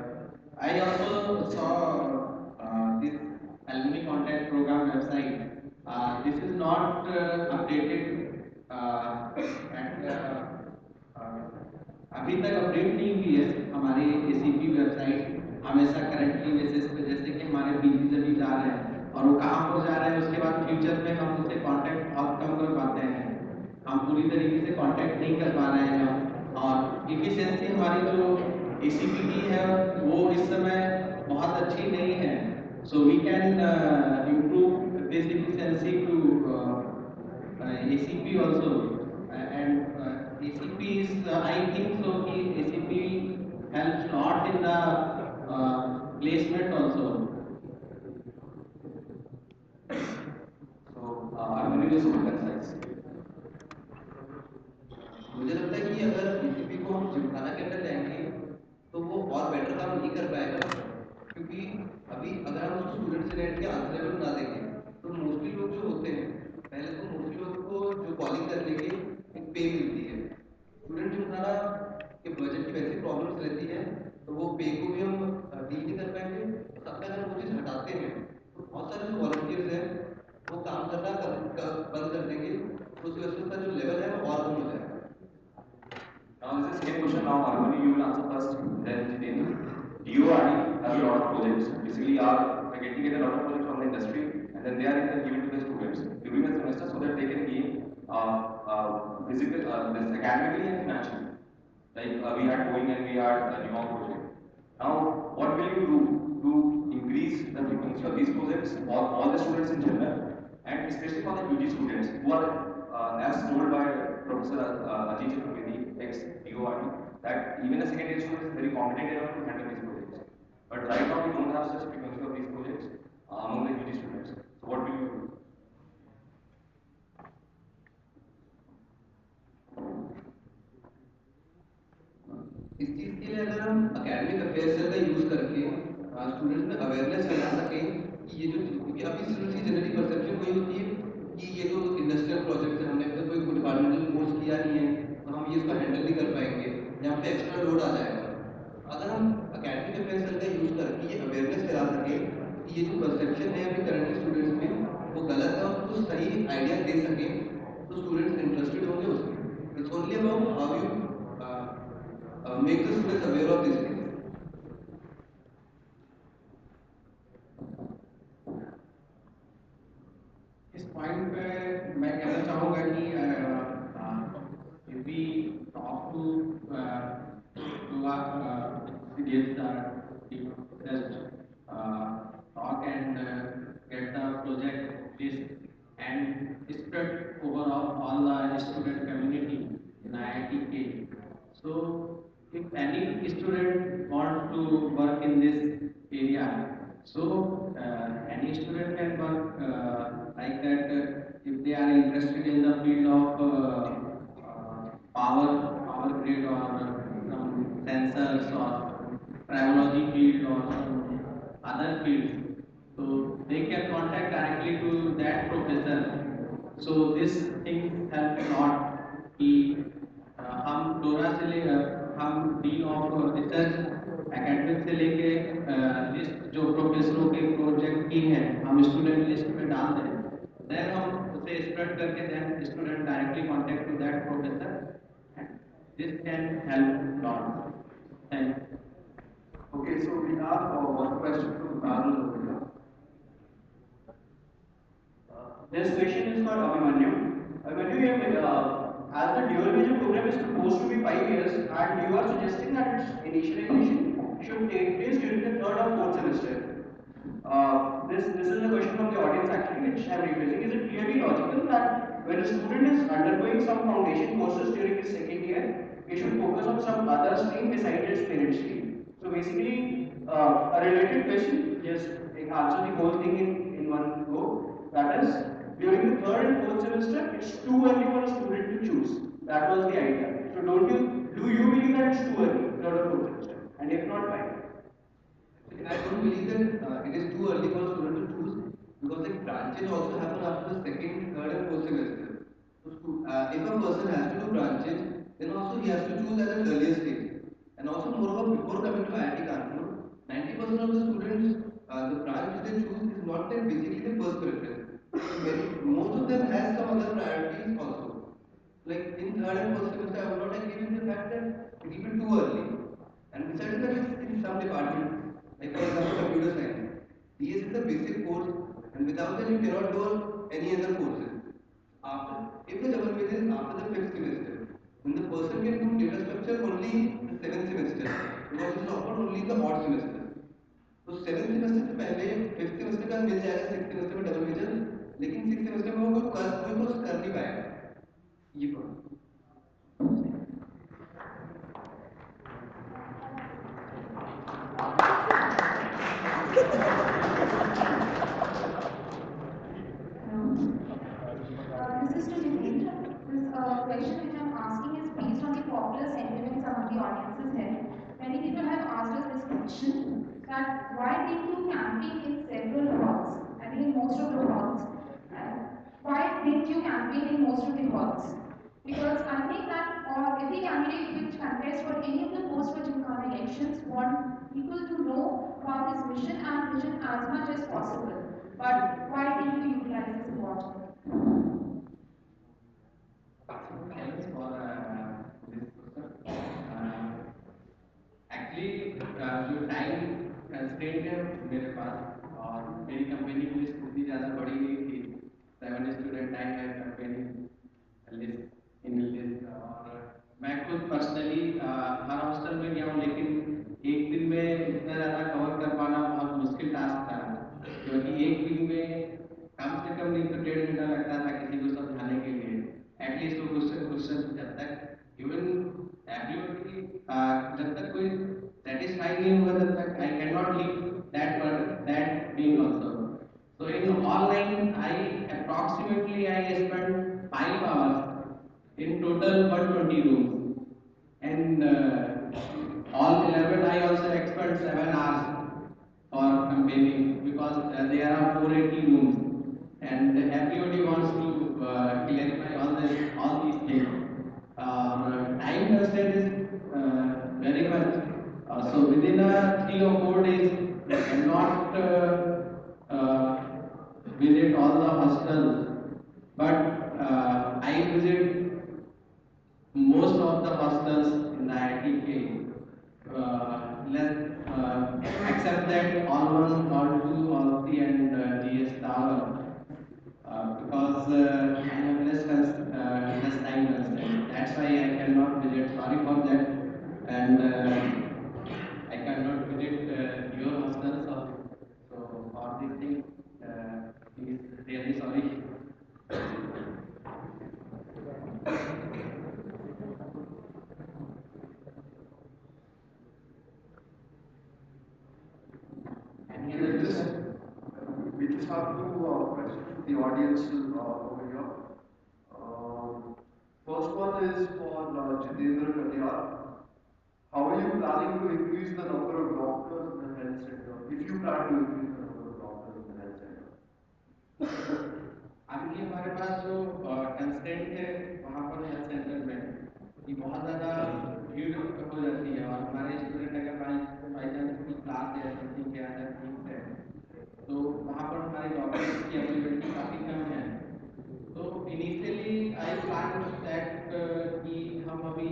I also saw this alumni contact program website. This is not updated at अभी तक update नहीं हुई है हमारी ACP website. हमेशा currently basis पे जैसे कि हमारे पीजी अभी जा रहे हैं और वो कहाँ पर जा रहे हैं, उसके बाद फ्यूचर में हम उनसे कांटेक्ट बहुत कम कर पाते हैं, हम पूरी तरीके से कांटेक्ट नहीं कर पा रहे हैं, और इफिशियंसी हमारी जो एसीपी की है वो इस समय बहुत अच्छी नहीं है। So we can improve this efficiency to ACP also, and ACP is I think so कि ACP helps lot in the placement also. So I'm going to use some insights. मुझे लगता है कि अगर एसीपी को हम जिमखाना के अंदर लाएंगे तो वो और बेटर काम नहीं कर पाएगा, क्योंकि अभी अगर हम उसको स्टूडेंट से लेट के आंसरेबल ना देंगे तो मोस्टली लोग जो होते हैं, पहले तो मोस्टली लोग को जो कॉलिंग करने की एक पे मिलती है। स्टूडेंट जिमखाना के बजट की वैसी प्रॉब्लम्स रहती है तो वो पे को भी हम डील नहीं कर पाएंगे। सबसे अगर वो चीज़ हटाते हैं तो बहुत सारे जो वॉलंटियर्स हैं वो काम करना बंद कर देंगे, तो उसकी वजह से उसका जो लेवल है वो और कम हो जाएगा। Now this is the second question. Now Harmony, you will answer first. Then Jitin. DORD has a lot of projects. Basically, are getting a lot of projects from the industry, and then they are given to the students during the semester so that they can gain physical, this academically and financially. Like we had Boeing and we had the New York project. Now, what will you do to increase the frequency of these projects for all the students in general, and especially for the UG students who are, as told by Professor Ajit Chaturvedi, ex-DORD, that even a second year student is very competent enough to handle these projects. But right now we don't have such frequency of these projects among the UG students. So what will you do? इस चीज़ के लिए अगर हम academic affairs का use करके students में awareness फैला सकें कि ये जो, क्योंकि अभी स्टूडेंट्स की जनरली परसेप्शन वही होती है कि ये जो इंडस्ट्रियल प्रोजेक्ट है हमने तो कोई डिपार्टमेंटल कोर्स किया नहीं है तो हम ये इसको हैंडल नहीं कर पाएंगे, यहाँ पे एक्स्ट्रा लोड आ जाएगा। अगर हम एकेडमिक अफेयर्स का यूज़ करके ये अवेयरनेस फैला सकें कि ये जो परसेप्शन है अभी करंटली स्टूडेंट्स में वो गलत है और उसको सही आइडिया दे सकें, तो स्टूडेंट्स इंटरेस्टेड होंगे उसमें। It's only about how you make the students aware of these things. इस पॉइंट पे मैं कहना चाहूँगा कि if we talk to our students that just talk and related or some sensors or tribology field or some other fields. So they can contact directly to that professor. So this thing help a lot कि हम डोरा से ले हम dean of research academic से लेके list जो प्रोफेसरों के प्रोजेक्ट की है हम स्टूडेंट लिस्ट में डाल दें देन हम उसे स्प्रेड करके then student directly contact to that professor this can help lot thank you Okay, so we have one question from the panel over here. This question is for Abhimanyu. Abhimanyu, you as the dual major program is supposed to be 5 years, and you are suggesting that its initialization should take place during the third or fourth semester. This is a question from the audience actually, which I am rephrasing. Is it clearly logical that when a student is undergoing some foundation courses during his second year, he should focus on some other stream besides his parent stream? So basically, a related question, just answer the whole thing in one go. That is, during the third and fourth semester, it's too early for a student to choose. That was the idea. So do you believe that it's too early, third or fourth semester? And if not, why? I don't believe that it is too early for a student to choose because like branches also happen after the second, third, and fourth semester. So, if a person has to do branches, then also he has to choose at an earlier stage. And also, moreover, before coming to IIT Kanpur, 90% of the students, the branch which they choose is not their basically their first preference. Most of them has some other priorities also. Like in third and fourth semester, I would not agree with the fact that it will be too early. And besides that, in some departments, like for example computer science, DS is the basic course, and without that you cannot do any other courses. After, if the double major is after the fifth semester, then the person can do data structure only the seventh semester because it is offered only in the odd semester. तो seventh semester से पहले fifth semester का मिल जाएगा six semester में double major लेकिन six semester में वो कोई कोर्स कर नहीं पाएगा ये problem This is to Jitendra. This question which I'm asking is based on the popular sentiments among the audiences here. Many people have asked us this question that why did you campaign in several halls? I think in most of the halls. Why didn't you campaign in most of the halls? Because I think that every candidate which contests for any of the posts for Gymkhana elections want people to know about his mission and vision as much as possible. But why didn't you utilize this opportunity? Thanks for this question. Actually, जो time constraint है मेरे पास और मेरी company की list उतनी ज़्यादा बड़ी नहीं थी 7 स्टूडेंट टाइम है कंपनी लिस्ट इन लिस्ट और मैं खुद पर्सनली हर हॉस्टल में गया हूँ लेकिन एक दिन में इतना ज़्यादा कवर कर पाना बहुत मुश्किल टास्क था क्योंकि एक दिन में कम से कम नहीं तो 1.5 घंटा लगता था किसी को समझाने के लिए एटलीस्ट वो क्वेश्चन जब तक इवन एवरीबॉडी जब तक कोई सेटिस्फाई नहीं होगा तब तक I can not leave that being also so in online I approximately I spent 5 hours in total 120 rooms and all 11 I also expect 7 hours for campaigning because there are 480 rooms and everybody wants to clarify all these things. Time constraint is very much. So within 3 or 4 days, you cannot visit all the hostels, but I visit most of the hostels in the IIT. Except that all 1, all 2, all 3 and GS Tower because I have less time constraint. That's why I cannot visit. Sorry for that, and I cannot visit your hostels. So for this thing, is really sorry. We just have two questions from the audience over here. First one is for Jitendra Katyar. How are you planning to increase the number of doctors in the health sector? If you plan to increase the number of doctors in the health sector. अभी हमारे पास जो constant है वहाँ पर health centre में कि बहुत ज़्यादा भीड़ हो जाती है और हमारे स्टूडेंट अगर बाई चांस कोई क्लास है समथिंग के अदर थिंग्स है तो वहाँ पर हमारे डॉक्टर्स की अवेलेबिलिटी काफ़ी कम है। तो इनिशियली आई प्लान दैट कि हम अभी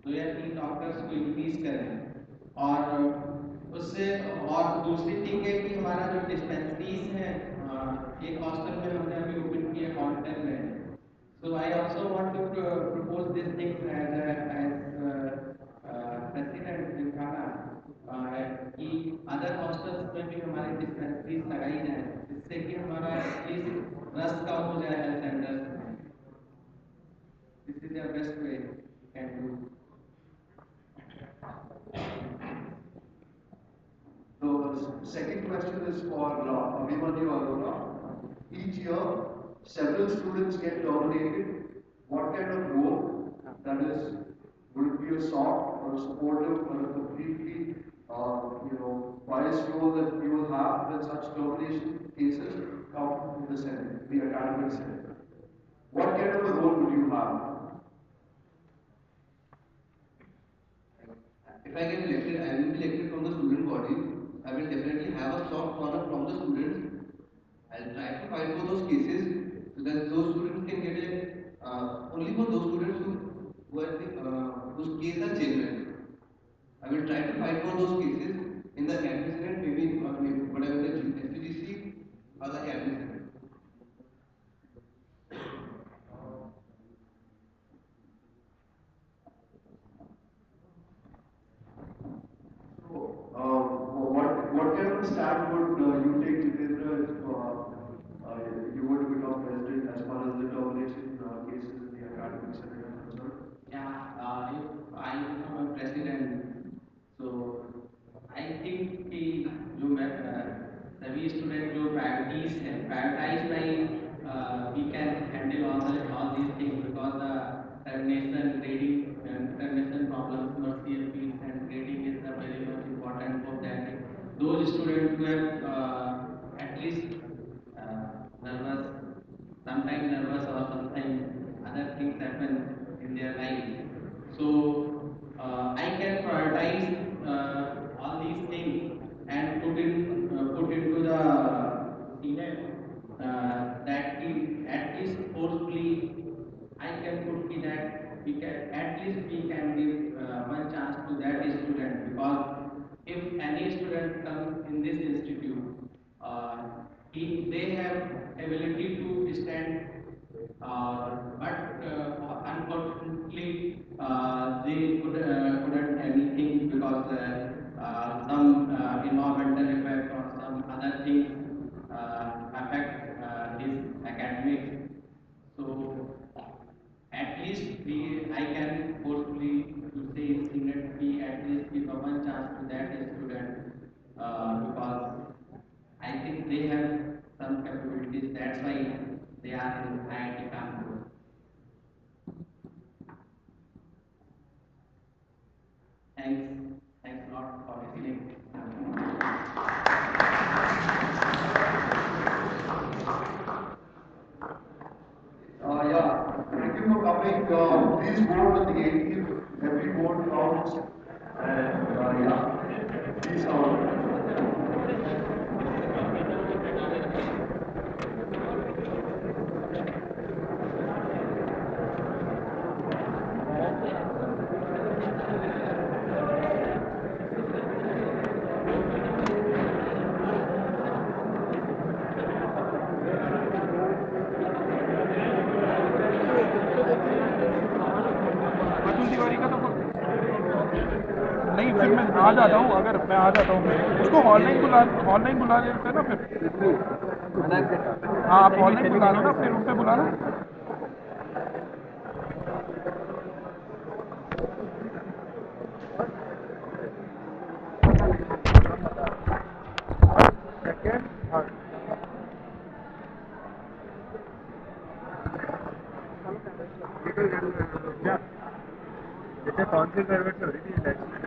2 या 3 डॉक्टर्स को इंक्रीज करें और उससे और दूसरी थिंग है कि हमारा जो डिस्पेंसरीज है एक हॉस्टल में हमने अभी ओपन किया हॉस्टल में। So I also want to propose this things as president gymkhana कि अदर हॉस्टल्स में भी हमारी डिस्पेंसरीज लगाई जाए जिससे कि हमारा एटलीस्ट रस कम हो जाए हेल्थ सेंटर्स में। This is the best way can do. The second question is for Abhimanyu Arora. Each year, several students get terminated. What kind of role, that is, would it be a soft or a supportive or a completely, biased role that you will have when such termination cases come in the Senate, the academic Senate? What kind of a role would you have? If I get elected, I will be elected from the student body. I will definitely have a soft corner from the students. I'll try to fight for those cases so that those students can get only for those students whose case are genuine. I will try to fight for those cases in the academic senate, maybe whatever the SPGC or the academic senate. What kind of stand would you take, Jitendra, if you were to become president as far as the termination cases in the academic senate are concerned? Yeah, if I become a president, so I think कि जो मैं सभी student जो priorities है prioritize by we can handle all these things because the termination grading termination problems for CFPs and grading is very much important for that. Those students who have at least nervous, sometimes nervous or sometimes other things happen in their life. So I can prioritize all these things and put into the Senate that at least forcefully I can put in that we can at least we can give one chance to that student because if any student comes in this institute, they have ability to stand, but unfortunately couldn't anything because some environmental effect or some other things affect his academics. So at least I can forcefully to say in Senate we at least give a one chance to that student because I think they have some capabilities. That's why they are in IIT Kanpur. Thanks a lot for listening. Yeah, thank you for coming. Please vote on the 18th. Every vote counts. And yeah, peace out. नहीं फिर मैं आ जाता हूँ, अगर मैं आ जाता हूँ उसको ऑनलाइन बुला लेते हैं ना फिर। हाँ आप ऑनलाइन बुला लो ना, फिर उन पे बुला लो। Yeah. अच्छा कौन सी प्राइवेट से हो रही थी?